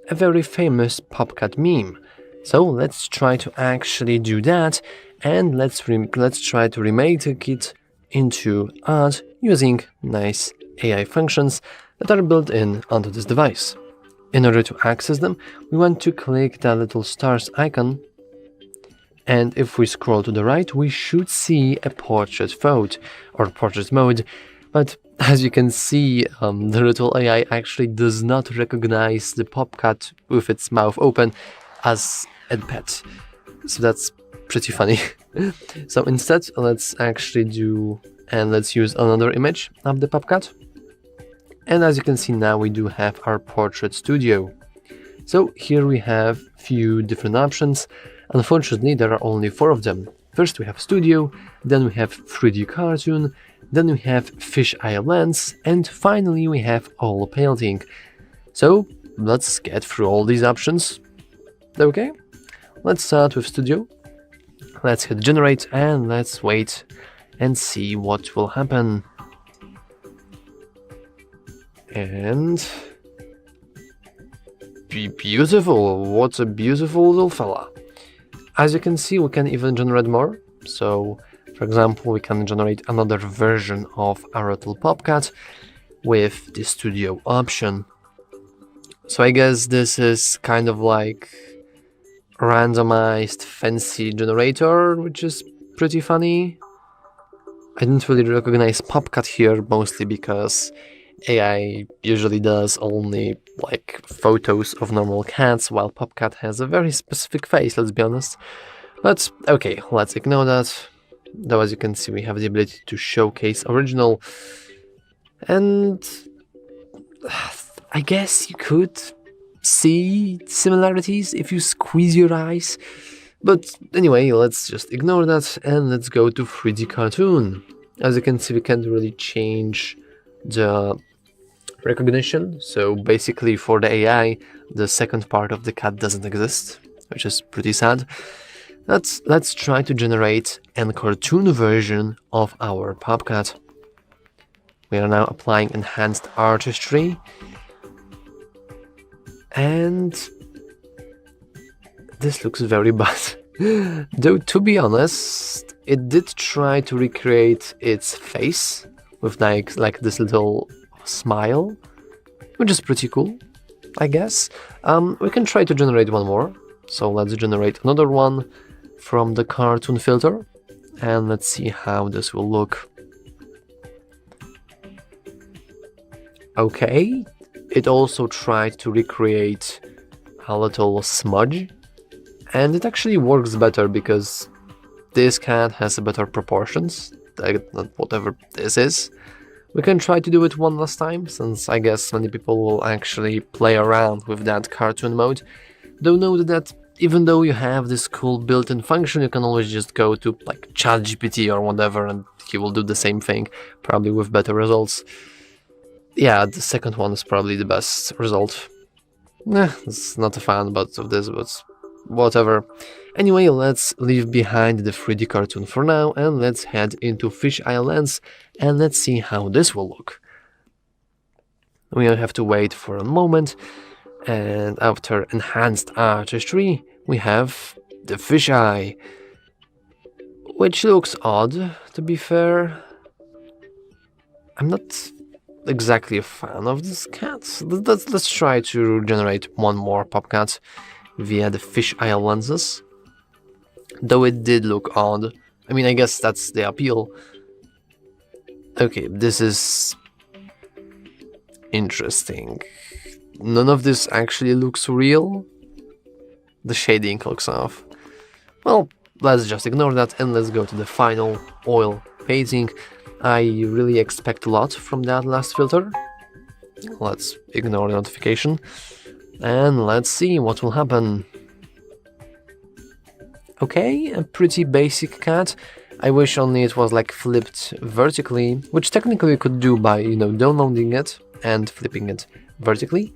a very famous PopCat meme. So let's try to actually do that, and let's try to remake it into art using nice AI functions that are built in onto this device. In order to access them, we want to click that little stars icon, and if we scroll to the right, we should see a portrait mode or portrait mode. But as you can see, the little AI actually does not recognize the PopCat with its mouth open as a pet. So that's pretty funny. So instead, let's actually do and let's use another image of the PopCat. And as you can see now, we do have our portrait studio. So here we have few different options. Unfortunately, there are only 4 of them. First we have studio, then we have 3D cartoon, then we have fisheye lens, and finally we have oil painting. So let's get through all these options. Okay, let's start with studio. Let's hit generate and let's wait and see what will happen. And beautiful, what a beautiful little fella. As you can see, we can even generate more. So for example, we can generate another version of our little PopCat with the studio option. So I guess this is kind of like randomized fancy generator, which is pretty funny. I didn't really recognize PopCat here, mostly because AI usually does only like photos of normal cats, while PopCat has a very specific face, let's be honest. But okay, let's ignore that. Though as you can see, we have the ability to showcase original, and I guess you could see similarities if you squeeze your eyes. But anyway, let's just ignore that and let's go to 3D cartoon. As you can see, we can't really change the recognition. So basically for the AI, the second part of the cat doesn't exist, which is pretty sad. Let's try to generate a cartoon version of our PopCat. We are now applying enhanced artistry. And this looks very bad. Though to be honest, it did try to recreate its face with like this little smile, which is pretty cool, I guess. We can try to generate one more. So let's generate another one from the cartoon filter and let's see how this will look. Okay, it also tried to recreate a little smudge, and it actually works better because this cat has better proportions, whatever this is. We can try to do it one last time, since I guess many people will actually play around with that cartoon mode. Though note that even though you have this cool built-in function, you can always just go to like ChatGPT or whatever and he will do the same thing, probably with better results. Yeah, the second one is probably the best result. It's not a fan of this, but whatever. Anyway, let's leave behind the 3D cartoon for now and let's head into fisheye lens and let's see how this will look. We'll have to wait for a moment, and after enhanced artistry we have the fisheye, which looks odd, to be fair. I'm not exactly a fan of this cat. Let's try to generate one more PopCat via the fisheye lenses. Though it did look odd. I mean, I guess that's the appeal. Okay, this is interesting. None of this actually looks real. The shading looks off. Well, let's just ignore that and let's go to the final oil painting. I really expect a lot from that last filter. Let's ignore the notification and let's see what will happen. Okay, a pretty basic cat. I wish only it was like flipped vertically, which technically you could do by, downloading it and flipping it vertically.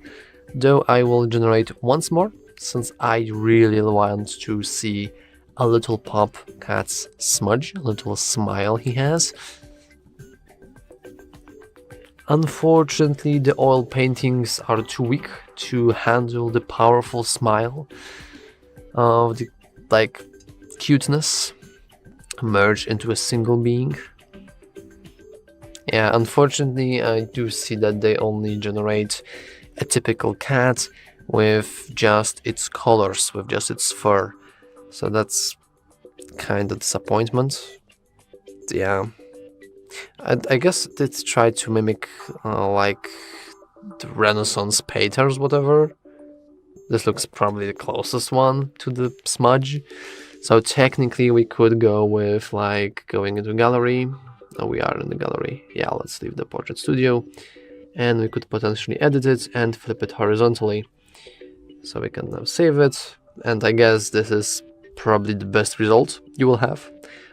Though I will generate once more, since I really want to see a little PopCat's smudge, a little smile he has. Unfortunately, the oil paintings are too weak to handle the powerful smile of the cuteness merged into a single being. Yeah, unfortunately, I do see that they only generate a typical cat with just its colors, with just its fur. So that's kind of disappointment. Yeah. I guess it tried to mimic like the Renaissance painters, whatever. This looks probably the closest one to the smudge. So technically we could go with like going into gallery Now we are in the gallery. Yeah, let's leave the portrait studio. And we could potentially edit it and flip it horizontally. So we can now save it. And I guess this is probably the best result you will have.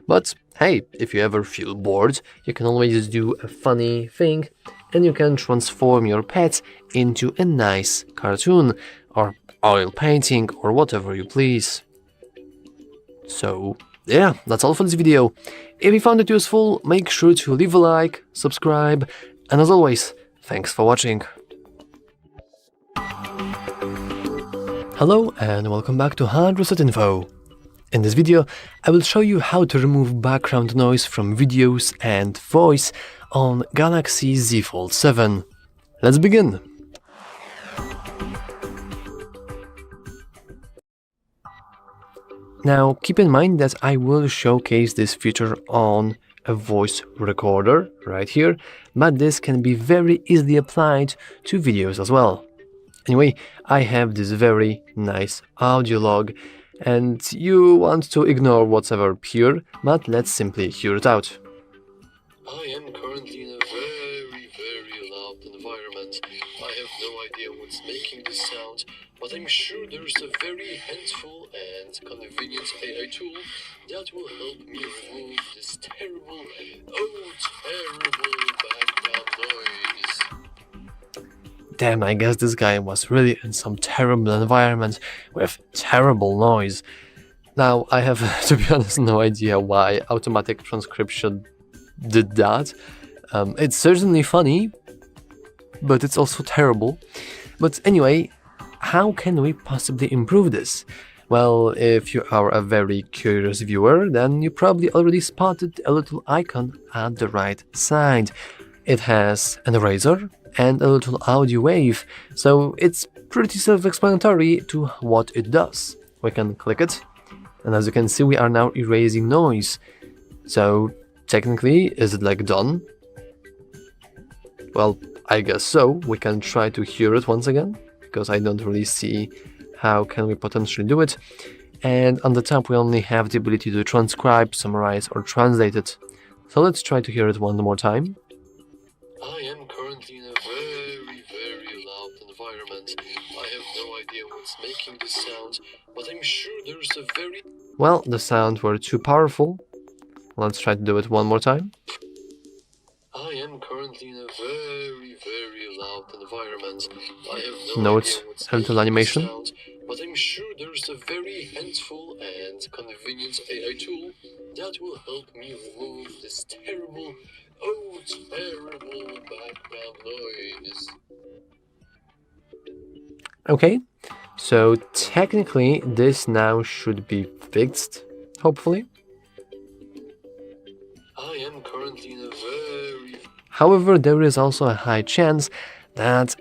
But hey, if you ever feel bored, you can always do a funny thing and you can transform your pet into a nice cartoon or oil painting or whatever you please. So yeah, that's all for this video. If you found it useful, make sure to leave a like, subscribe, and as always, thanks for watching. Hello and welcome back to HardReset.Info. In this video, I will show you how to remove background noise from videos and voice on Galaxy Z Fold 7. Let's begin! Now, keep in mind that I will showcase this feature on a voice recorder right here, but this can be very easily applied to videos as well. Anyway, I have this very nice audio log, and you want to ignore whatever here, but let's simply hear it out. I am currently in a very loud environment. I have no idea what's making this sound, but I'm sure there's a very handsful and convenient AI tool that will help me remove this terrible background noise. Damn, I guess this guy was really in some terrible environment with terrible noise. Now, I have, to be honest, no idea why automatic transcription did that. It's certainly funny, but it's also terrible. But anyway, how can we possibly improve this? Well, if you are a very curious viewer, then you probably already spotted a little icon at the right side. It has an eraser and a little audio wave, so it's pretty self-explanatory to what it does. We can click it, and as you can see, we are now erasing noise. So technically, is it like done? Well, I guess so. We can try to hear it once again, because I don't really see how can we potentially do it. And on the top, we only have the ability to transcribe, summarize, or translate it. So let's try to hear it one more time. I am currently in a very loud environment. I have no idea what's making this sound, but I'm sure there's a very... Well, the sounds were too powerful. Let's try to do it one more time. I am currently in a very loud environment. I have no idea what's a little animation. Sound, but I'm sure there's a very handsful and convenient AI tool that will help me remove this terrible background noise. Okay, so technically this now should be fixed, hopefully. I am currently in a However, there is also a high chance that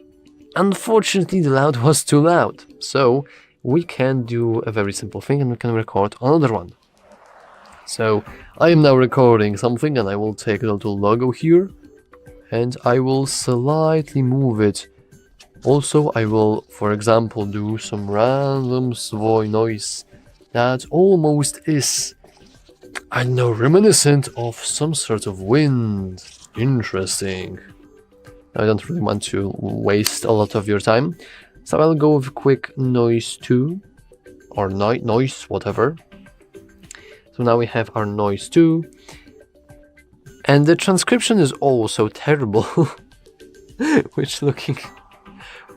unfortunately the loud was too loud. So we can do a very simple thing and we can record another one. So I am now recording something and I will take a little logo here and I will slightly move it. Also, I will, for example, do some random sway noise that almost is, I don't know, reminiscent of some sort of wind. Interesting. I don't really want to waste a lot of your time, so I'll go with quick noise 2 or noise, whatever. So now we have our noise 2, and the transcription is also terrible, which looking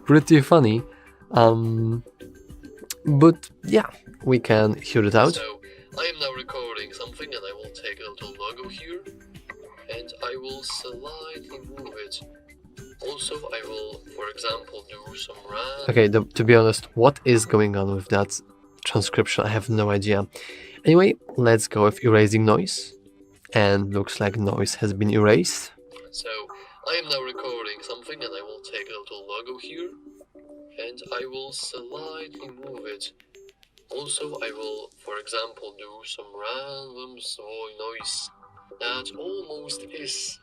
pretty funny. But yeah, we can hear it out. So I am now recording something, and I will take a little logo here, and I will slightly move it. Also, I will, for example, do some random... Okay, to be honest, what is going on with that transcription? I have no idea. Anyway, let's go with erasing noise. And looks like noise has been erased. So, I am now recording something and I will take a little logo here. And I will slightly move it. Also, I will, for example, do some random soy noise that almost is,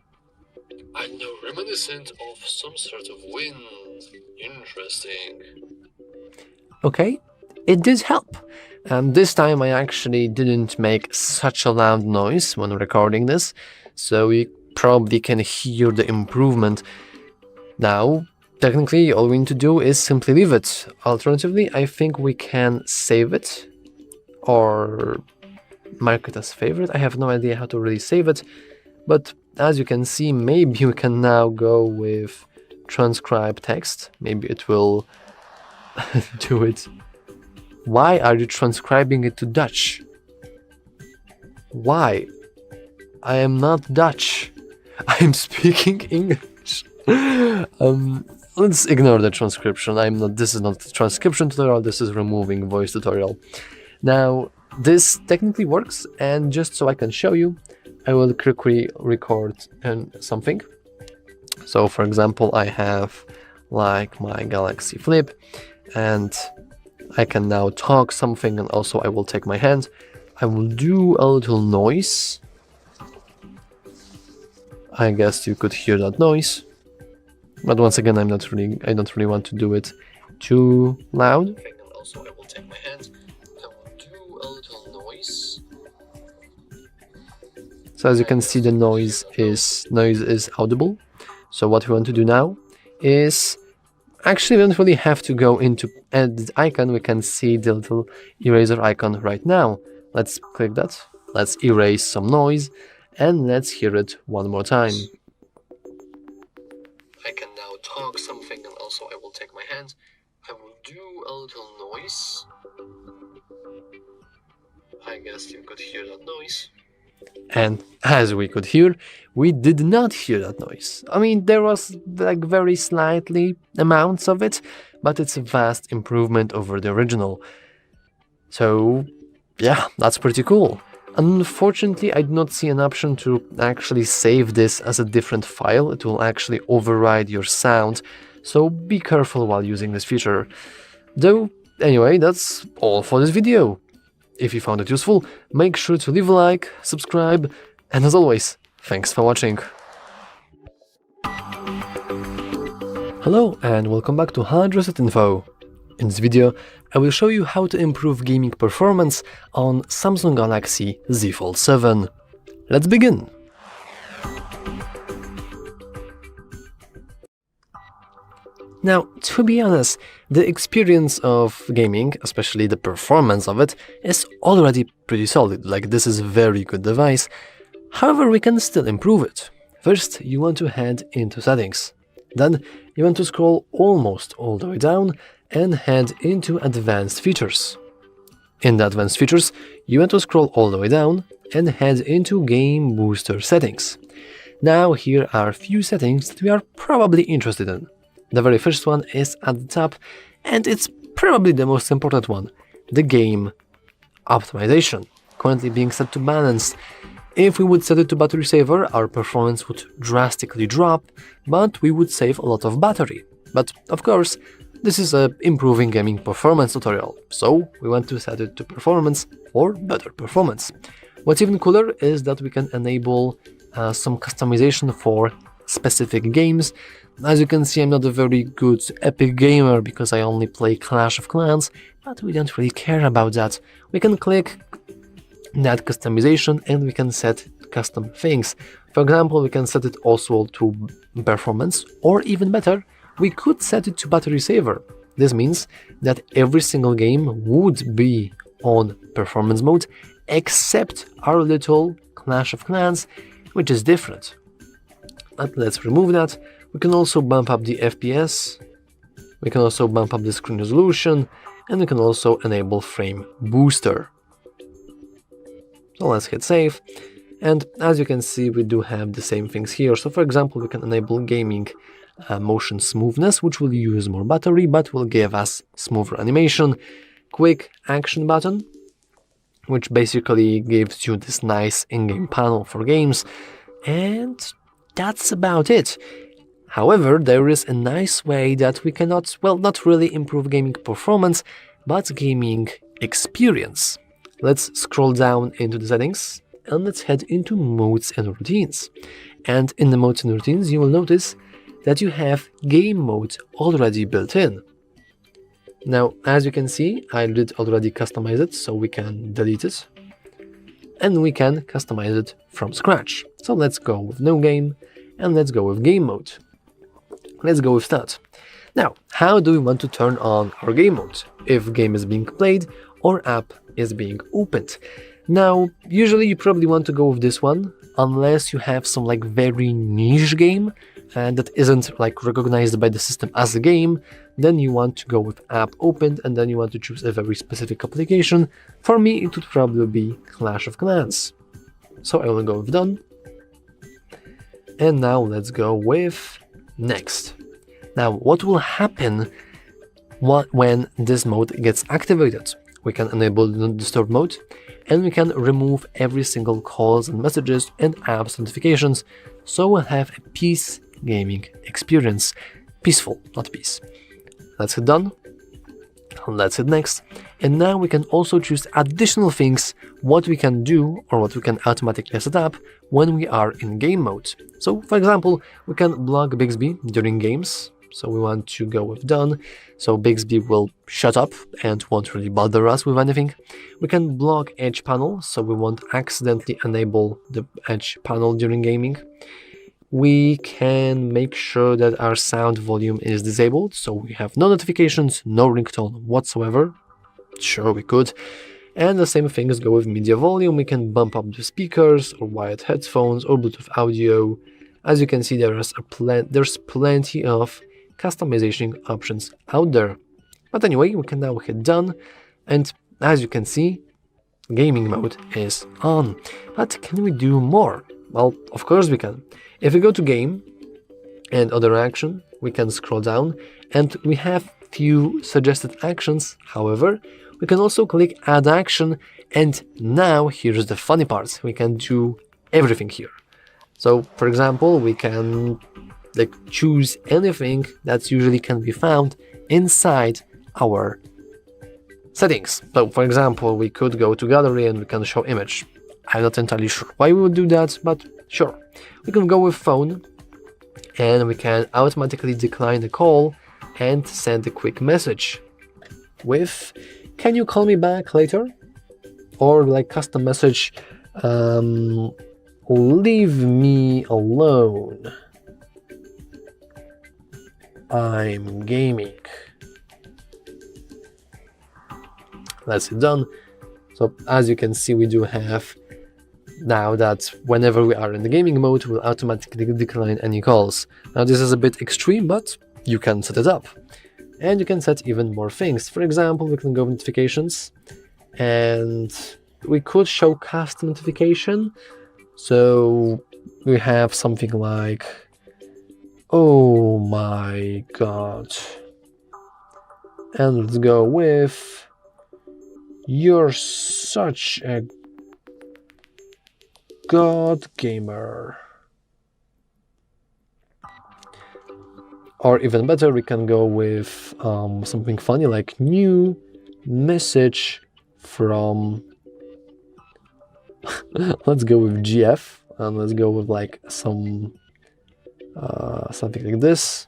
I don't know, reminiscent of some sort of wind. Interesting. Okay, it did help. This time I actually didn't make such a loud noise when recording this, so you probably can hear the improvement. Now, technically, all we need to do is simply leave it. Alternatively, I think we can save it or mark it as favorite. I have no idea how to really save it, but as you can see, maybe we can now go with transcribe text. Maybe it will do it. Why are you transcribing it to Dutch? Why? I am not Dutch. I am speaking English. Let's ignore the transcription. This is not a transcription tutorial, this is removing voice tutorial. Now, this technically works, and just so I can show you, I will quickly record something. So for example, I have like my Galaxy Flip, and I can now talk something, and also I will take my hand. I will do a little noise. I guess you could hear that noise. But once again, I don't really want to do it too loud. And also I will take my hand. I will do a little noise. So as you can see, the noise is audible. So what we want to do now is, actually we don't really have to go into edit icon. We can see the little eraser icon right now. Let's click that. Let's erase some noise, and let's hear it one more time. I can now talk something, and also I will take my hand. I will do a little noise. I guess you could hear that noise. And as we could hear, we did not hear that noise. I mean, there was like very slightly amounts of it, but it's a vast improvement over the original. So yeah, that's pretty cool. Unfortunately, I do not see an option to actually save this as a different file. It will actually override your sound, so be careful while using this feature. Though, anyway, that's all for this video. If you found it useful, make sure to leave a like, subscribe, and as always, thanks for watching. Hello and welcome back to HardReset.Info. In this video, I will show you how to improve gaming performance on Samsung Galaxy Z Fold 7. Let's begin! Now, to be honest, the experience of gaming, especially the performance of it, is already pretty solid. Like, this is a very good device. However, we can still improve it. First, you want to head into settings. Then, you want to scroll almost all the way down and head into advanced features. In the advanced features, you want to scroll all the way down and head into game booster settings. Now, here are a few settings that we are probably interested in. The very first one is at the top, and it's probably the most important one, the game optimization, currently being set to balanced. If we would set it to battery saver, our performance would drastically drop, but we would save a lot of battery. But of course, this is a improving gaming performance tutorial, so we want to set it to performance for better performance. What's even cooler is that we can enable some customization for specific games. As you can see, I'm not a very good epic gamer because I only play Clash of Clans, but we don't really care about that. We can click that customization and we can set custom things. For example, we can set it also to performance, or even better, we could set it to battery saver. This means that every single game would be on performance mode, except our little Clash of Clans, which is different. But let's remove that. We can also bump up the FPS, we can also bump up the screen resolution, and we can also enable frame booster. So let's hit save, and as you can see, we do have the same things here. So for example, we can enable gaming motion smoothness, which will use more battery, but will give us smoother animation. Quick action button, which basically gives you this nice in-game panel for games, and that's about it. However, there is a nice way that we cannot, well, not really improve gaming performance, but gaming experience. Let's scroll down into the settings and let's head into modes and routines. And in the modes and routines, you will notice that you have game mode already built in. Now, as you can see, I did already customize it, so we can delete it. and we can customize it from scratch. So let's go with no game, and let's go with game mode. Let's go with that. Now, how do we want to turn on our game mode if game is being played or app is being opened? Now, usually you probably want to go with this one, unless you have some like very niche game that isn't like recognized by the system as a game. Then you want to go with app opened, and then you want to choose a very specific application. For me, it would probably be Clash of Clans. So I will go with done. And now let's go with next. Now, what will happen when this mode gets activated? We can enable the not disturb mode, and we can remove every single calls and messages and apps notifications, so we'll have a peace gaming experience. Peaceful, not peace. Let's hit done. Let's hit next. And now we can also choose additional things, what we can do or what we can automatically set up when we are in game mode. So, for example, we can block Bixby during games. So we want to go with done. So Bixby will shut up and won't really bother us with anything. We can block edge panel, so we won't accidentally enable the edge panel during gaming. We can make sure that our sound volume is disabled, so we have no notifications, no ringtone whatsoever. Sure, we could. And the same things go with media volume. We can bump up the speakers or wired headphones or Bluetooth audio. As you can see, there's plenty of customization options out there. But anyway, we can now hit done, and as you can see, gaming mode is on. But can we do more? Well, of course we can. If we go to game and other action, we can scroll down and we have few suggested actions. However, we can also click add action, and now here's the funny part. We can do everything here. So for example, we can like choose anything that usually can be found inside our settings. So for example, we could go to gallery and we can show image. I'm not entirely sure why we would do that, but sure. We can go with phone, and we can automatically decline the call and send a quick message with "Can you call me back later?" or like custom message, "Leave me alone. I'm gaming." That's it, done. So as you can see, we do have now that whenever we are in the gaming mode, we'll automatically decline any calls. Now this is a bit extreme, but you can set it up. And you can set even more things. For example, we can go notifications, and we could show custom notification. So we have something like, "Oh my god." And let's go with, "You're such a god gamer." Or even better, we can go with something funny like "new message from..." Let's go with GF, and let's go with like some something like this.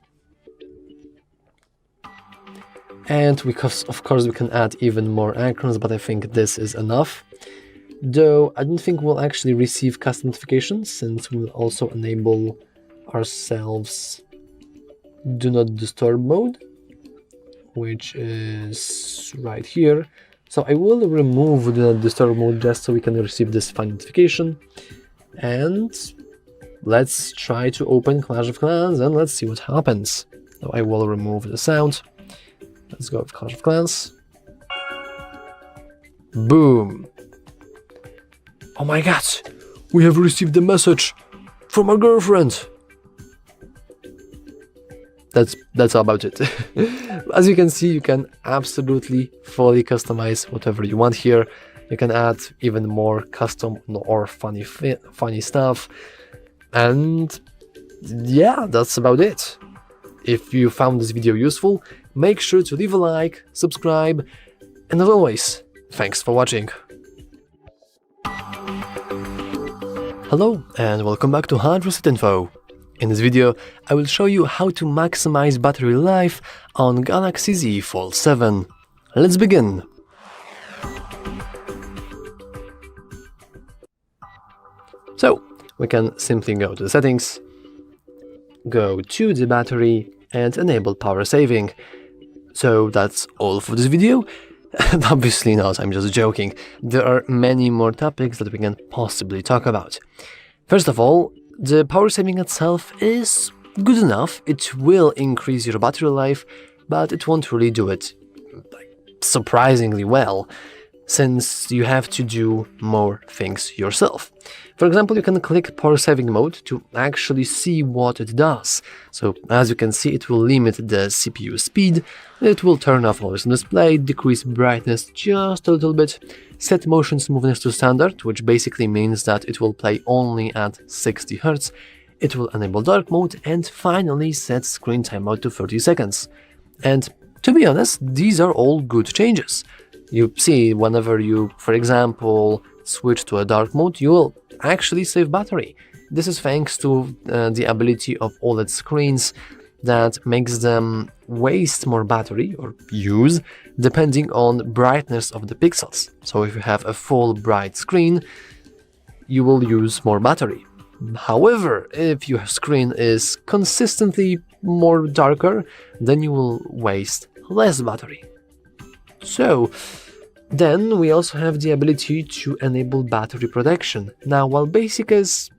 And of course we can add even more icons, but I think this is enough. Though I don't think we'll actually receive custom notifications, since we'll also enable ourselves do not disturb mode, which is right here. So I will remove the not disturb mode just so we can receive this fine notification. And let's try to open Clash of Clans and let's see what happens. So I will remove the sound. Let's go with Clash of Clans. Boom. Oh my god, we have received a message from our girlfriend. That's about it. As you can see, you can absolutely fully customize whatever you want here. You can add even more custom or funny stuff. And yeah, that's about it. If you found this video useful, make sure to leave a like, subscribe, and as always, thanks for watching. Hello and welcome back to HardReset.Info. In this video, I will show you how to maximize battery life on Galaxy Z Fold 7. Let's begin! So we can simply go to the settings, go to the battery, and enable power saving. So that's all for this video. Obviously not, I'm just joking. There are many more topics that we can possibly talk about. First of all, the power saving itself is good enough. It will increase your battery life, but it won't really do it surprisingly well, since you have to do more things yourself. For example, you can click power saving mode to actually see what it does. So as you can see, it will limit the CPU speed, it will turn off always on display, decrease brightness just a little bit, set motion smoothness to standard, which basically means that it will play only at 60 Hz, it will enable dark mode, and finally set screen timeout to 30 seconds. And to be honest, these are all good changes. You see, whenever you, for example, switch to a dark mode, you will actually save battery. This is thanks to the ability of OLED screens that makes them waste more battery or use depending on brightness of the pixels. So if you have a full bright screen, you will use more battery. However, if your screen is consistently more darker, then you will waste less battery. So then we also have the ability to enable battery protection. Now, while basic is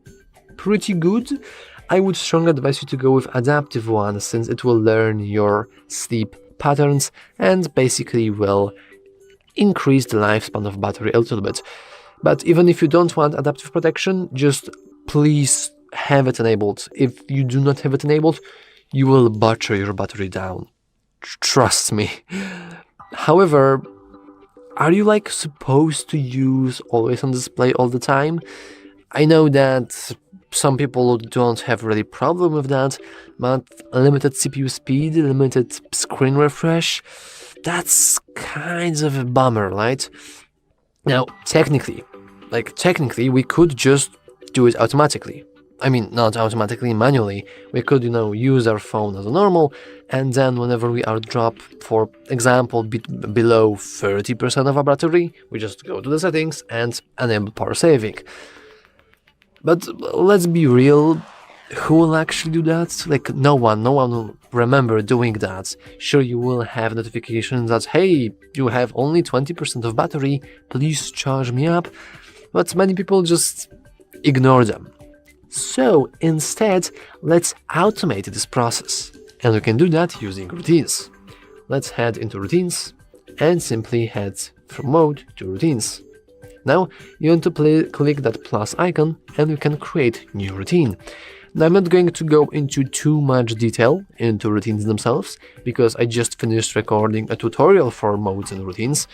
pretty good, I would strongly advise you to go with adaptive one, since it will learn your sleep patterns and basically will increase the lifespan of battery a little bit. But even if you don't want adaptive protection, just please have it enabled. If you do not have it enabled, you will butcher your battery down. Trust me. However, are you supposed to use always on display all the time? I know that some people don't have really problem with that, but limited CPU speed, limited screen refresh, that's kind of a bummer, right? Now, technically, we could just do it automatically. I mean, not automatically, manually. We could, use our phone as a normal, and then whenever we are dropped, for example, below 30% of our battery, we just go to the settings and enable power saving. But let's be real, who will actually do that? No one will remember doing that. Sure, you will have notifications that, hey, you have only 20% of battery, please charge me up, but many people just ignore them. So instead, let's automate this process, and we can do that using routines. Let's head into routines and simply head from mode to routines. Now you want to click that plus icon and you can create new routine. Now I'm not going to go into too much detail into routines themselves, because I just finished recording a tutorial for modes and routines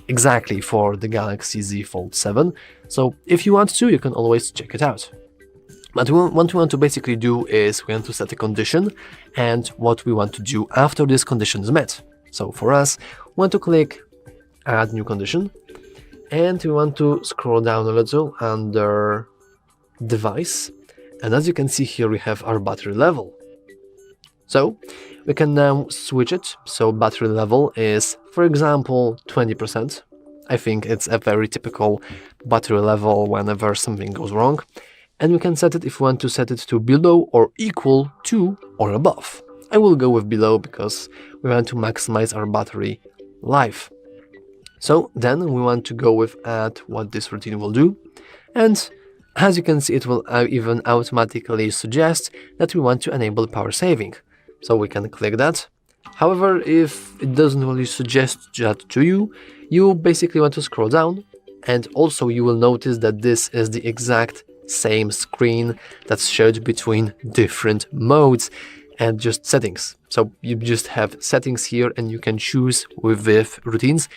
exactly for the Galaxy Z Fold 7, so if you want to, you can always check it out. But what we want to basically do is we want to set a condition and what we want to do after this condition is met. So for us, we want to click add new condition, and we want to scroll down a little under device, and as you can see here we have our battery level. So we can now switch it, so battery level is, for example, 20%. I think it's a very typical battery level whenever something goes wrong. And we can set it if we want to set it to below or equal to or above. I will go with below because we want to maximize our battery life. So then we want to go with add what this routine will do. And as you can see, it will even automatically suggest that we want to enable power saving. So we can click that. However, if it doesn't really suggest that to you, you basically want to scroll down. And also you will notice that this is the exact same screen that's showed between different modes and just settings. So you just have settings here and you can choose with routines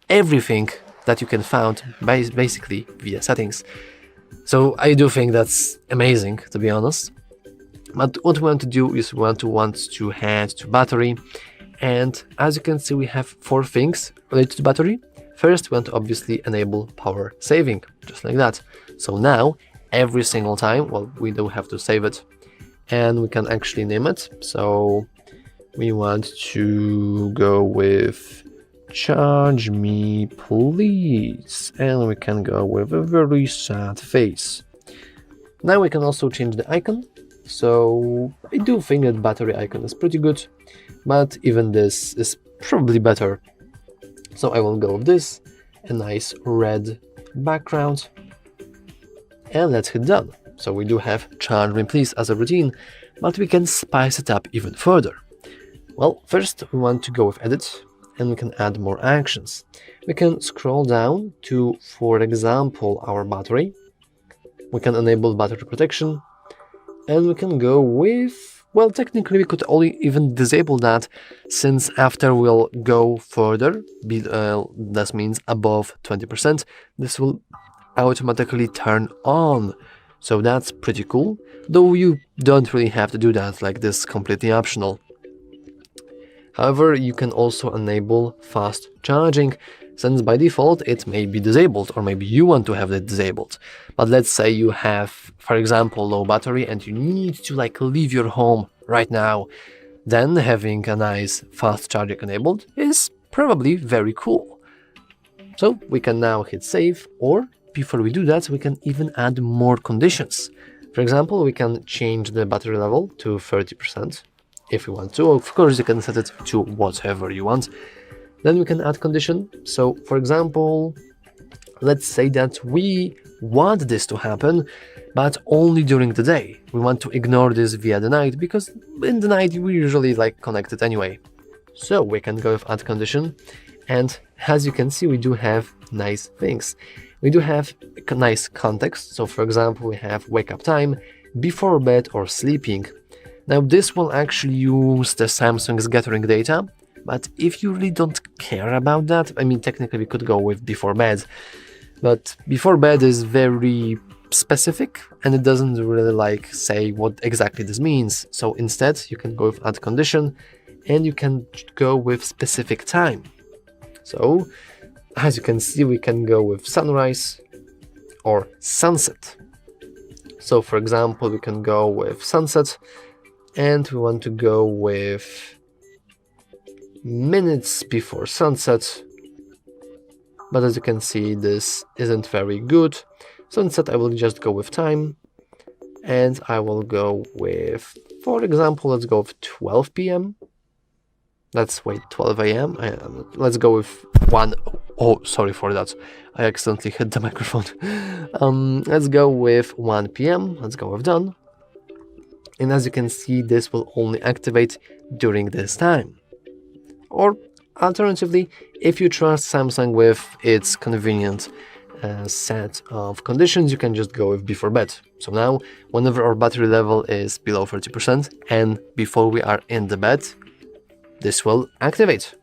everything that you can find basically via settings. So I do think that's amazing, to be honest. But what we want to do is we want to head to battery, and as you can see we have 4 things related to battery. First, we want to obviously enable power saving, just like that. So now every single time, well, we do have to save it and we can actually name it. So we want to go with charge me please, and we can go with a very sad face. Now we can also change the icon. So I do think that battery icon is pretty good, but even this is probably better. So I will go with this, a nice red background, and let's hit done. So we do have charge me please as a routine, but we can spice it up even further. Well, first we want to go with edit, and we can add more actions. We can scroll down to, for example, our battery. We can enable battery protection, and we can go with, well, technically we could only even disable that, since after we'll go further, that means above 20%, this will automatically turn on. So that's pretty cool, though you don't really have to do that, like this is completely optional. However, you can also enable fast charging, since by default it may be disabled, or maybe you want to have it disabled. But let's say you have, for example, low battery and you need to leave your home right now, then having a nice fast charging enabled is probably very cool. So we can now hit save, or before we do that, we can even add more conditions. For example, we can change the battery level to 30%. If we want to. Of course, you can set it to whatever you want. Then we can add condition. So, for example, let's say that we want this to happen, but only during the day. We want to ignore this via the night, because in the night we usually connect it anyway. So we can go with add condition, and as you can see, we do have nice things. We do have a nice context. So, for example, we have wake up time, before bed or sleeping. Now this will actually use the Samsung's gathering data, but if you really don't care about that, I mean, technically we could go with before bed, but before bed is very specific and it doesn't really say what exactly this means. So instead you can go with add condition, and you can go with specific time. So as you can see, we can go with sunrise or sunset. So for example, we can go with sunset, and we want to go with minutes before sunset, but as you can see, this isn't very good. So instead I will just go with time, and I will go with, for example, let's go with 12 p.m. Let's wait, 12 a.m. Let's go with 1. Oh, sorry for that, I accidentally hit the microphone. Let's go with 1 p.m. Let's go with done. And as you can see, this will only activate during this time. Or alternatively, if you trust Samsung with its convenient set of conditions, you can just go with before bed. So now, whenever our battery level is below 30% and before we are in the bed, this will activate.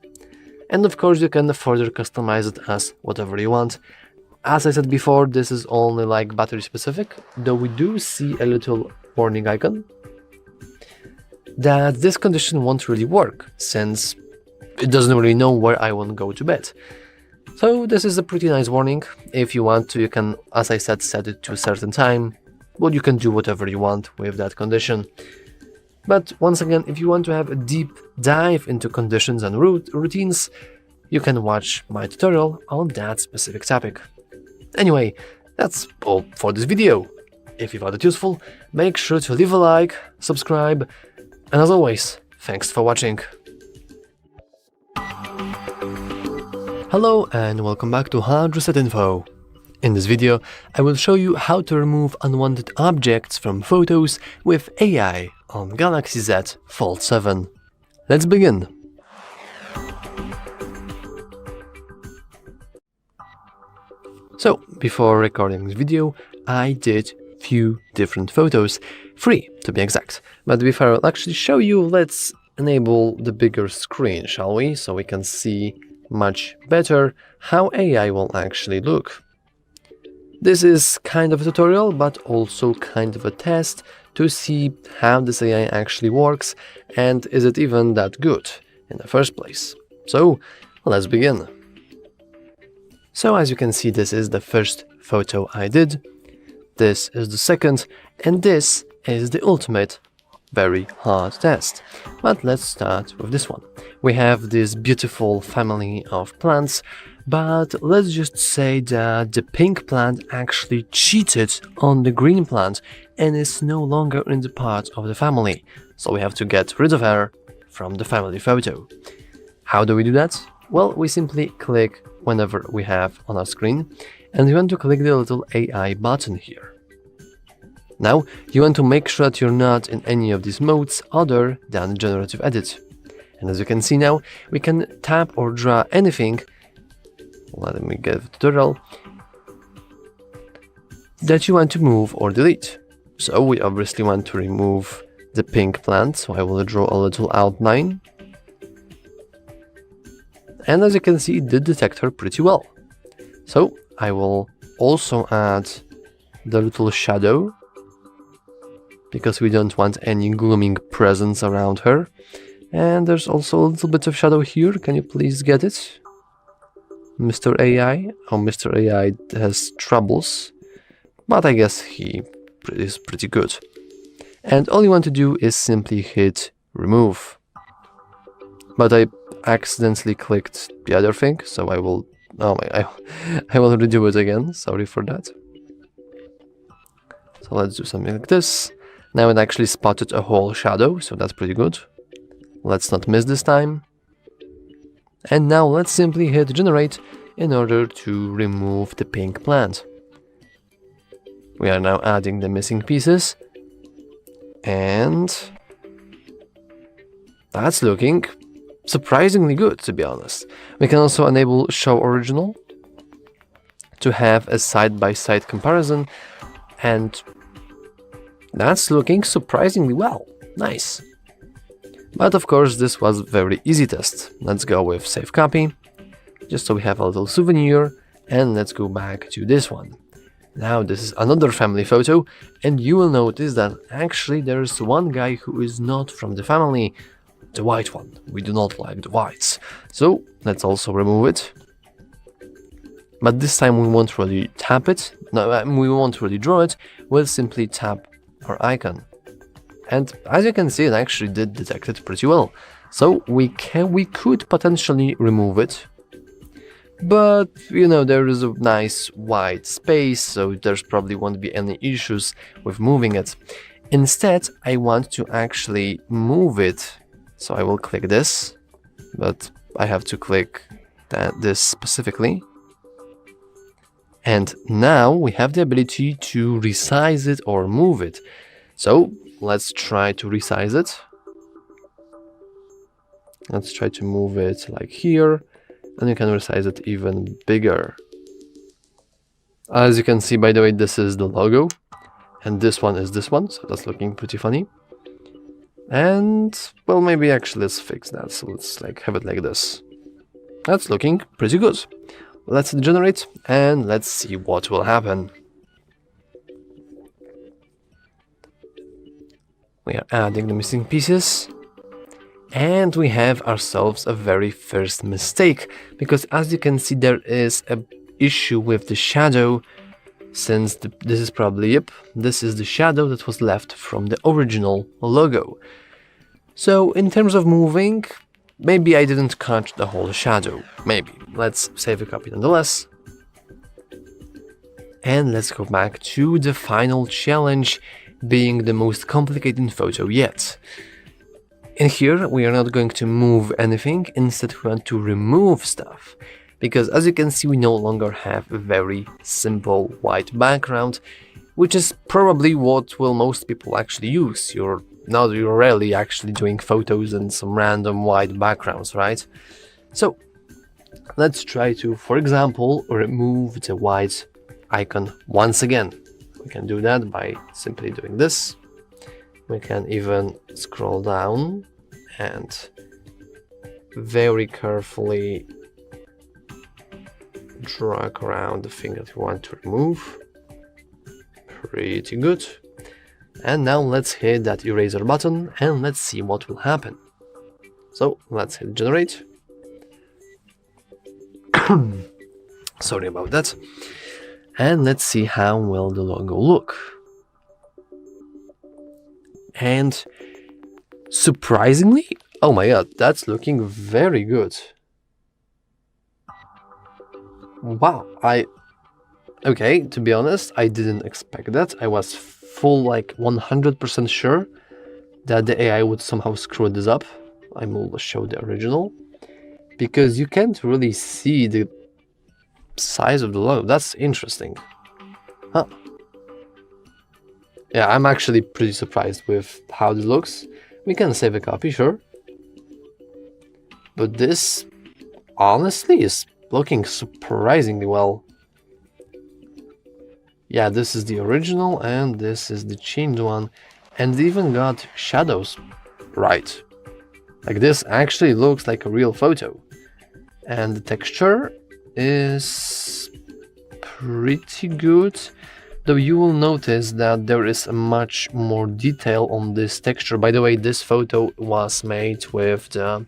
And of course, you can further customize it as whatever you want. As I said before, this is only battery specific, though we do see a little warning icon that this condition won't really work, since it doesn't really know where I want to go to bed. So this is a pretty nice warning. If you want to, you can, as I said, set it to a certain time, but you can do whatever you want with that condition. But once again, if you want to have a deep dive into conditions and routines, you can watch my tutorial on that specific topic. Anyway, that's all for this video. If you found it useful, make sure to leave a like, subscribe, and as always, thanks for watching. Hello and welcome back to HardReset.Info. In this video, I will show you how to remove unwanted objects from photos with AI on Galaxy Z Fold 7. Let's begin. So, before recording this video, I did few different photos, 3 to be exact. But before I'll actually show you, let's enable the bigger screen, shall we? So we can see much better how AI will actually look. This is kind of a tutorial, but also kind of a test to see how this AI actually works and is it even that good in the first place. So let's begin. So as you can see, this is the first photo I did, this is the second, and this is the ultimate very hard test. But let's start with this one. We have this beautiful family of plants, but let's just say that the pink plant actually cheated on the green plant and is no longer in the part of the family. So we have to get rid of her from the family photo. How do we do that? Well, we simply click whenever we have on our screen, and you want to click the little AI button here. Now, you want to make sure that you're not in any of these modes other than Generative Edit. And as you can see now, we can tap or draw anything. Let me get the tutorial. That you want to move or delete. So we obviously want to remove the pink plant, so I will draw a little outline. And as you can see, it did detect her pretty well. So I will also add the little shadow, because we don't want any glooming presence around her. And there's also a little bit of shadow here. Can you please get it? Mr. AI? Oh, Mr. AI has troubles, but I guess he is pretty good. And all you want to do is simply hit remove. But I accidentally clicked the other thing, so I will redo it again. Sorry for that. So let's do something like this. Now it actually spotted a whole shadow, so that's pretty good. Let's not miss this time. And now let's simply hit generate in order to remove the pink plant. We are now adding the missing pieces. And that's looking surprisingly good, to be honest. We can also enable show original to have a side-by-side comparison, and that's looking surprisingly well. Nice. But of course, this was a very easy test. Let's go with save copy, just so we have a little souvenir, and let's go back to this one. Now this is another family photo, and you will notice that actually there's one guy who is not from the family, the white one. We do not like the whites. So let's also remove it. But this time we won't really tap it. No, we won't really draw it. We'll simply tap our icon. And as you can see, it actually did detect it pretty well. So we could potentially remove it. But, you know, there is a nice wide space, so there's probably won't be any issues with moving it. Instead, I want to actually move it. So I will click this, but I have to click this specifically. And now we have the ability to resize it or move it. So let's try to resize it. Let's try to move it like here. And you can resize it even bigger. As you can see, by the way, this is the logo. And this one is this one, so that's looking pretty funny. And, well, maybe actually let's fix that. So let's have it like this. That's looking pretty good. Let's generate and let's see what will happen. We are adding the missing pieces. And we have ourselves a very first mistake, because as you can see, there is an issue with the shadow, since this is probably, this is the shadow that was left from the original logo. So in terms of moving, maybe I didn't catch the whole shadow, maybe. Let's save a copy nonetheless. And let's go back to the final challenge, being the most complicated photo yet. In here, we are not going to move anything, instead we want to remove stuff. Because as you can see, we no longer have a very simple white background, which is probably what will most people actually use. You're rarely actually doing photos in some random white backgrounds, right? So let's try to, for example, remove the white icon once again. We can do that by simply doing this. We can even scroll down and very carefully drag around the thing that we want to remove. Pretty good. And now let's hit that eraser button and let's see what will happen. So let's hit generate. Sorry about that. And let's see how will the logo look. And Surprisingly, oh my god, that's looking very good. Wow, okay, to be honest, I didn't expect that. I was full, like 100% sure that the AI would somehow screw this up. I will show the original, because you can't really see the size of the logo. That's interesting. Huh. Yeah, I'm actually pretty surprised with how this looks. We can save a copy, sure. But this, honestly, is looking surprisingly well. Yeah, this is the original and this is the changed one. And it even got shadows right. Like, this actually looks like a real photo. And the texture is pretty good. Though you will notice that there is much more detail on this texture. By the way, this photo was made with the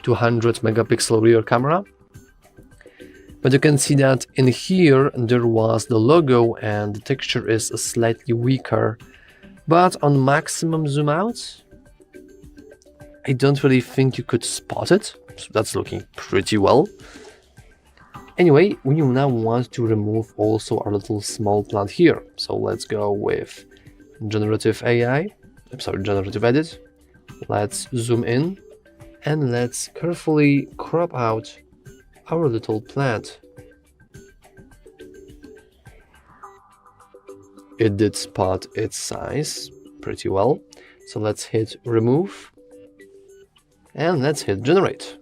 200 megapixel rear camera. But you can see that in here there was the logo and the texture is slightly weaker. But on maximum zoom out, I don't really think you could spot it. So that's looking pretty well. Anyway, we now want to remove also our little small plant here. So let's go with Generative AI. I'm sorry, Generative Edit. Let's zoom in and let's carefully crop out our little plant. It did spot its size pretty well. So let's hit remove and let's hit generate.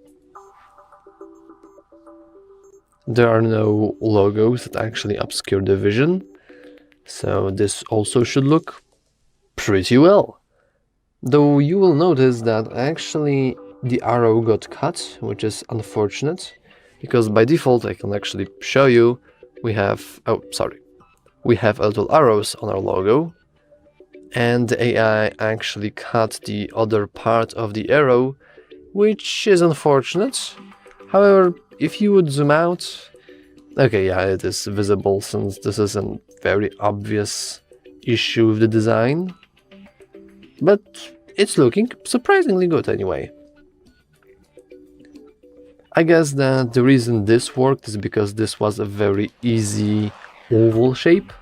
There are no logos that actually obscure the vision, so this also should look pretty well. Though you will notice that actually the arrow got cut, which is unfortunate, because by default I can actually show you we have little arrows on our logo, and the AI actually cut the other part of the arrow, which is unfortunate. However, if you would zoom out, okay, yeah, it is visible since this is a very obvious issue with the design, but it's looking surprisingly good anyway. I guess that the reason this worked is because this was a very easy oval shape,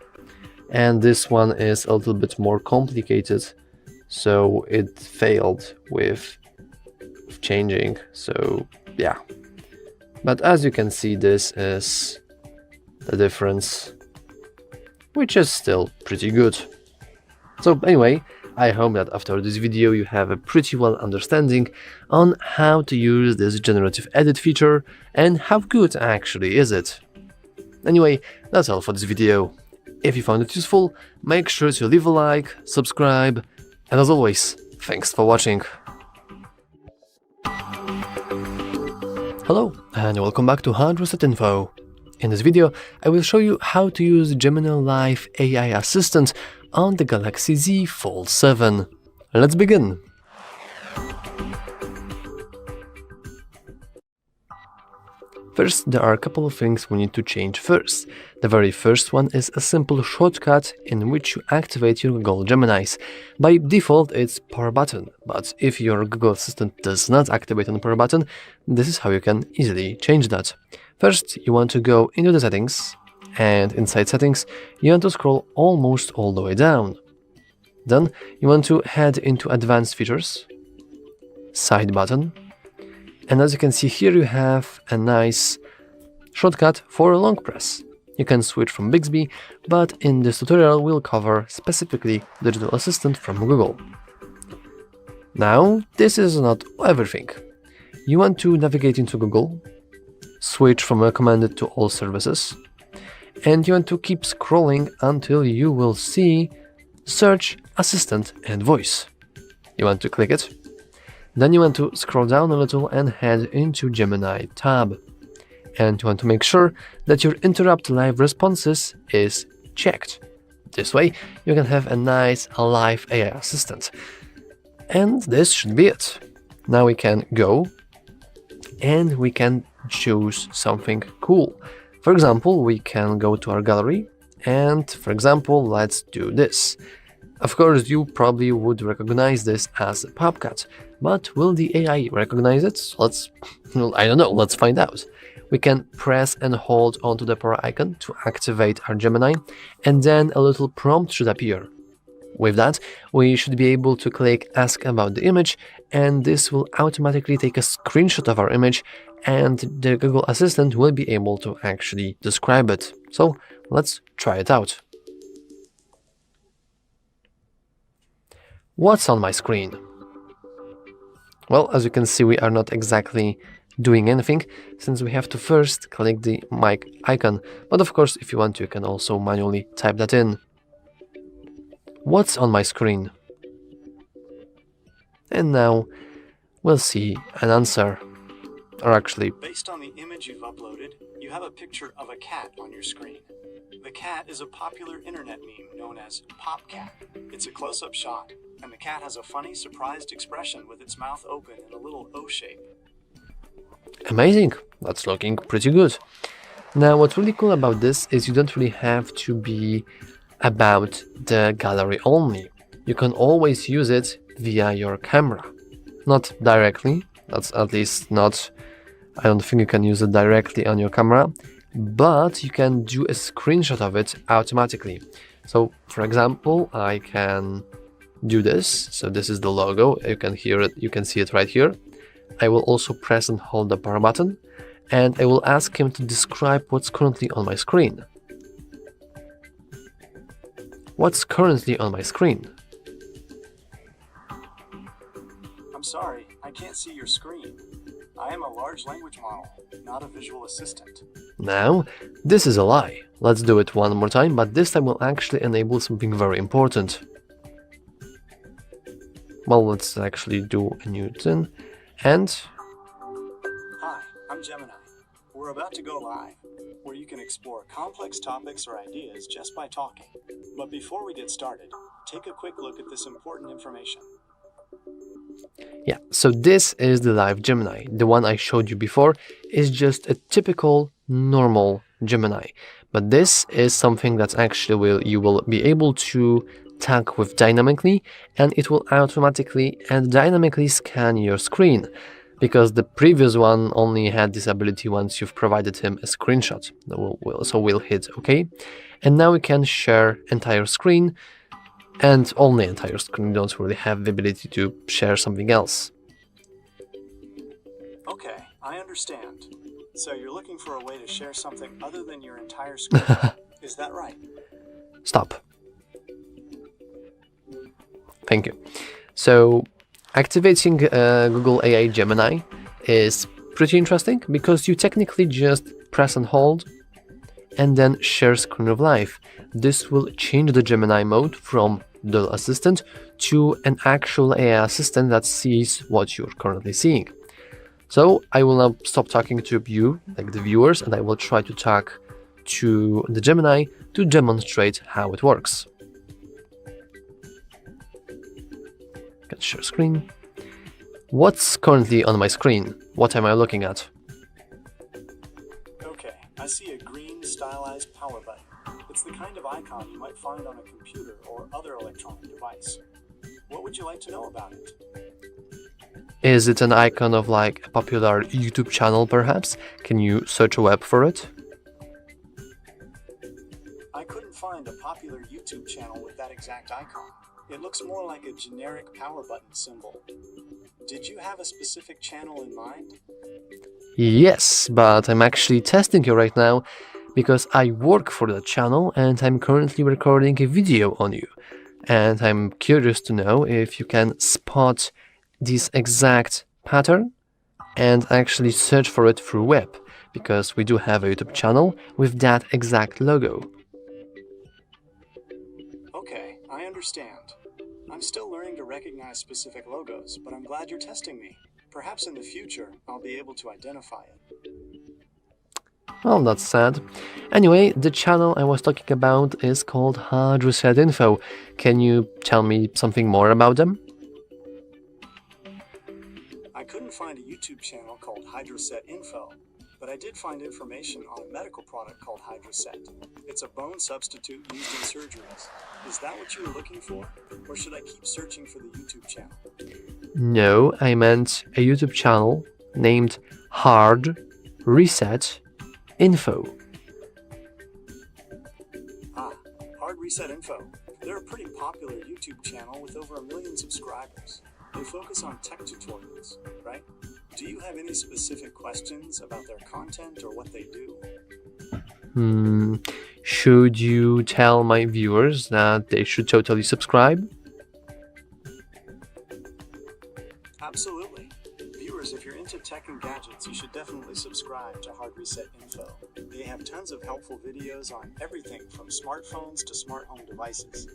and this one is a little bit more complicated, so it failed with changing, so yeah. But as you can see, this is the difference, which is still pretty good. So anyway, I hope that after this video you have a pretty well understanding on how to use this generative edit feature and how good actually is it. Anyway, that's all for this video. If you found it useful, make sure to leave a like, subscribe, and as always, thanks for watching. Hello and welcome back to HardReset.Info. In this video, I will show you how to use Gemini Live AI Assistant on the Galaxy Z Fold 7. Let's begin! First, there are a couple of things we need to change first. The very first one is a simple shortcut in which you activate your Google Geminis. By default, it's power button, but if your Google Assistant does not activate on power button, this is how you can easily change that. First, you want to go into the settings, and inside settings, you want to scroll almost all the way down. Then, you want to head into advanced features, side button, and as you can see here, you have a nice shortcut for a long press. You can switch from Bixby, but in this tutorial we'll cover specifically Digital Assistant from Google. Now, this is not everything. You want to navigate into Google, switch from recommended to all services, and you want to keep scrolling until you will see Search, Assistant and Voice. You want to click it. Then you want to scroll down a little and head into Gemini tab. And you want to make sure that your Interrupt Live Responses is checked. This way you can have a nice live AI assistant. And this should be it. Now we can go and we can choose something cool. For example, we can go to our gallery and, for example, let's do this. Of course, you probably would recognize this as a PopCat, but will the AI recognize it? I don't know, let's find out. We can press and hold onto the power icon to activate our Gemini, and then a little prompt should appear. With that, we should be able to click Ask about the image, and this will automatically take a screenshot of our image, and the Google Assistant will be able to actually describe it. So let's try it out. What's on my screen? Well, as you can see, we are not exactly doing anything, since we have to first click the mic icon, but of course, if you want to, you can also manually type that in. What's on my screen? And now we'll see an answer. Or actually, Based on the image you've uploaded, you have a picture of a cat on your screen. The cat is a popular internet meme known as PopCat. It's a close-up shot, and the cat has a funny, surprised expression with its mouth open in a little O shape. amazing, that's looking pretty good. Now, what's really cool about this is you don't really have to be about the gallery only. You can always use it via your camera. Not directly, that's at least not, I don't think you can use it directly on your camera, but you can do a screenshot of it automatically. So, for example, I can do this. So this is the logo. You can hear it. You can see it right here. I will also press and hold the power button, and I will ask him to describe what's currently on my screen. What's currently on my screen? I'm sorry, I can't see your screen. I am a large language model, not a visual assistant. Now, this is a lie. Let's do it one more time, but this time we'll actually enable something very important. Well, let's actually do a new thing. And Hi, I'm Gemini. We're about to go live, where you can explore complex topics or ideas just by talking. But before we get started, take a quick look at this important information. yeah, so this is the live Gemini. The one I showed you before is just a typical normal Gemini. But this is something that actually you will be able to tag with dynamically, and it will automatically and dynamically scan your screen, because the previous one only had this ability once you've provided him a screenshot. So we'll hit OK, and now we can share entire screen, and only entire screen. We don't really have the ability to share something else. Okay, I understand. So you're looking for a way to share something other than your entire screen. Is that right? Stop. Thank you. So activating Google AI Gemini is pretty interesting, because you technically just press and hold and then share screen with live. This will change the Gemini mode from the assistant to an actual AI assistant that sees what you're currently seeing. So I will now stop talking to you, like the viewers, and I will try to talk to the Gemini to demonstrate how it works. Can share screen. What's currently on my screen? What am I looking at? Okay, I see a green stylized power button. It's the kind of icon you might find on a computer or other electronic device. What would you like to know about it? Is it an icon of like a popular YouTube channel perhaps? Can you search a web for it? I couldn't find a popular YouTube channel with that exact icon. It looks more like a generic power button symbol. Did you have a specific channel in mind? Yes, but I'm actually testing you right now because I work for that channel and I'm currently recording a video on you. And I'm curious to know if you can spot this exact pattern and actually search for it through web, because we do have a YouTube channel with that exact logo. Okay, I understand. I'm still learning to recognize specific logos, but I'm glad you're testing me. Perhaps in the future, I'll be able to identify it. Well, that's sad. Anyway, the channel I was talking about is called HardReset.Info. Can you tell me something more about them? I couldn't find a YouTube channel called HardReset.Info, but I did find information on a medical product called HardReset. It's a bone substitute used in surgeries. Is that what you were looking for? Or should I keep searching for the YouTube channel? No, I meant a YouTube channel named HardReset.Info. HardReset.Info. They're a pretty popular YouTube channel with over 1 million subscribers. They focus on tech tutorials, right? Do you have any specific questions about their content or what they do? Should you tell my viewers that they should totally subscribe? Absolutely. Viewers, if you're into tech and gadgets, you should definitely subscribe to HardReset.Info. They have tons of helpful videos on everything from smartphones to smart home devices.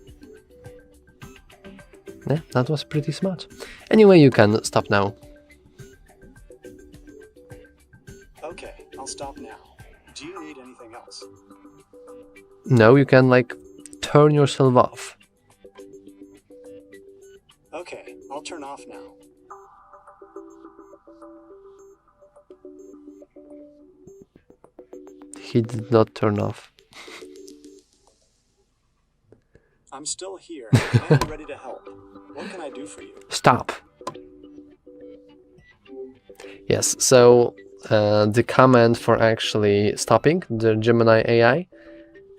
Yeah, that was pretty smart. Anyway, you can stop now. Okay, I'll stop now. Do you need anything else? No, you can turn yourself off. Okay, I'll turn off now. He did not turn off. I'm still here and ready to help. What can I do for you? Stop. Yes, so the command for actually stopping the Gemini AI,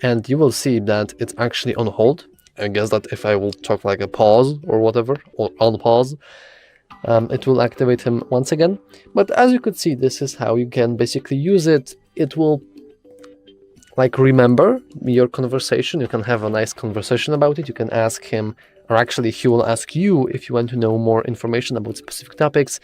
and you will see that it's actually on hold. I guess that if I will talk like a pause or whatever, or on pause, it will activate him once again. But as you could see, this is how you can basically use it. It will remember your conversation. You can have a nice conversation about it. You can ask him, or actually he will ask you if you want to know more information about specific topics.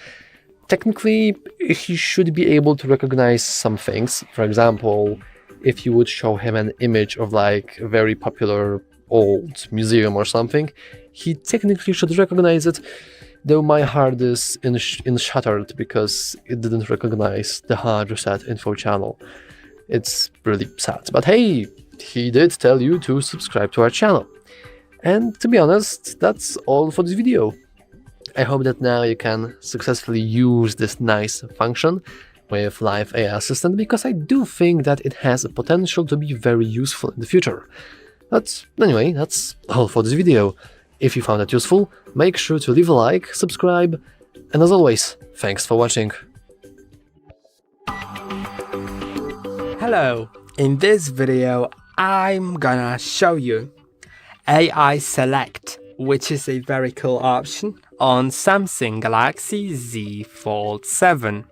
Technically, he should be able to recognize some things. For example, if you would show him an image of a very popular old museum or something, he technically should recognize it, though my heart is shattered because it didn't recognize the HardReset.Info channel. It's really sad, but hey, he did tell you to subscribe to our channel. And to be honest, that's all for this video. I hope that now you can successfully use this nice function with Live AI Assistant, because I do think that it has a potential to be very useful in the future. But anyway, that's all for this video. If you found it useful, make sure to leave a like, subscribe, and as always, thanks for watching. Hello, in this video I'm gonna show you AI Select, which is a very cool option on Samsung Galaxy Z Fold 7.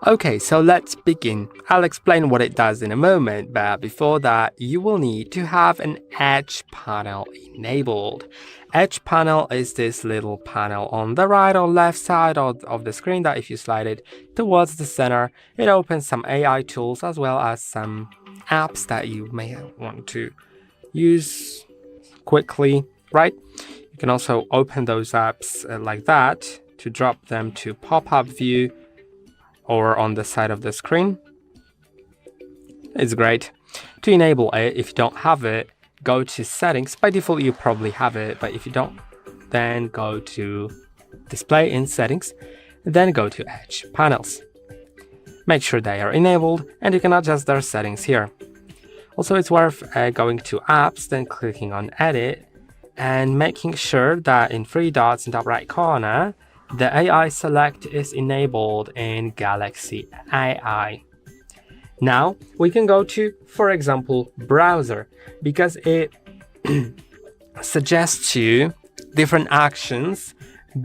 Okay, so let's begin. I'll explain what it does in a moment, but before that, you will need to have an Edge panel enabled. Edge panel is this little panel on the right or left side of the screen that if you slide it towards the center, it opens some AI tools as well as some apps that you may want to use quickly, right? You can also open those apps like that to drop them to pop-up view or on the side of the screen. It's great. To enable it, if you don't have it, go to settings. By default, you probably have it, but if you don't, then go to display in settings, then go to Edge panels. Make sure they are enabled and you can adjust their settings here. Also, it's worth going to apps, then clicking on edit and making sure that in 3 dots in the top right corner, the AI Select is enabled in Galaxy AI. Now we can go to, for example, browser, because it suggests you different actions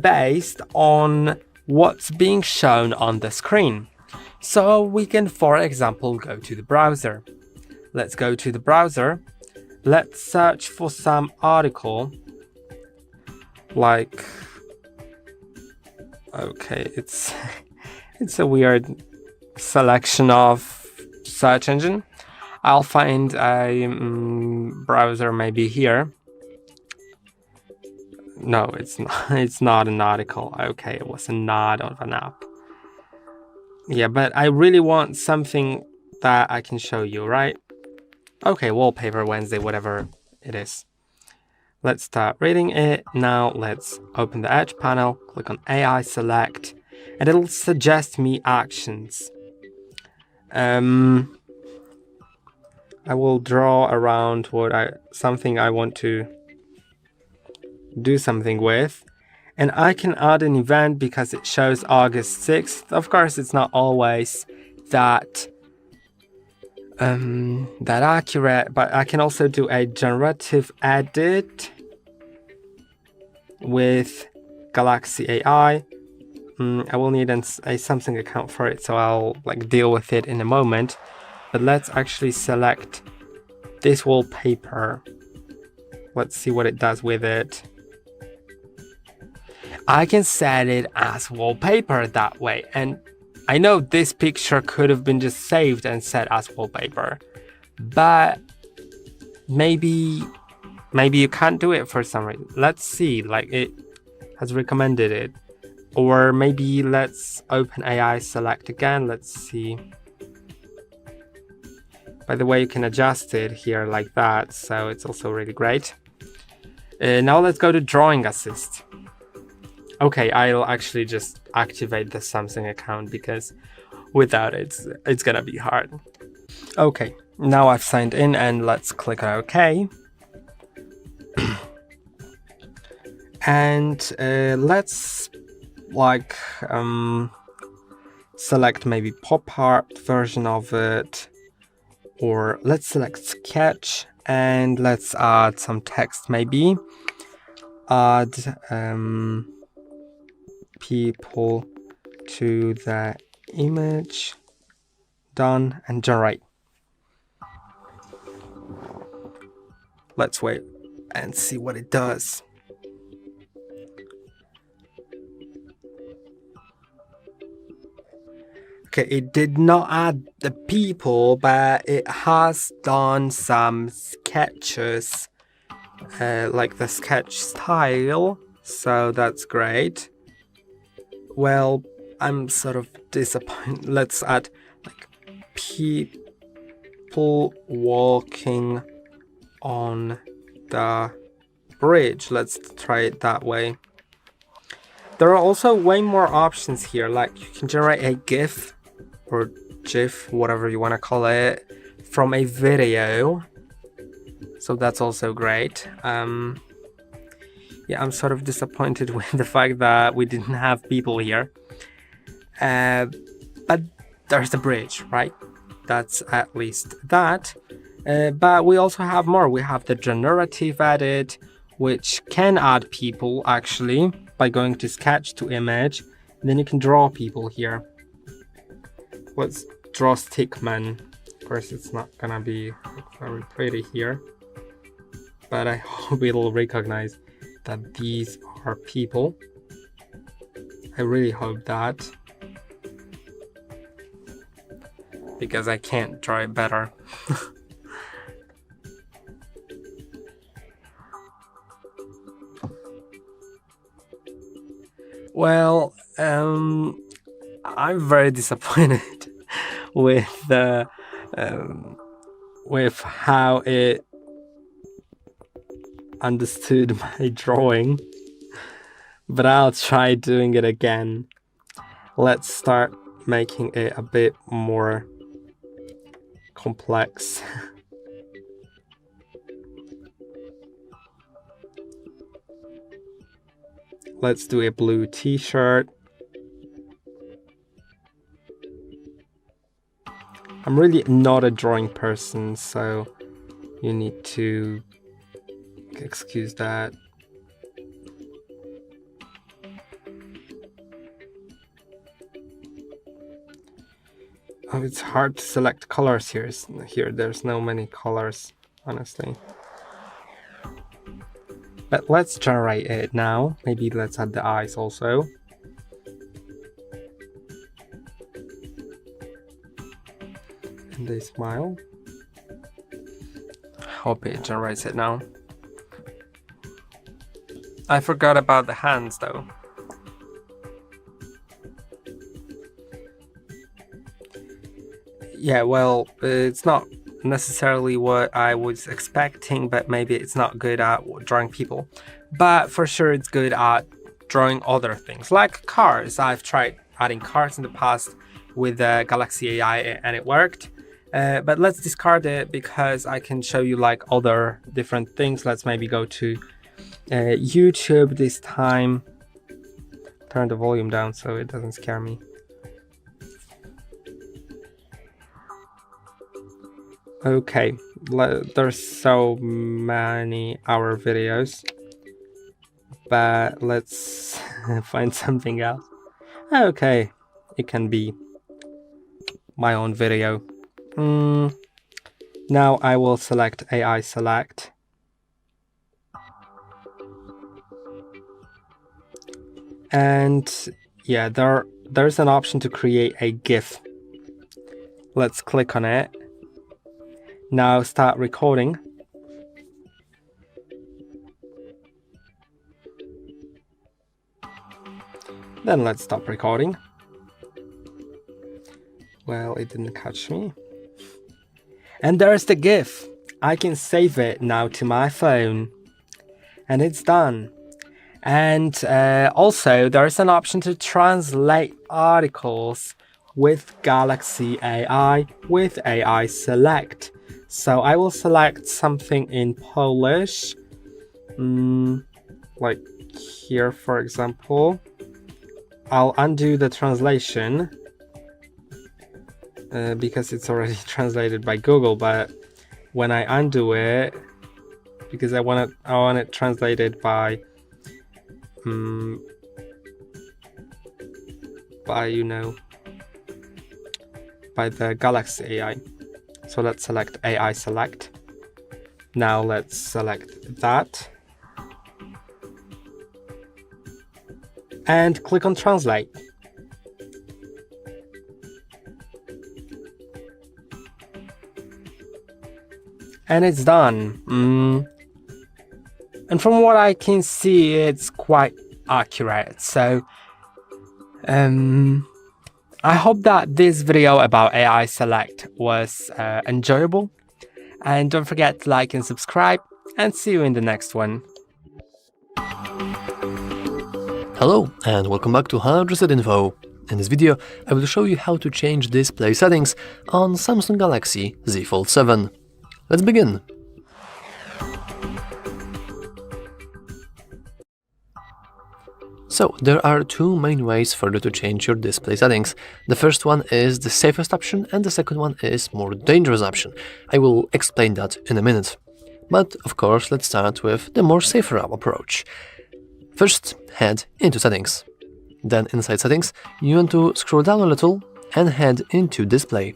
based on what's being shown on the screen. So we can, for example, go to the browser. Let's go to the browser. Let's search for some article like, okay, it's a weird selection of search engine. I'll find a browser maybe here. No, it's not. It's not an article. Okay, it was a nod of an app. Yeah, but I really want something that I can show you, right? Okay, Wallpaper Wednesday, whatever it is. Let's start reading it. Now let's open the Edge panel, click on AI Select, and it'll suggest me actions. I will draw around something I want to do something with. And I can add an event because it shows August 6th. Of course, it's not always that accurate, but I can also do a generative edit with Galaxy AI. I will need a Samsung account for it, so I'll deal with it in a moment. But let's actually select this wallpaper. Let's see what it does with it. I can set it as wallpaper that way, and I know this picture could have been just saved and set as wallpaper, but maybe you can't do it for some reason. Let's see, it has recommended it. Or maybe let's open AI Select again. Let's see. By the way, you can adjust it here like that, so it's also really great. Now let's go to Drawing Assist. Okay, I'll actually just activate the Samsung account because without it, it's gonna be hard. Okay, now I've signed in and let's click on OK. And let's select maybe pop art version of it, or let's select sketch and let's add some text. Maybe add people to the image. Done, and generate. Let's wait and see what it does. Okay, it did not add the people, but it has done some sketches, like the sketch style, so that's great. Well, I'm sort of disappointed. Let's add people walking on the bridge. Let's try it that way. There are also way more options here, like you can generate a GIF or GIF, whatever you want to call it, from a video. So that's also great. Yeah, I'm sort of disappointed with the fact that we didn't have people here. But there's the bridge, right? That's at least that. But we also have more. We have the generative edit, which can add people actually by going to sketch to image. And then you can draw people here. Let's draw Stickman. Of course, it's not gonna be very pretty here, but I hope it'll recognize that these are people. I really hope that, because I can't draw it better. Well, I'm very disappointed with how it understood my drawing, but I'll try doing it again. Let's start making it a bit more complex. Let's do a blue t-shirt. I'm really not a drawing person, so you need to excuse that. Oh, it's hard to select colors here. There's no many colors, honestly. But let's generate it now. Maybe let's add the eyes also. And they smile. Hope it generates it now. I forgot about the hands though. Yeah, well, it's not necessarily what I was expecting, but maybe it's not good at drawing people. But for sure it's good at drawing other things, like cars. I've tried adding cars in the past with the Galaxy AI and it worked. But let's discard it because I can show you like other different things. Let's maybe go to YouTube this time. Turn the volume down so it doesn't scare me. Okay, there's so many hour videos, but let's find something else. Okay, it can be my own video. Now I will select AI select. And yeah, there's an option to create a GIF. Let's click on it. Now start recording. Then let's stop recording. Well, it didn't catch me. And there's the GIF. I can save it now to my phone. And it's done. And also there's an option to translate articles with Galaxy AI with AI Select. So I will select something in Polish, like here for example. I'll undo the translation because it's already translated by Google, but when I undo it, because I want it translated by by the Galaxy AI. So let's select AI Select. Now let's select that and click on Translate. And it's done. And from what I can see, it's quite accurate. So I hope that this video about AI Select was enjoyable. And don't forget to like and subscribe, and see you in the next one. Hello and welcome back to HardReset.Info. In this video, I will show you how to change display settings on Samsung Galaxy Z Fold 7. Let's begin. So, there are two main ways for you to change your display settings. The first one is the safest option and the second one is more dangerous option. I will explain that in a minute. But of course, let's start with the more safer approach. First, head into settings. Then inside settings, you want to scroll down a little and head into display.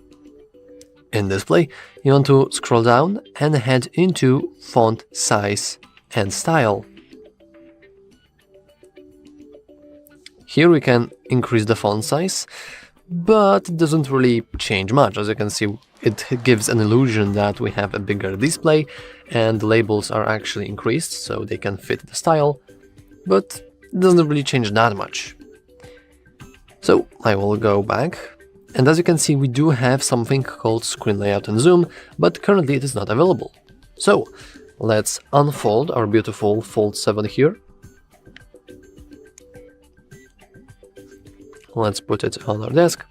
In display, you want to scroll down and head into font size and style. Here we can increase the font size, but it doesn't really change much. As you can see, it gives an illusion that we have a bigger display and the labels are actually increased so they can fit the style, but it doesn't really change that much. So I will go back, and as you can see, we do have something called screen layout and zoom, but currently it is not available. So let's unfold our beautiful Fold 7 here. Let's put it on our desk,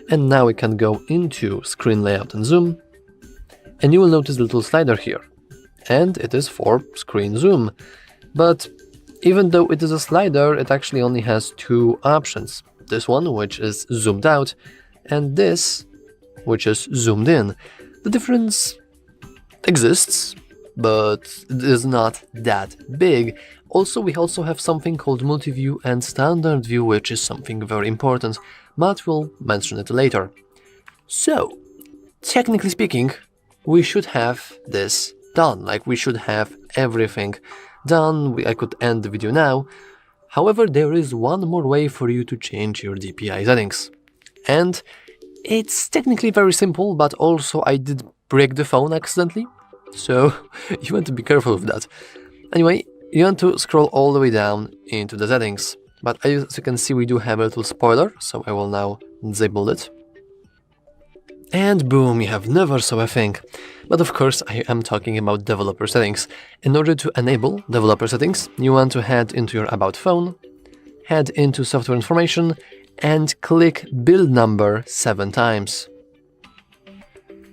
and now we can go into screen layout and zoom, and you will notice the little slider here, and it is for screen zoom. But even though it is a slider, it actually only has two options. This one, which is zoomed out, and this, which is zoomed in. The difference exists, but it is not that big. Also, we also have something called multi-view and standard view, which is something very important, but we'll mention it later. So, technically speaking, we should have this done, like we should have everything done. I could end the video now. However, there is one more way for you to change your DPI settings. And it's technically very simple, but also I did break the phone accidentally, so you want to be careful with that. Anyway, you want to scroll all the way down into the settings, but as you can see, we do have a little spoiler, so I will now disable it. and boom, you have never saw a thing. But of course, I am talking about developer settings. In order to enable developer settings, you want to head into your About phone, head into Software Information, and click Build Number 7 times.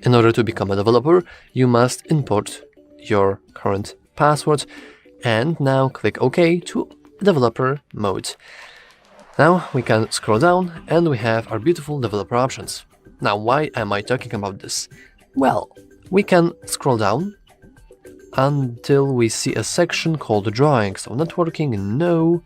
In order to become a developer, you must import your current password, and now click OK to developer mode. Now we can scroll down and we have our beautiful developer options. Now, why am I talking about this? Well, we can scroll down until we see a section called Drawing. So networking, no.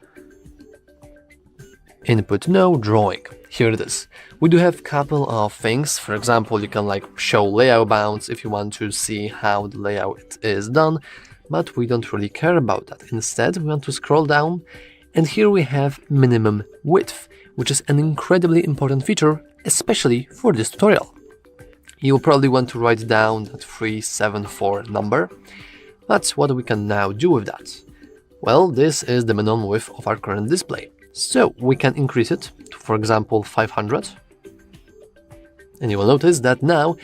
Input, no. Drawing. Here it is. We do have a couple of things. For example, you can show layout bounds if you want to see how the layout is done, but we don't really care about that. Instead, we want to scroll down, and here we have minimum width, which is an incredibly important feature, especially for this tutorial. You'll probably want to write down that 374 number. That's what we can now do with that. Well, this is the minimum width of our current display. So we can increase it to, for example, 500. And you will notice that now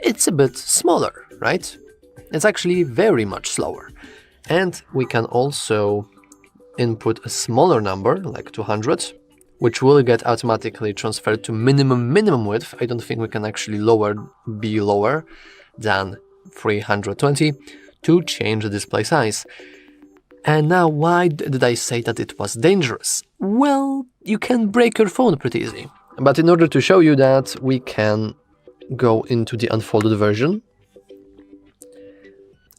it's a bit smaller, right? It's actually very much slower. And we can also input a smaller number, like 200, which will get automatically transferred to minimum width. I don't think we can actually be lower than 320 to change the display size. And now, why did I say that it was dangerous? Well, you can break your phone pretty easy. But in order to show you that, we can go into the unfolded version.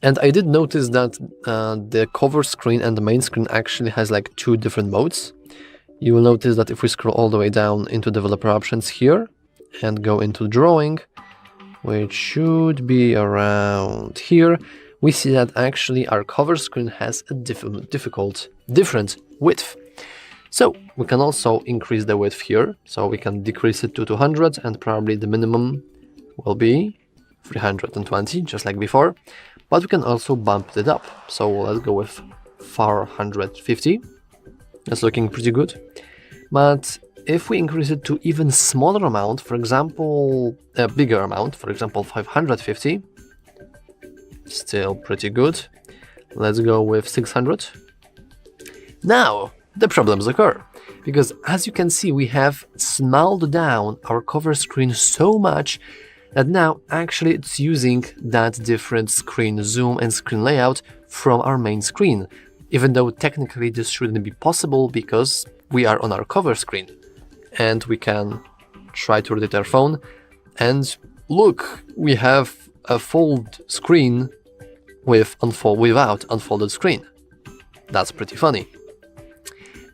And I did notice that the cover screen and the main screen actually has two different modes. You will notice that if we scroll all the way down into developer options here and go into drawing, which should be around here, we see that actually our cover screen has a different width. So we can also increase the width here. So we can decrease it to 200, and probably the minimum will be 320, just like before. But we can also bump it up. So let's go with 450. That's looking pretty good. But if we increase it to even smaller amount, for example, a bigger amount, for example, 550, still pretty good. Let's go with 600. Now, the problems occur, because as you can see, we have smalled down our cover screen so much that now actually it's using that different screen zoom and screen layout from our main screen, even though technically this shouldn't be possible because we are on our cover screen. And we can try to rotate our phone, and look, we have a fold screen without unfolded screen. That's pretty funny.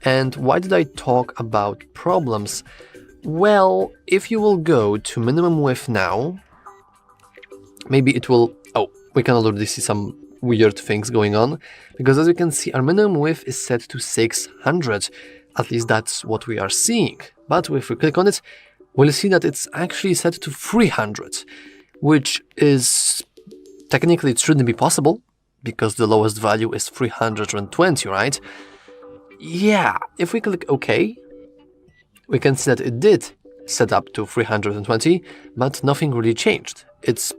And why did I talk about problems? Well, if you will go to minimum width now, maybe it will... Oh, we can already see some weird things going on, because as you can see, our minimum width is set to 600. At least that's what we are seeing. But if we click on it, we'll see that it's actually set to 300, which is... Technically, it shouldn't be possible, because the lowest value is 320, right? Yeah, if we click OK, we can see that it did set up to 320, but nothing really changed. It's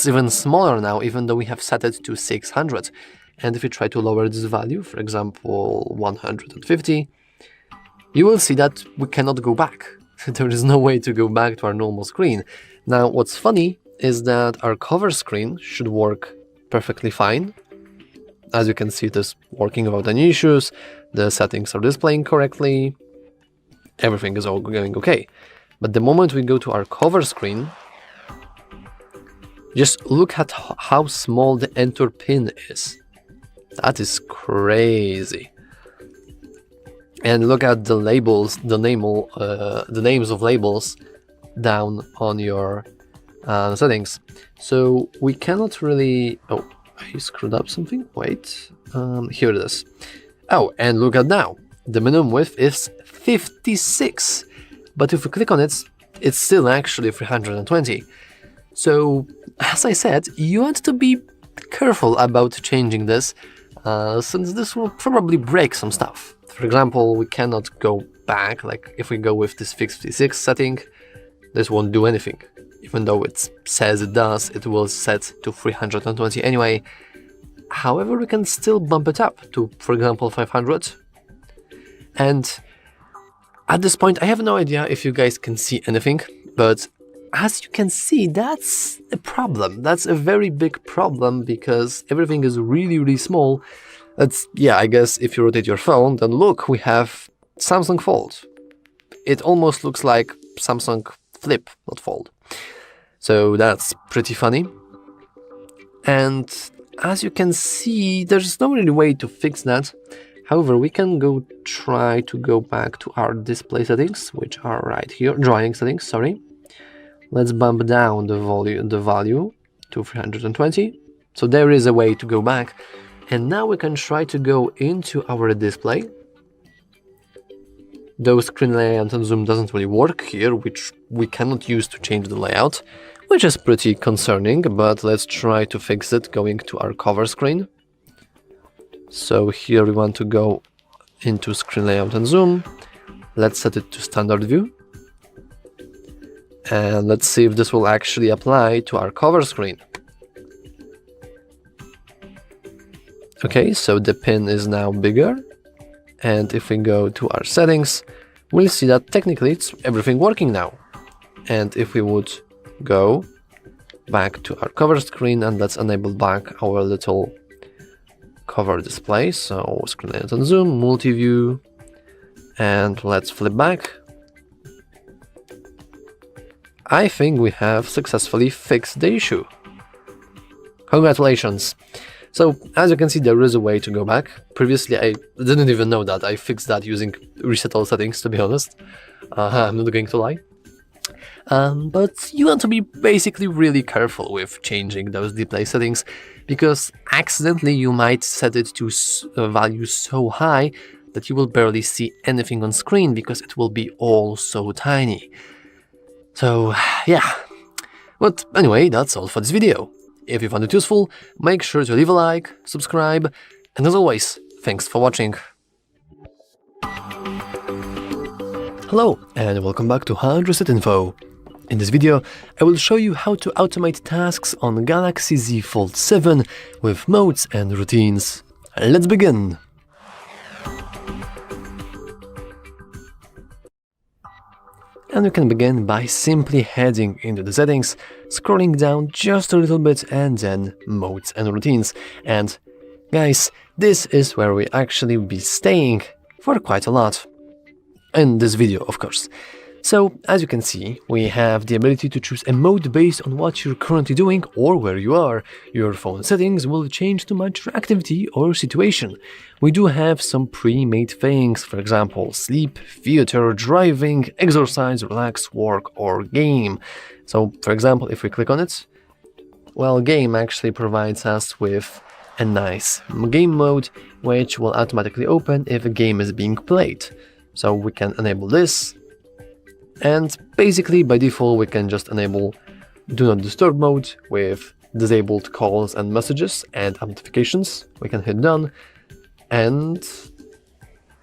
even smaller now, even though we have set it to 600. And if we try to lower this value, for example, 150, you will see that we cannot go back. There is no way to go back to our normal screen. Now, what's funny is that our cover screen should work perfectly fine. As you can see, it is working without any issues. The settings are displaying correctly. Everything is all going okay. But the moment we go to our cover screen, just look at how small the enter pin is. That is crazy. And look at the labels, the names of labels down on your settings. So we cannot really... Oh, I screwed up something. Wait, here it is. Oh, and look at now. The minimum width is 56. But if we click on it, it's still actually 320. So, as I said, you want to be careful about changing this, since this will probably break some stuff. For example, we cannot go back, like if we go with this 56 setting, this won't do anything. even though it says it does, it will set to 320 anyway. However, we can still bump it up to, for example, 500. And at this point, I have no idea if you guys can see anything, but as you can see, that's a problem. That's a very big problem because everything is really, really small. Yeah, I guess if you rotate your phone, then look, we have Samsung Fold. It almost looks like Samsung Flip, not Fold. So that's pretty funny. And as you can see, there's no really way to fix that. However, we can try to go back to our display settings, which are right here, drawing settings, sorry. Let's bump down the value to 320. So there is a way to go back. And now we can try to go into our display. Though screen layout and zoom doesn't really work here, which we cannot use to change the layout, which is pretty concerning, but let's try to fix it going to our cover screen. So here we want to go into screen layout and zoom. Let's set it to standard view. And let's see if this will actually apply to our cover screen. Okay, so the pin is now bigger. And if we go to our settings, we'll see that technically it's everything working now. And if we would go back to our cover screen and let's enable back our little cover display. So screen layout and zoom, multi-view, and let's flip back. I think we have successfully fixed the issue. Congratulations! So, as you can see, there is a way to go back. Previously, I didn't even know that. I fixed that using reset all settings, to be honest. I'm not going to lie. But you want to be basically really careful with changing those display settings, because accidentally you might set it to a value so high that you will barely see anything on screen because it will be all so tiny. So, yeah. But anyway, that's all for this video. If you found it useful, make sure to leave a like, subscribe, and as always, thanks for watching. Hello, and welcome back to HardReset.Info. In this video, I will show you how to automate tasks on Galaxy Z Fold 7 with modes and routines. Let's begin! And we can begin by simply heading into the settings, scrolling down just a little bit, and then modes and routines. And guys, this is where we actually be staying for quite a lot. In this video, of course. So, as you can see, we have the ability to choose a mode based on what you're currently doing or where you are. Your phone settings will change to match your activity or situation. We do have some pre-made things, for example, sleep, theater, driving, exercise, relax, work, or game. So, for example, if we click on it, well, game actually provides us with a nice game mode, which will automatically open if a game is being played. So we can enable this. And basically, by default, we can just enable Do Not Disturb mode with disabled calls and messages and notifications. We can hit done. And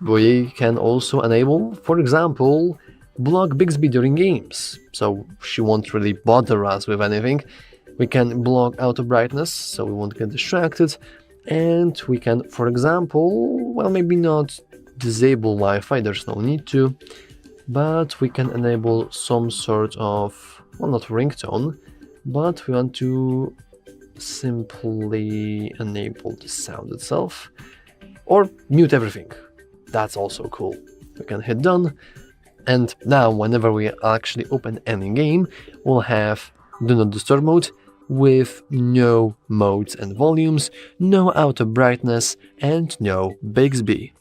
we can also enable, for example, block Bixby during games. So she won't really bother us with anything. We can block auto brightness, so we won't get distracted. And we can, for example, well, maybe not disable Wi-Fi, there's no need to. But we can enable some sort of, well, not ringtone, but we want to simply enable the sound itself or mute everything. That's also cool. We can hit done, and now whenever we actually open any game, we'll have Do Not Disturb mode with no modes and volumes, no auto brightness, and no Bixby.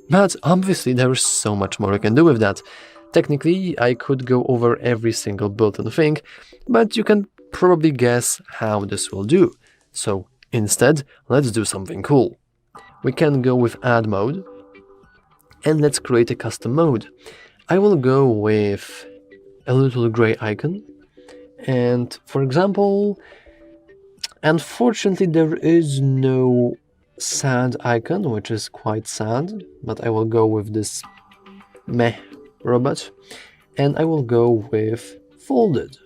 But obviously there is so much more we can do with that. Technically, I could go over every single built-in thing, but you can probably guess how this will do. So instead, let's do something cool. We can go with add mode, and let's create a custom mode. I will go with a little gray icon, and for example, unfortunately there is no sad icon, which is quite sad, but I will go with this meh robot, and I will go with folded.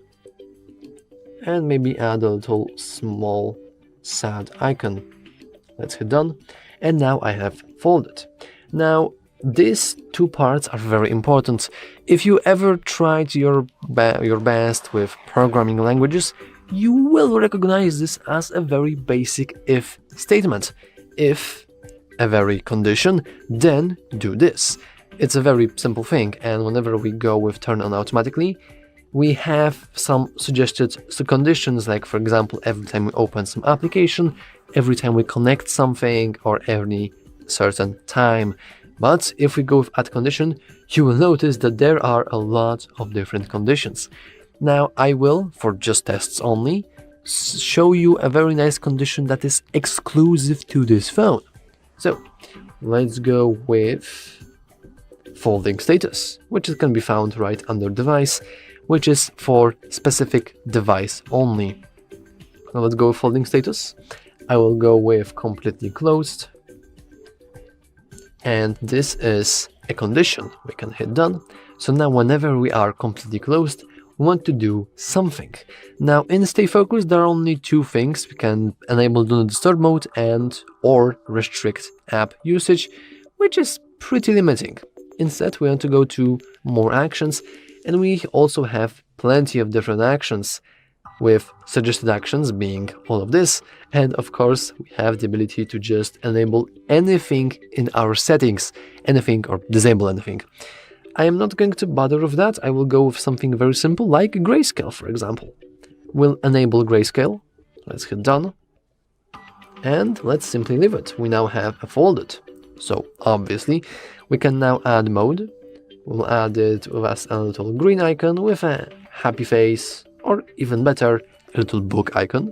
and maybe add a little small sad icon. Let's hit done, and now I have folded. Now these two parts are very important. If you ever tried your best with programming languages, you will recognize this as a very basic if statement. If a very condition, then do this. It's a very simple thing, and whenever we go with turn on automatically, we have some suggested conditions, like for example, every time we open some application, every time we connect something, or every certain time. But if we go with add condition, you will notice that there are a lot of different conditions. Now I will, for just tests only, show you a very nice condition that is exclusive to this phone. So let's go with folding status, which can be found right under device, which is for specific device only. Now let's go with folding status. I will go with completely closed. And this is a condition. We can hit done. So now whenever we are completely closed, we want to do something. Now in stay focused, there are only two things. We can enable do not disturb mode and or restrict app usage, which is pretty limiting. Instead, we want to go to more actions, and we also have plenty of different actions, with suggested actions being all of this, and of course we have the ability to just enable anything in our settings, anything, or disable anything. I am not going to bother with that. I will go with something very simple like grayscale, for example. We'll enable grayscale. Let's hit done, and let's simply leave it. We now have a folded. So obviously we can now add mode. We'll add it with a little green icon with a happy face, or even better, a little book icon,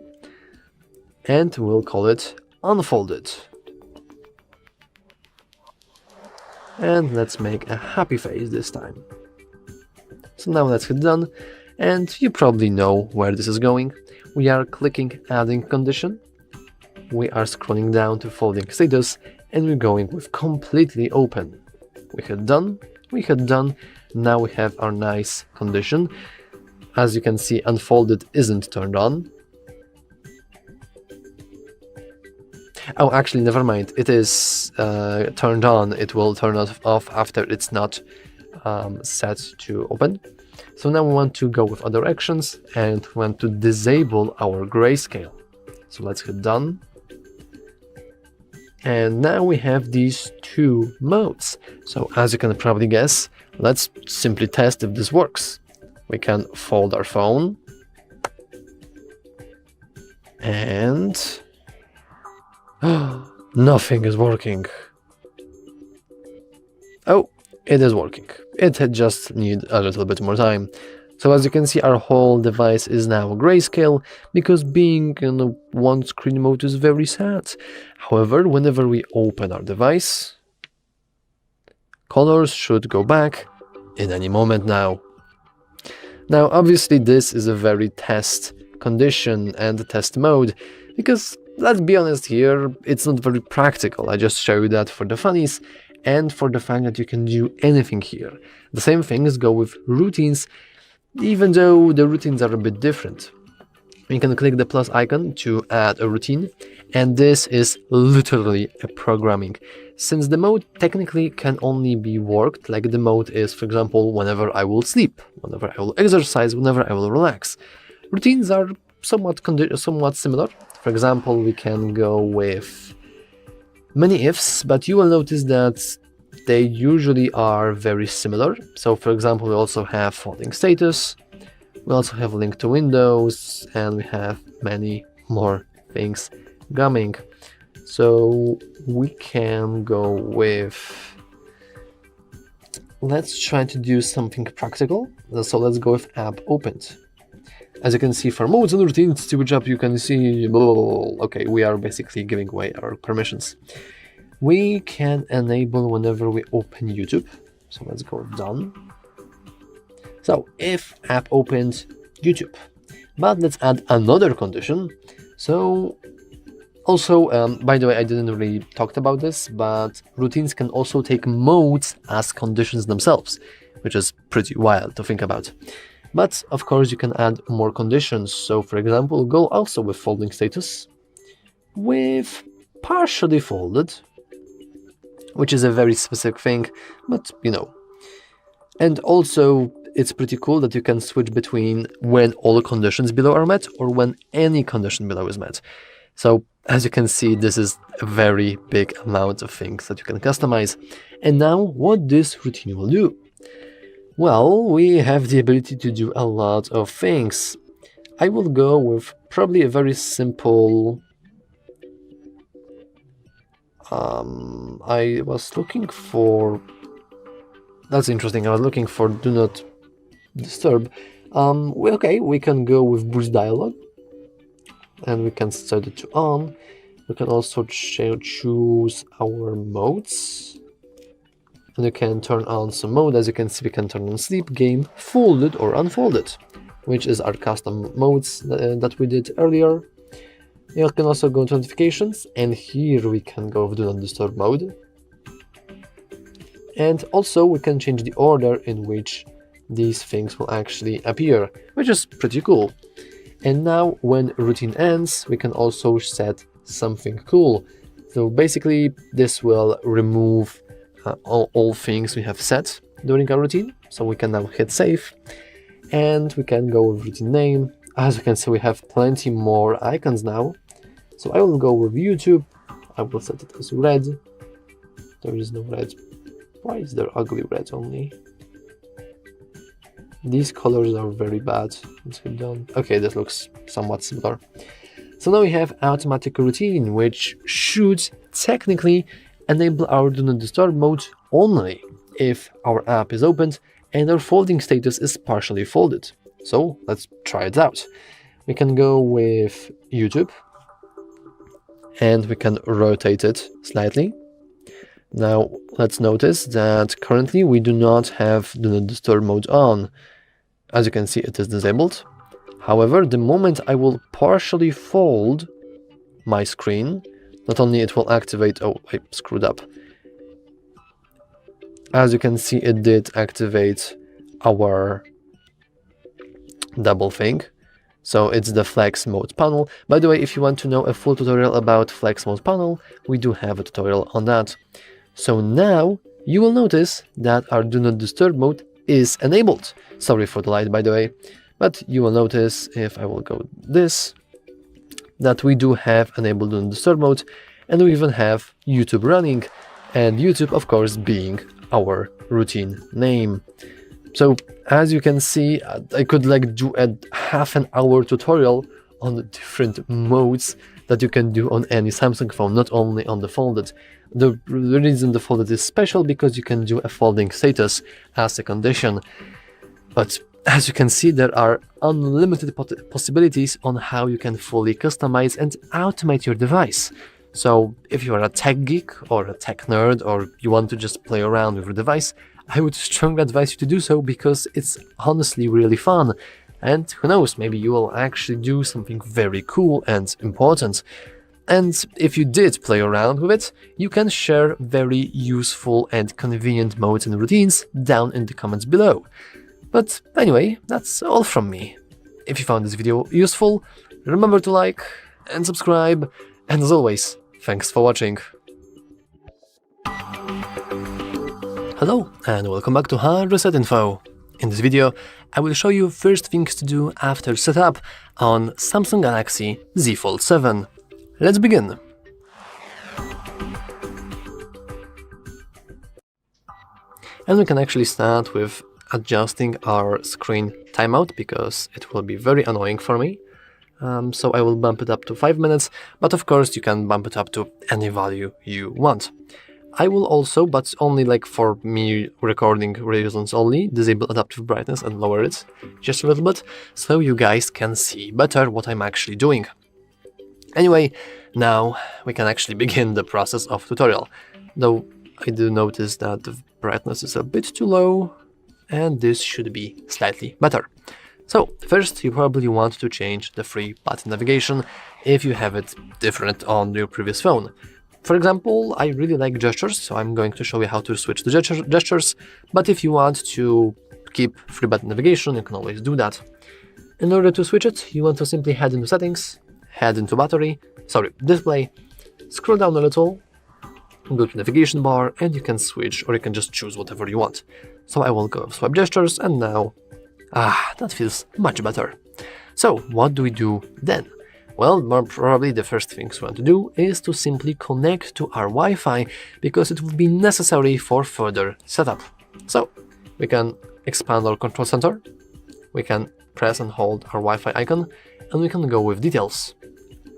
and we'll call it unfolded. And let's make a happy face this time. So now let's hit done, and you probably know where this is going. We are clicking adding condition, we are scrolling down to folding status, and we're going with completely open. We hit done, now we have our nice condition. As you can see, unfolded isn't turned on. Oh, actually, never mind. It is turned on. It will turn off after it's not set to open. So now we want to go with other actions and we want to disable our grayscale. So let's hit done. And now we have these two modes. So as you can probably guess, let's simply test if this works. We can fold our phone, and nothing is working. Oh, it is working. It had just need a little bit more time. So as you can see, our whole device is now grayscale, because being in a one screen mode is very sad. However, whenever we open our device, colors should go back in any moment now. Now, obviously, this is a very test condition and test mode, because let's be honest here, it's not very practical. I just show you that for the funnies and for the fact that you can do anything here. The same things go with routines, even though the routines are a bit different. You can click the plus icon to add a routine, and this is literally a programming. Since the mode technically can only be worked, like the mode is, for example, whenever I will sleep, whenever I will exercise, whenever I will relax. Routines are somewhat similar. For example, we can go with many ifs, but you will notice that they usually are very similar. So for example, we also have folding status, we also have link to Windows, and we have many more things coming. So we can go with, let's try to do something practical. So let's go with app opened. As you can see, for modes and routines, to which app you can see, okay, we are basically giving away our permissions. We can enable whenever we open YouTube. So let's go with done. So if app opened YouTube, but let's add another condition. So also, by the way, I didn't really talk about this, but routines can also take modes as conditions themselves, which is pretty wild to think about. But of course you can add more conditions. So for example, go also with folding status with partially folded, which is a very specific thing, but you know. And also it's pretty cool that you can switch between when all conditions below are met or when any condition below is met. So as you can see, this is a very big amount of things that you can customize. And now what this routine will do? Well, we have the ability to do a lot of things. I will go with probably a very simple... I was looking for... That's interesting. I was looking for do not disturb. Okay, we can go with boost dialog, and we can set it to on. We can also choose our modes, and you can turn on some mode. As you can see, we can turn on sleep, game, folded or unfolded, which is our custom modes that we did earlier. You can also go to notifications, and here we can go with do not disturb mode. And also we can change the order in which these things will actually appear, which is pretty cool. And now when routine ends, we can also set something cool. So basically this will remove all things we have set during our routine. So we can now hit save, and we can go with routine name. As you can see, we have plenty more icons now. So I will go with YouTube. I will set it as red. There is no red. Why is there ugly red only? These colors are very bad. Let's hit done. Okay, this looks somewhat similar. So now we have automatic routine, which should technically enable our do not disturb mode only if our app is opened and our folding status is partially folded. So let's try it out. We can go with YouTube, and we can rotate it slightly. Now let's notice that currently we do not have do not disturb mode on. As you can see, it is disabled. However, the moment I will partially fold my screen, not only it will activate... Oh, I screwed up. As you can see, it did activate our double thing. So it's the flex mode panel. By the way, if you want to know a full tutorial about flex mode panel, we do have a tutorial on that. So now you will notice that our do not disturb mode is enabled. Sorry for the light, by the way, but you will notice if I will go this, that we do have enabled do not disturb mode, and we even have YouTube running, and YouTube of course being our routine name. So as you can see, I could like do a half-an-hour tutorial on the different modes that you can do on any Samsung phone, not only on the folded. The reason the folded is special because you can do a folding status as a condition. But as you can see, there are unlimited possibilities on how you can fully customize and automate your device. So if you are a tech geek or a tech nerd, or you want to just play around with your device, I would strongly advise you to do so because it's honestly really fun. And who knows, maybe you will actually do something very cool and important. And if you did play around with it, you can share very useful and convenient modes and routines down in the comments below. But anyway, that's all from me. If you found this video useful, remember to like and subscribe, and as always, thanks for watching. Hello and welcome back to HardReset.Info. In this video, I will show you first things to do after setup on Samsung Galaxy Z Fold 7. Let's begin. And we can actually start with adjusting our screen timeout because it will be very annoying for me. So I will bump it up to 5 minutes, but of course you can bump it up to any value you want. I will also, but only like for me recording reasons only, disable adaptive brightness and lower it just a little bit, so you guys can see better what I'm actually doing. Anyway, now we can actually begin the process of tutorial, though I do notice that the brightness is a bit too low, and this should be slightly better. So first you probably want to change the 3-button navigation if you have it different on your previous phone. For example, I really like gestures, so I'm going to show you how to switch to gestures, but if you want to keep 3-button navigation, you can always do that. In order to switch it, you want to simply head into settings, head into display, scroll down a little, go to navigation bar, and you can switch, or you can just choose whatever you want. So I will go with swipe gestures, and now, that feels much better. So what do we do then? Well, more probably the first things we want to do is to simply connect to our Wi-Fi, because it will be necessary for further setup. So we can expand our control center, we can press and hold our Wi-Fi icon, and we can go with details.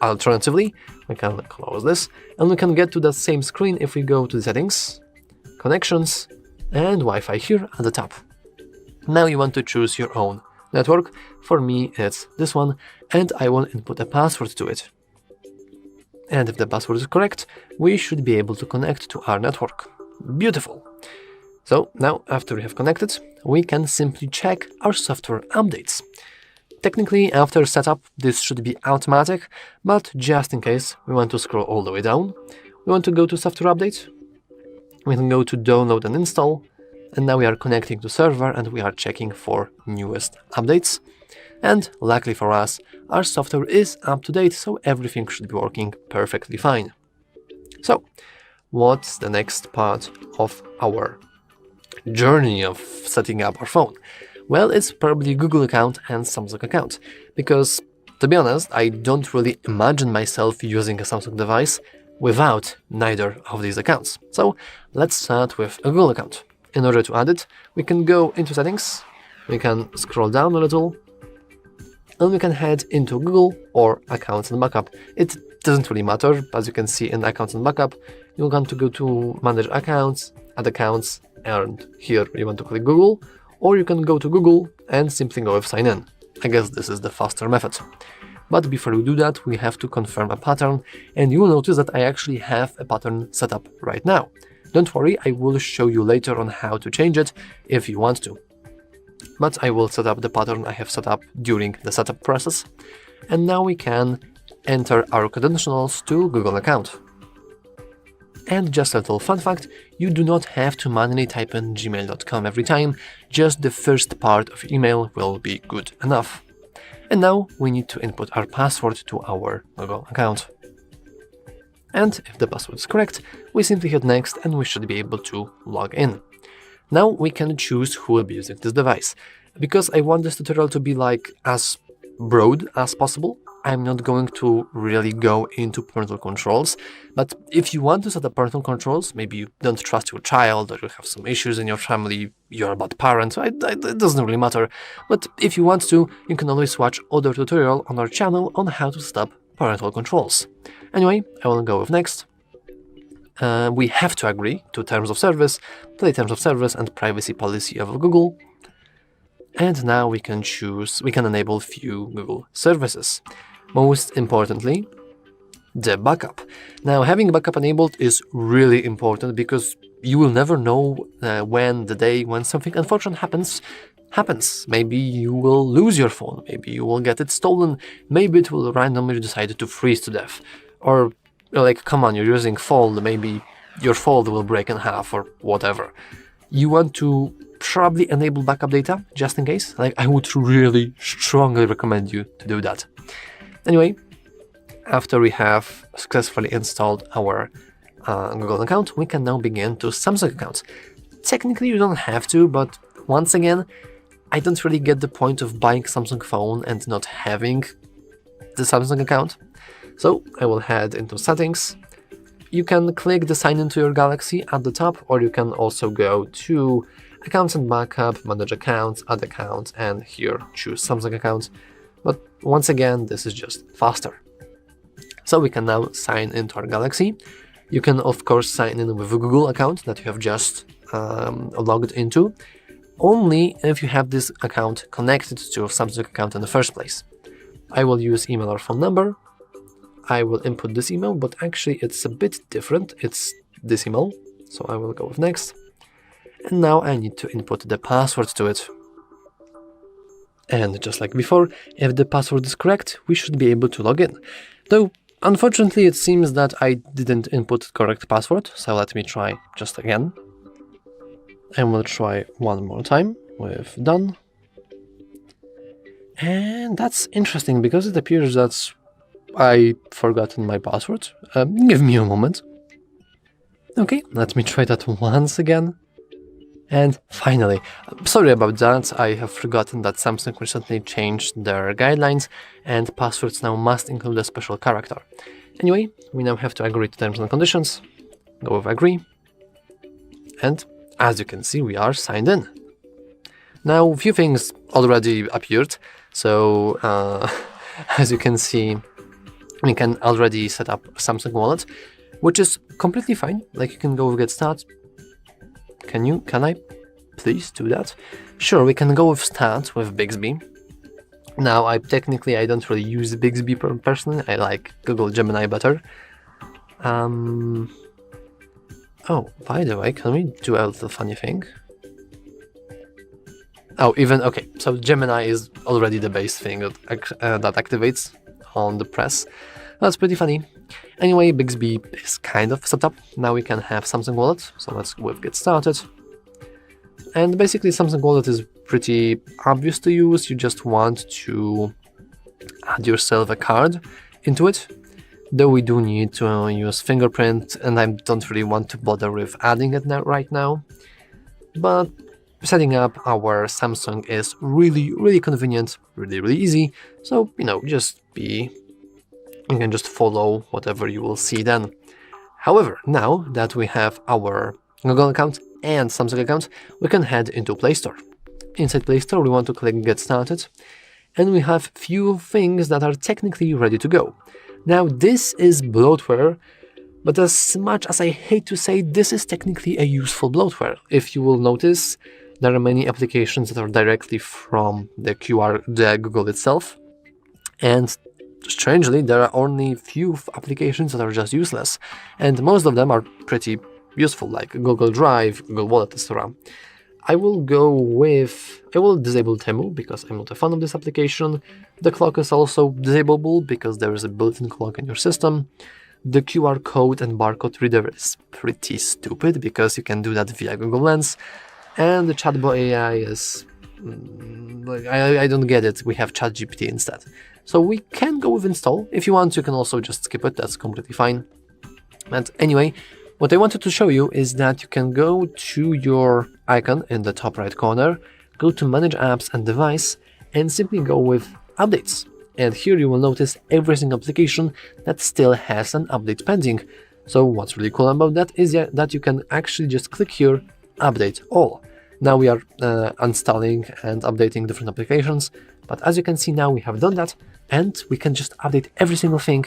Alternatively, we can close this, and we can get to that same screen if we go to the settings, connections, and Wi-Fi here at the top. Now you want to choose your own network. For me, it's this one, and I will input a password to it. And if the password is correct, we should be able to connect to our network. Beautiful! So now, after we have connected, we can simply check our software updates. Technically, after setup, this should be automatic, but just in case, we want to scroll all the way down. We want to go to software update. We can go to download and install. And now we are connecting to server and we are checking for newest updates. And luckily for us, our software is up to date, so everything should be working perfectly fine. So, what's the next part of our journey of setting up our phone? Well, it's probably Google account and Samsung account, because to be honest, I don't really imagine myself using a Samsung device without neither of these accounts. So let's start with a Google account. In order to add it, we can go into settings, we can scroll down a little, and we can head into Google or accounts and backup. It doesn't really matter. As you can see in accounts and backup, you want to go to manage accounts, add accounts, and here you want to click Google, or you can go to Google and simply go with sign in. I guess this is the faster method. But before we do that, we have to confirm a pattern, and you will notice that I actually have a pattern set up right now. Don't worry, I will show you later on how to change it if you want to. But I will set up the pattern I have set up during the setup process. And now we can enter our credentials to Google account. And just a little fun fact, you do not have to manually type in gmail.com every time, just the first part of email will be good enough. And now we need to input our password to our Google account. And if the password is correct, we simply hit next and we should be able to log in. Now we can choose who will be using this device. Because I want this tutorial to be like as broad as possible, I'm not going to really go into parental controls, but if you want to set up parental controls, maybe you don't trust your child or you have some issues in your family, you're a bad parent, it doesn't really matter. But if you want to, you can always watch other tutorial on our channel on how to set up parental controls. Anyway, I will go with next. We have to agree to terms of service, play terms of service and privacy policy of Google. And now we can enable few Google services. Most importantly, the backup. Now, having backup enabled is really important because you will never know when something unfortunate happens. Maybe you will lose your phone, maybe you will get it stolen, maybe it will randomly decide to freeze to death. Or, like, come on, you're using Fold, maybe your Fold will break in half or whatever. You want to probably enable backup data, just in case. Like, I would really strongly recommend you to do that. Anyway, after we have successfully installed our Google account, we can now begin to Samsung account. Technically, you don't have to, but once again, I don't really get the point of buying Samsung phone and not having the Samsung account. So I will head into settings. You can click the sign into your Galaxy at the top, or you can also go to accounts and backup, manage accounts, add accounts, and here choose Samsung account. But once again, this is just faster. So we can now sign into our Galaxy. You can of course sign in with a Google account that you have just logged into, only if you have this account connected to a Samsung account in the first place. I will use email or phone number. I will input this email, but actually it's a bit different. It's this email, so I will go with next. And now I need to input the password to it. And just like before, if the password is correct, we should be able to log in. Though, unfortunately, it seems that I didn't input correct password, so let me try just again. And we'll try one more time. with done. And that's interesting because it appears that I forgotten my password. Give me a moment. Okay, let me try that once again. And finally, sorry about that, I have forgotten that Samsung recently changed their guidelines and passwords now must include a special character. Anyway, we now have to agree to terms and conditions. Go with agree. And as you can see, we are signed in. Now, a few things already appeared. So, as you can see, we can already set up Samsung Wallet, which is completely fine. Like, you can go with Get Start. Can I please do that? Sure, we can go with Start with Bixby. Now, I don't really use Bixby personally. I like Google Gemini better. Oh, by the way, can we do a little funny thing? Oh, okay, so Gemini is already the base thing that activates on the press. That's pretty funny. Anyway, Bixby is kind of set up. Now we can have Samsung Wallet, so let's get started. And basically Samsung Wallet is pretty obvious to use. You just want to add yourself a card into it. Though we do need to use Fingerprint, and I don't really want to bother with adding it right now. But setting up our Samsung is really convenient, really easy. So, you can just follow whatever you will see then. However, now that we have our Google account and Samsung account, we can head into Play Store. Inside Play Store, we want to click Get Started, and we have few things that are technically ready to go. Now, this is bloatware, but as much as I hate to say, this is technically a useful bloatware. If you will notice, there are many applications that are directly from the Google itself, and strangely, there are only few applications that are just useless, and most of them are pretty useful, like Google Drive, Google Wallet, etc. I will disable Temu because I'm not a fan of this application. The clock is also disableable because there is a built-in clock in your system. The QR code and barcode reader is pretty stupid because you can do that via Google Lens. And the chatbot AI is... I don't get it. We have ChatGPT instead. So we can go with install. If you want, you can also just skip it. That's completely fine. And anyway, what I wanted to show you is that you can go to your icon in the top right corner, go to Manage Apps and Device, and simply go with Updates. And here you will notice every single application that still has an update pending. So what's really cool about that is that you can actually just click here, Update All. Now we are installing and updating different applications, but as you can see now we have done that, and we can just update every single thing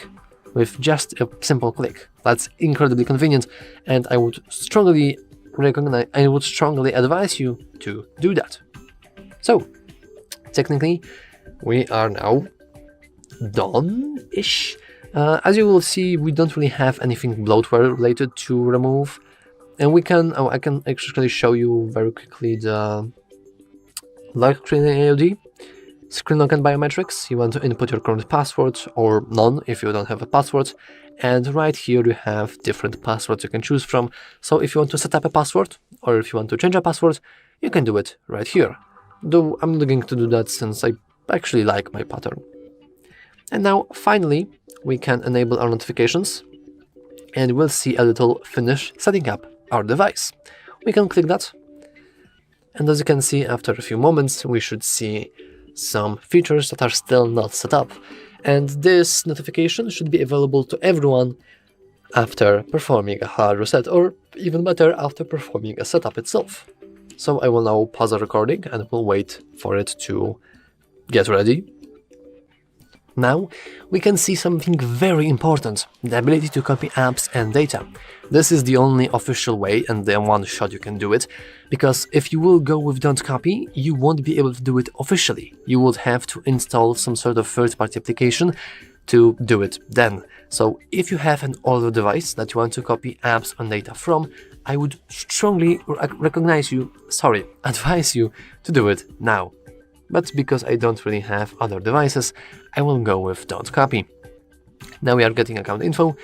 with just a simple click. That's incredibly convenient, and I would strongly advise you to do that. So, technically, we are now done-ish. As you will see, we don't really have anything bloatware related to remove, and I can actually show you very quickly the lock screen AOD. Screen lock and biometrics, you want to input your current password or none if you don't have a password, and right here you have different passwords you can choose from. So if you want to set up a password or if you want to change a password, you can do it right here. Though I'm not going to do that since I actually like my pattern. And now finally we can enable our notifications, and we'll see a little finish setting up our device. We can click that, and as you can see, after a few moments we should see some features that are still not set up, and this notification should be available to everyone after performing a hard reset, or even better, after performing a setup itself. So I will now pause the recording and we'll wait for it to get ready. Now we can see something very important, the ability to copy apps and data. This is the only official way and the one shot you can do it, because if you will go with don't copy, you won't be able to do it officially. You would have to install some sort of third-party application to do it then. So if you have an older device that you want to copy apps and data from, I would strongly advise you to do it now. But because I don't really have other devices, I will go with don't copy. Now we are getting account info.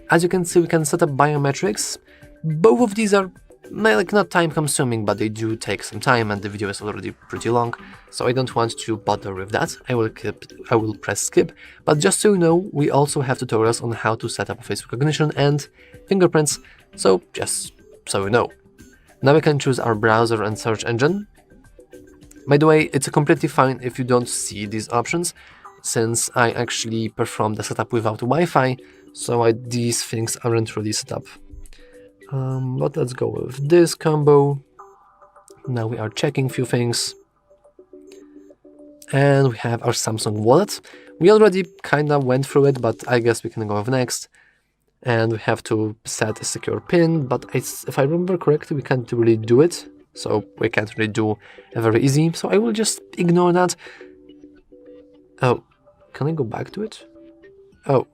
As you can see, we can set up biometrics. Both of these are like not time consuming, but they do take some time, and the video is already pretty long, so I don't want to bother with that. I will press skip. But just so you know, we also have tutorials on how to set up face recognition and fingerprints, so just so you know. Now we can choose our browser and search engine. By the way, it's completely fine if you don't see these options, since I actually performed the setup without Wi-Fi, so these things aren't really set up. But let's go with this combo. Now we are checking few things. And we have our Samsung wallet. We already kinda went through it, but I guess we can go with next. And we have to set a secure pin, but if I remember correctly, we can't really do it. So we can't really do a very easy, so I will just ignore that. Oh, can I go back to it? Oh,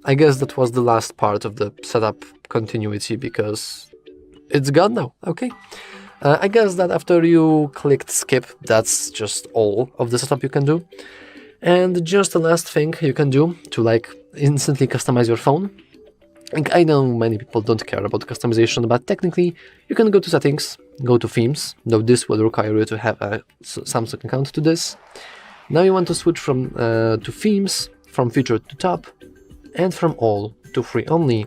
I guess that was the last part of the setup continuity, because it's gone now. Okay. I guess that after you clicked skip, that's just all of the setup you can do. And just the last thing you can do to like instantly customize your phone. Like, I know many people don't care about customization, but technically you can go to settings, go to themes, though this will require you to have a Samsung account to this. Now you want to switch from to themes, from featured to top, and from all to free only.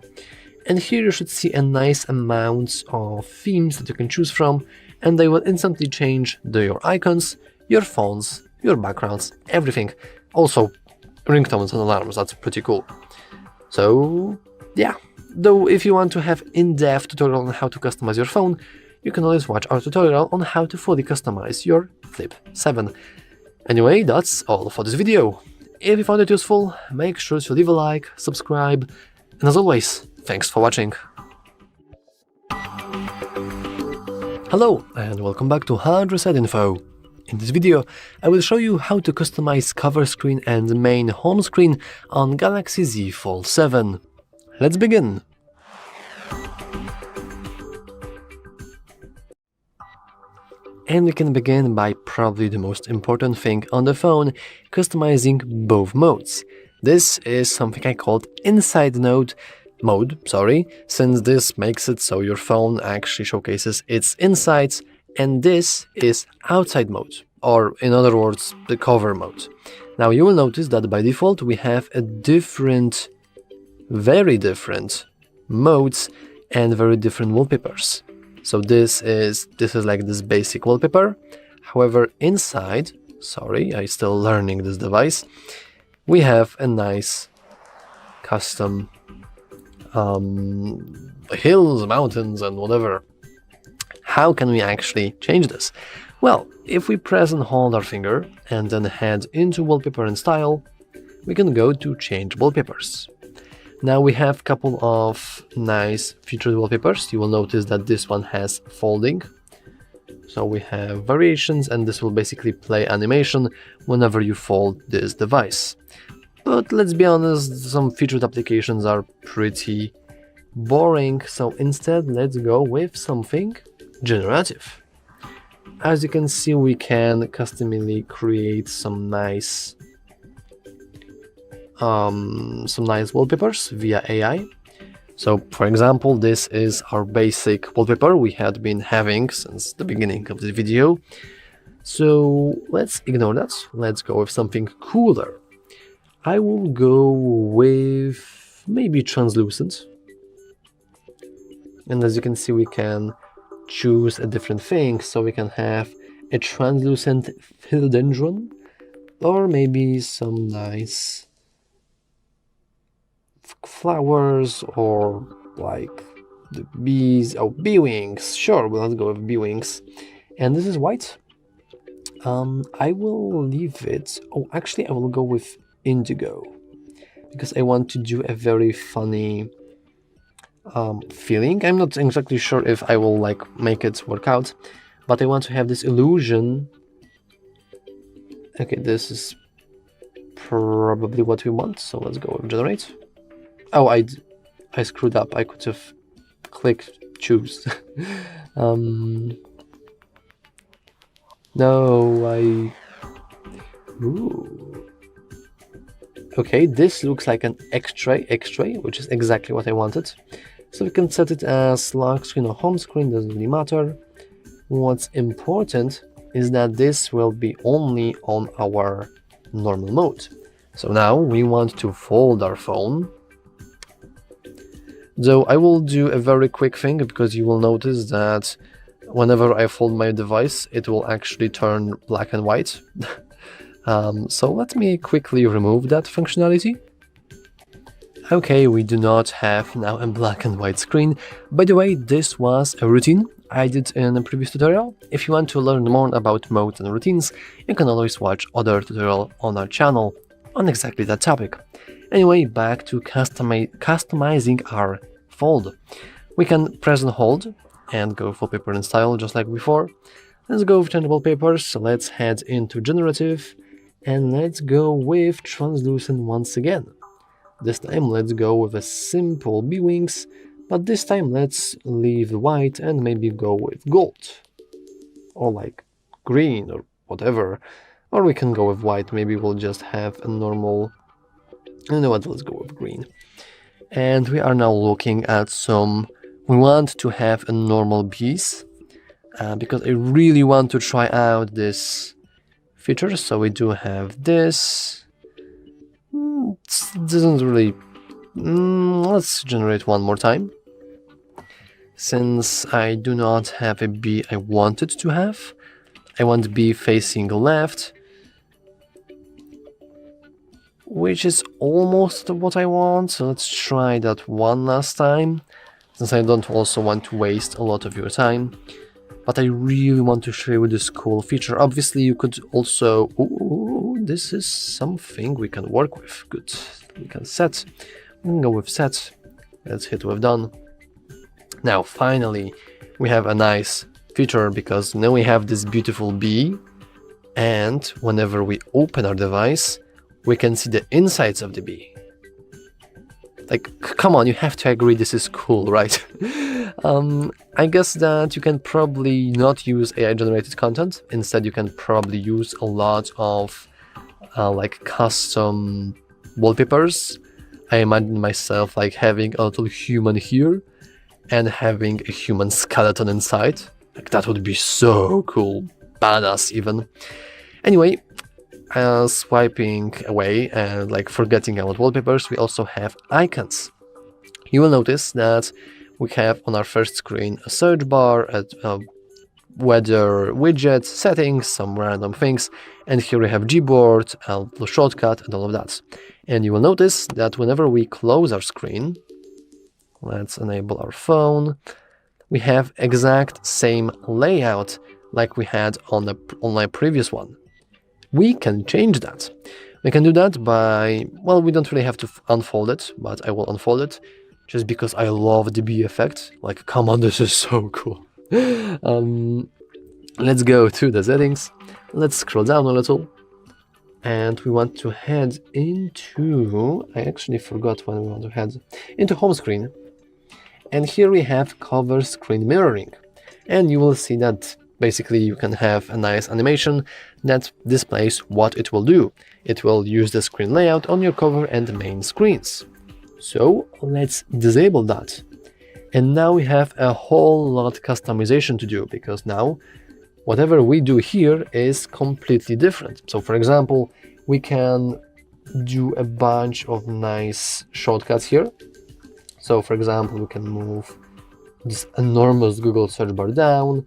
And here you should see a nice amount of themes that you can choose from, and they will instantly change your icons, your fonts, your backgrounds, everything. Also, ringtones and alarms, that's pretty cool. So, yeah. Though if you want to have in-depth tutorial on how to customize your phone, you can always watch our tutorial on how to fully customize your Flip 7. Anyway, that's all for this video. If you found it useful, make sure to leave a like, subscribe, and as always, thanks for watching. Hello, and welcome back to HardReset.Info. In this video, I will show you how to customize cover screen and main home screen on Galaxy Z Fold 7. Let's begin! And we can begin by probably the most important thing on the phone, customizing both modes. This is something I called inside mode, since this makes it so your phone actually showcases its insides, and this is outside mode, or in other words, the cover mode. Now you will notice that by default we have a very different modes and very different wallpapers. So this is like this basic wallpaper. However, inside, I'm still learning this device, we have a nice custom hills, mountains, and whatever. How can we actually change this? Well, if we press and hold our finger and then head into wallpaper and style, we can go to change wallpapers. Now we have a couple of nice featured wallpapers. You will notice that this one has folding. So we have variations, and this will basically play animation whenever you fold this device. But let's be honest, some featured applications are pretty boring, so instead let's go with something generative. As you can see, we can customly create some nice wallpapers via AI. So for example, this is our basic wallpaper we had been having since the beginning of the video. So let's ignore that. Let's go with something cooler. I will go with maybe translucent. And as you can see, we can choose a different thing. So we can have a translucent philodendron, or maybe some nice flowers, or like the bees. Oh, bee wings. Sure, well, let's go with bee wings. And this is white. I will leave it. Oh, actually, I will go with indigo, because I want to do a very funny feeling. I'm not exactly sure if I will like make it work out, but I want to have this illusion. Okay, this is probably what we want, so let's go with generate. Oh, I screwed up. I could have clicked choose. No, Ooh. Okay, this looks like an X-ray, which is exactly what I wanted. So we can set it as lock screen or home screen, doesn't really matter. What's important is that this will be only on our normal mode. So now we want to fold our phone. Though I will do a very quick thing, because you will notice that whenever I fold my device, it will actually turn black and white. So let me quickly remove that functionality. Okay, we do not have now a black and white screen. By the way, this was a routine I did in a previous tutorial. If you want to learn more about modes and routines, you can always watch other tutorial on our channel on exactly that topic. Anyway, back to customizing our fold. We can press and hold and go for paper and style just like before. Let's go with changeable papers. Let's head into generative and let's go with translucent once again. This time let's go with a simple B-wings, but this time let's leave the white and maybe go with gold. Or like green or whatever. Or we can go with white, maybe we'll just have a normal... You know what, let's go with green. And we are now looking at some... We want to have a normal bees, because I really want to try out this feature. So we do have this. It doesn't really... let's generate one more time. Since I do not have a bee I wanted to have, I want bee facing left, which is almost what I want. So let's try that one last time, since I don't also want to waste a lot of your time. But I really want to show you this cool feature. Obviously, you could also... Ooh, this is something we can work with. Good. We can set. We can go with set. Let's hit with done. Now, finally, we have a nice feature, because now we have this beautiful bee. And whenever we open our device, we can see the insides of the bee. Like, come on, you have to agree this is cool, right? I guess that you can probably not use AI-generated content. Instead, you can probably use a lot of like custom wallpapers. I imagine myself like having a little human here and having a human skeleton inside. Like, that would be so cool, badass even. Anyway, swiping away and like forgetting about wallpapers, we also have icons. You will notice that we have on our first screen a search bar, a weather widget, settings, some random things, and here we have Gboard, a little shortcut, and all of that. And you will notice that whenever we close our screen, let's enable our phone, we have exact same layout like we had on my previous one. We can change that. We can do that by, well, we don't really have to unfold it, but I will unfold it just because I love the bee effect. Like, come on, this is so cool. Let's go to the settings. Let's scroll down a little. And we want to head into, I actually forgot when we want to head into home screen. And here we have cover screen mirroring. And you will see that basically you can have a nice animation that displays what it will do. It will use the screen layout on your cover and main screens. So let's disable that. And now we have a whole lot customization to do, because now whatever we do here is completely different. So for example, we can do a bunch of nice shortcuts here. So for example, we can move this enormous Google search bar down.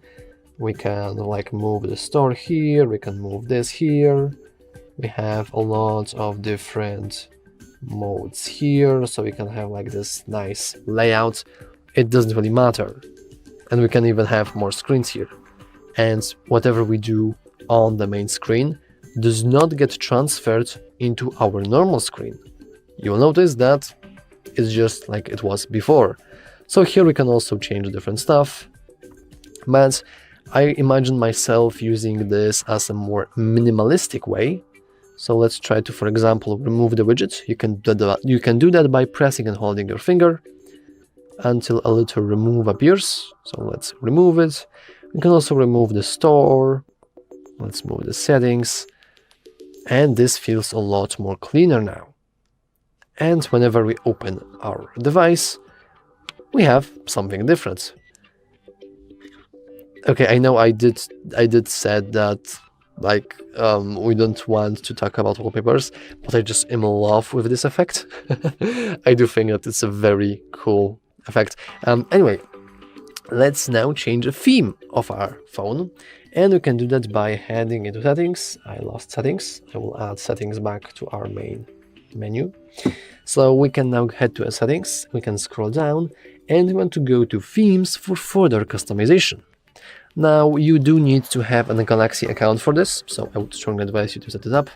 We can like move the store here. We can move this here. We have a lot of different modes here, so we can have like this nice layout. It doesn't really matter. And we can even have more screens here. And whatever we do on the main screen does not get transferred into our normal screen. You will notice that it's just like it was before. So here we can also change different stuff. But I imagine myself using this as a more minimalistic way. So let's try to, for example, remove the widget. You can do that by pressing and holding your finger until a little remove appears. So let's remove it. We can also remove the store. Let's move the settings. And this feels a lot more cleaner now. And whenever we open our device, we have something different. Okay, I know I did said that like we don't want to talk about wallpapers, but I just am in love with this effect. I do think that it's a very cool effect. Anyway, let's now change the theme of our phone, and we can do that by heading into settings. I lost settings. I will add settings back to our main menu. So we can now head to settings, we can scroll down, and we want to go to themes for further customization. Now you do need to have a Galaxy account for this, so I would strongly advise you to set it up.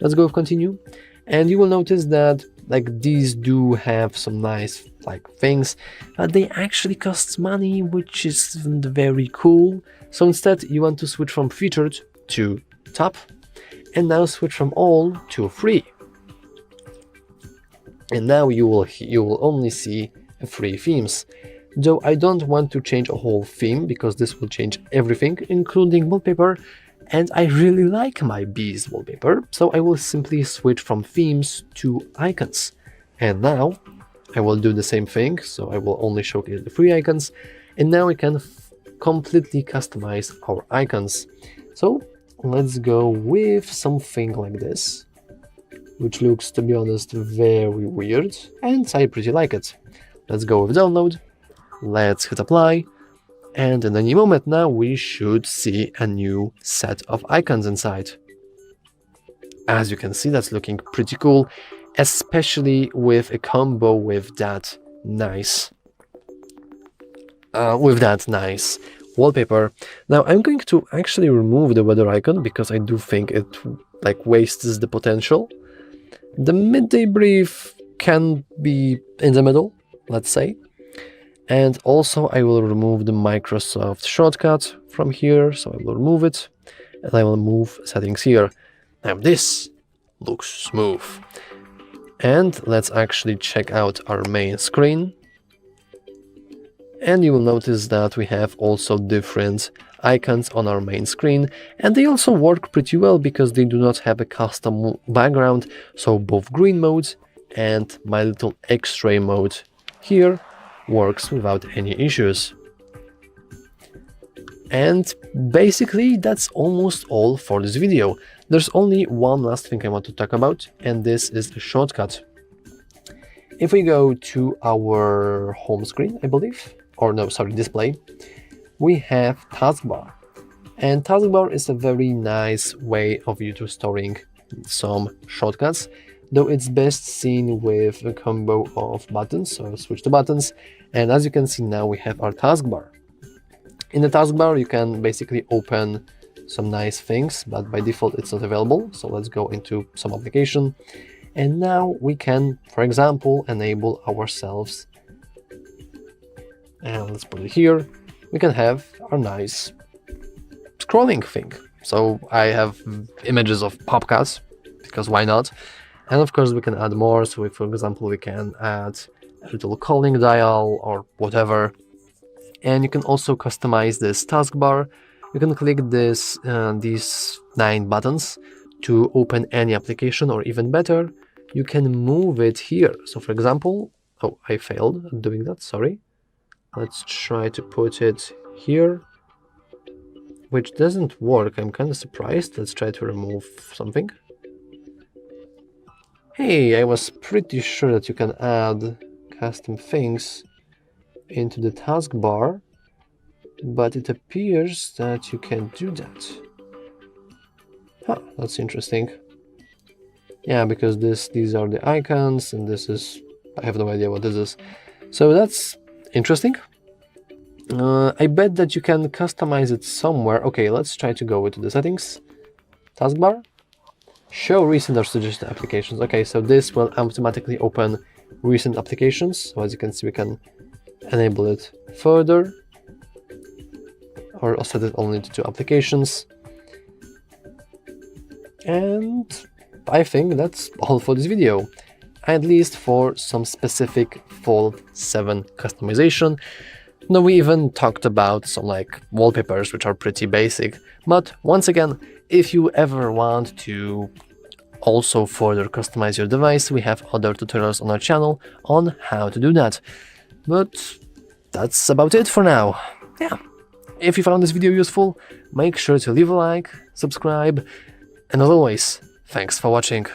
Let's go with continue, and you will notice that like these do have some nice like things, but they actually cost money, which isn't very cool. So instead you want to switch from featured to top, and now switch from all to free. And now you will only see free themes. Though I don't want to change a whole theme because this will change everything, including wallpaper, and I really like my bees wallpaper, so I will simply switch from themes to icons. And now I will do the same thing, so I will only showcase the free icons, and now we can completely customize our icons. So let's go with something like this, which looks, to be honest, very weird, and I pretty like it. Let's go with download. Let's hit apply, and in any moment now we should see a new set of icons inside. As you can see, that's looking pretty cool, especially with a combo with that nice wallpaper. Now I'm going to actually remove the weather icon because I do think it like wastes the potential. The midday brief can be in the middle, let's say. And also I will remove the Microsoft shortcut from here, so I will remove it, and I will move settings here. Now this looks smooth. And let's actually check out our main screen. And you will notice that we have also different icons on our main screen, and they also work pretty well because they do not have a custom background, so both green mode and my little X-ray mode here works without any issues. And basically that's almost all for this video. There's only one last thing I want to talk about, and this is the shortcut. If we go to our home screen, I believe, or no, sorry, display, we have taskbar. And taskbar is a very nice way of you to storing some shortcuts, though it's best seen with a combo of buttons. So I'll switch to buttons, and as you can see now we have our taskbar. In the taskbar you can basically open some nice things, but by default it's not available. So let's go into some application, and now we can, for example, enable ourselves, and let's put it here. We can have our nice scrolling thing. So I have images of Popcats, because why not? And of course we can add more. So if, for example, we can add a little calling dial or whatever. And you can also customize this taskbar. You can click these 9 buttons to open any application, or even better, you can move it here. So for example, oh, I failed at doing that, sorry. Let's try to put it here, which doesn't work. I'm kind of surprised. Let's try to remove something. Hey, I was pretty sure that you can add custom things into the taskbar, but it appears that you can't do that. Huh, that's interesting. Yeah, because these are the icons, and this is, I have no idea what this is. So that's interesting. I bet that you can customize it somewhere. Okay, let's try to go into the settings, taskbar, show recent or suggested applications. Okay, so this will automatically open recent applications. So as you can see, we can enable it further, or set it only to 2 applications. And I think that's all for this video, at least for some specific Fold 7 customization. Now we even talked about some like wallpapers, which are pretty basic, but once again, if you ever want to also further customize your device, we have other tutorials on our channel on how to do that. But that's about it for now. Yeah. If you found this video useful, make sure to leave a like, subscribe, and as always, thanks for watching.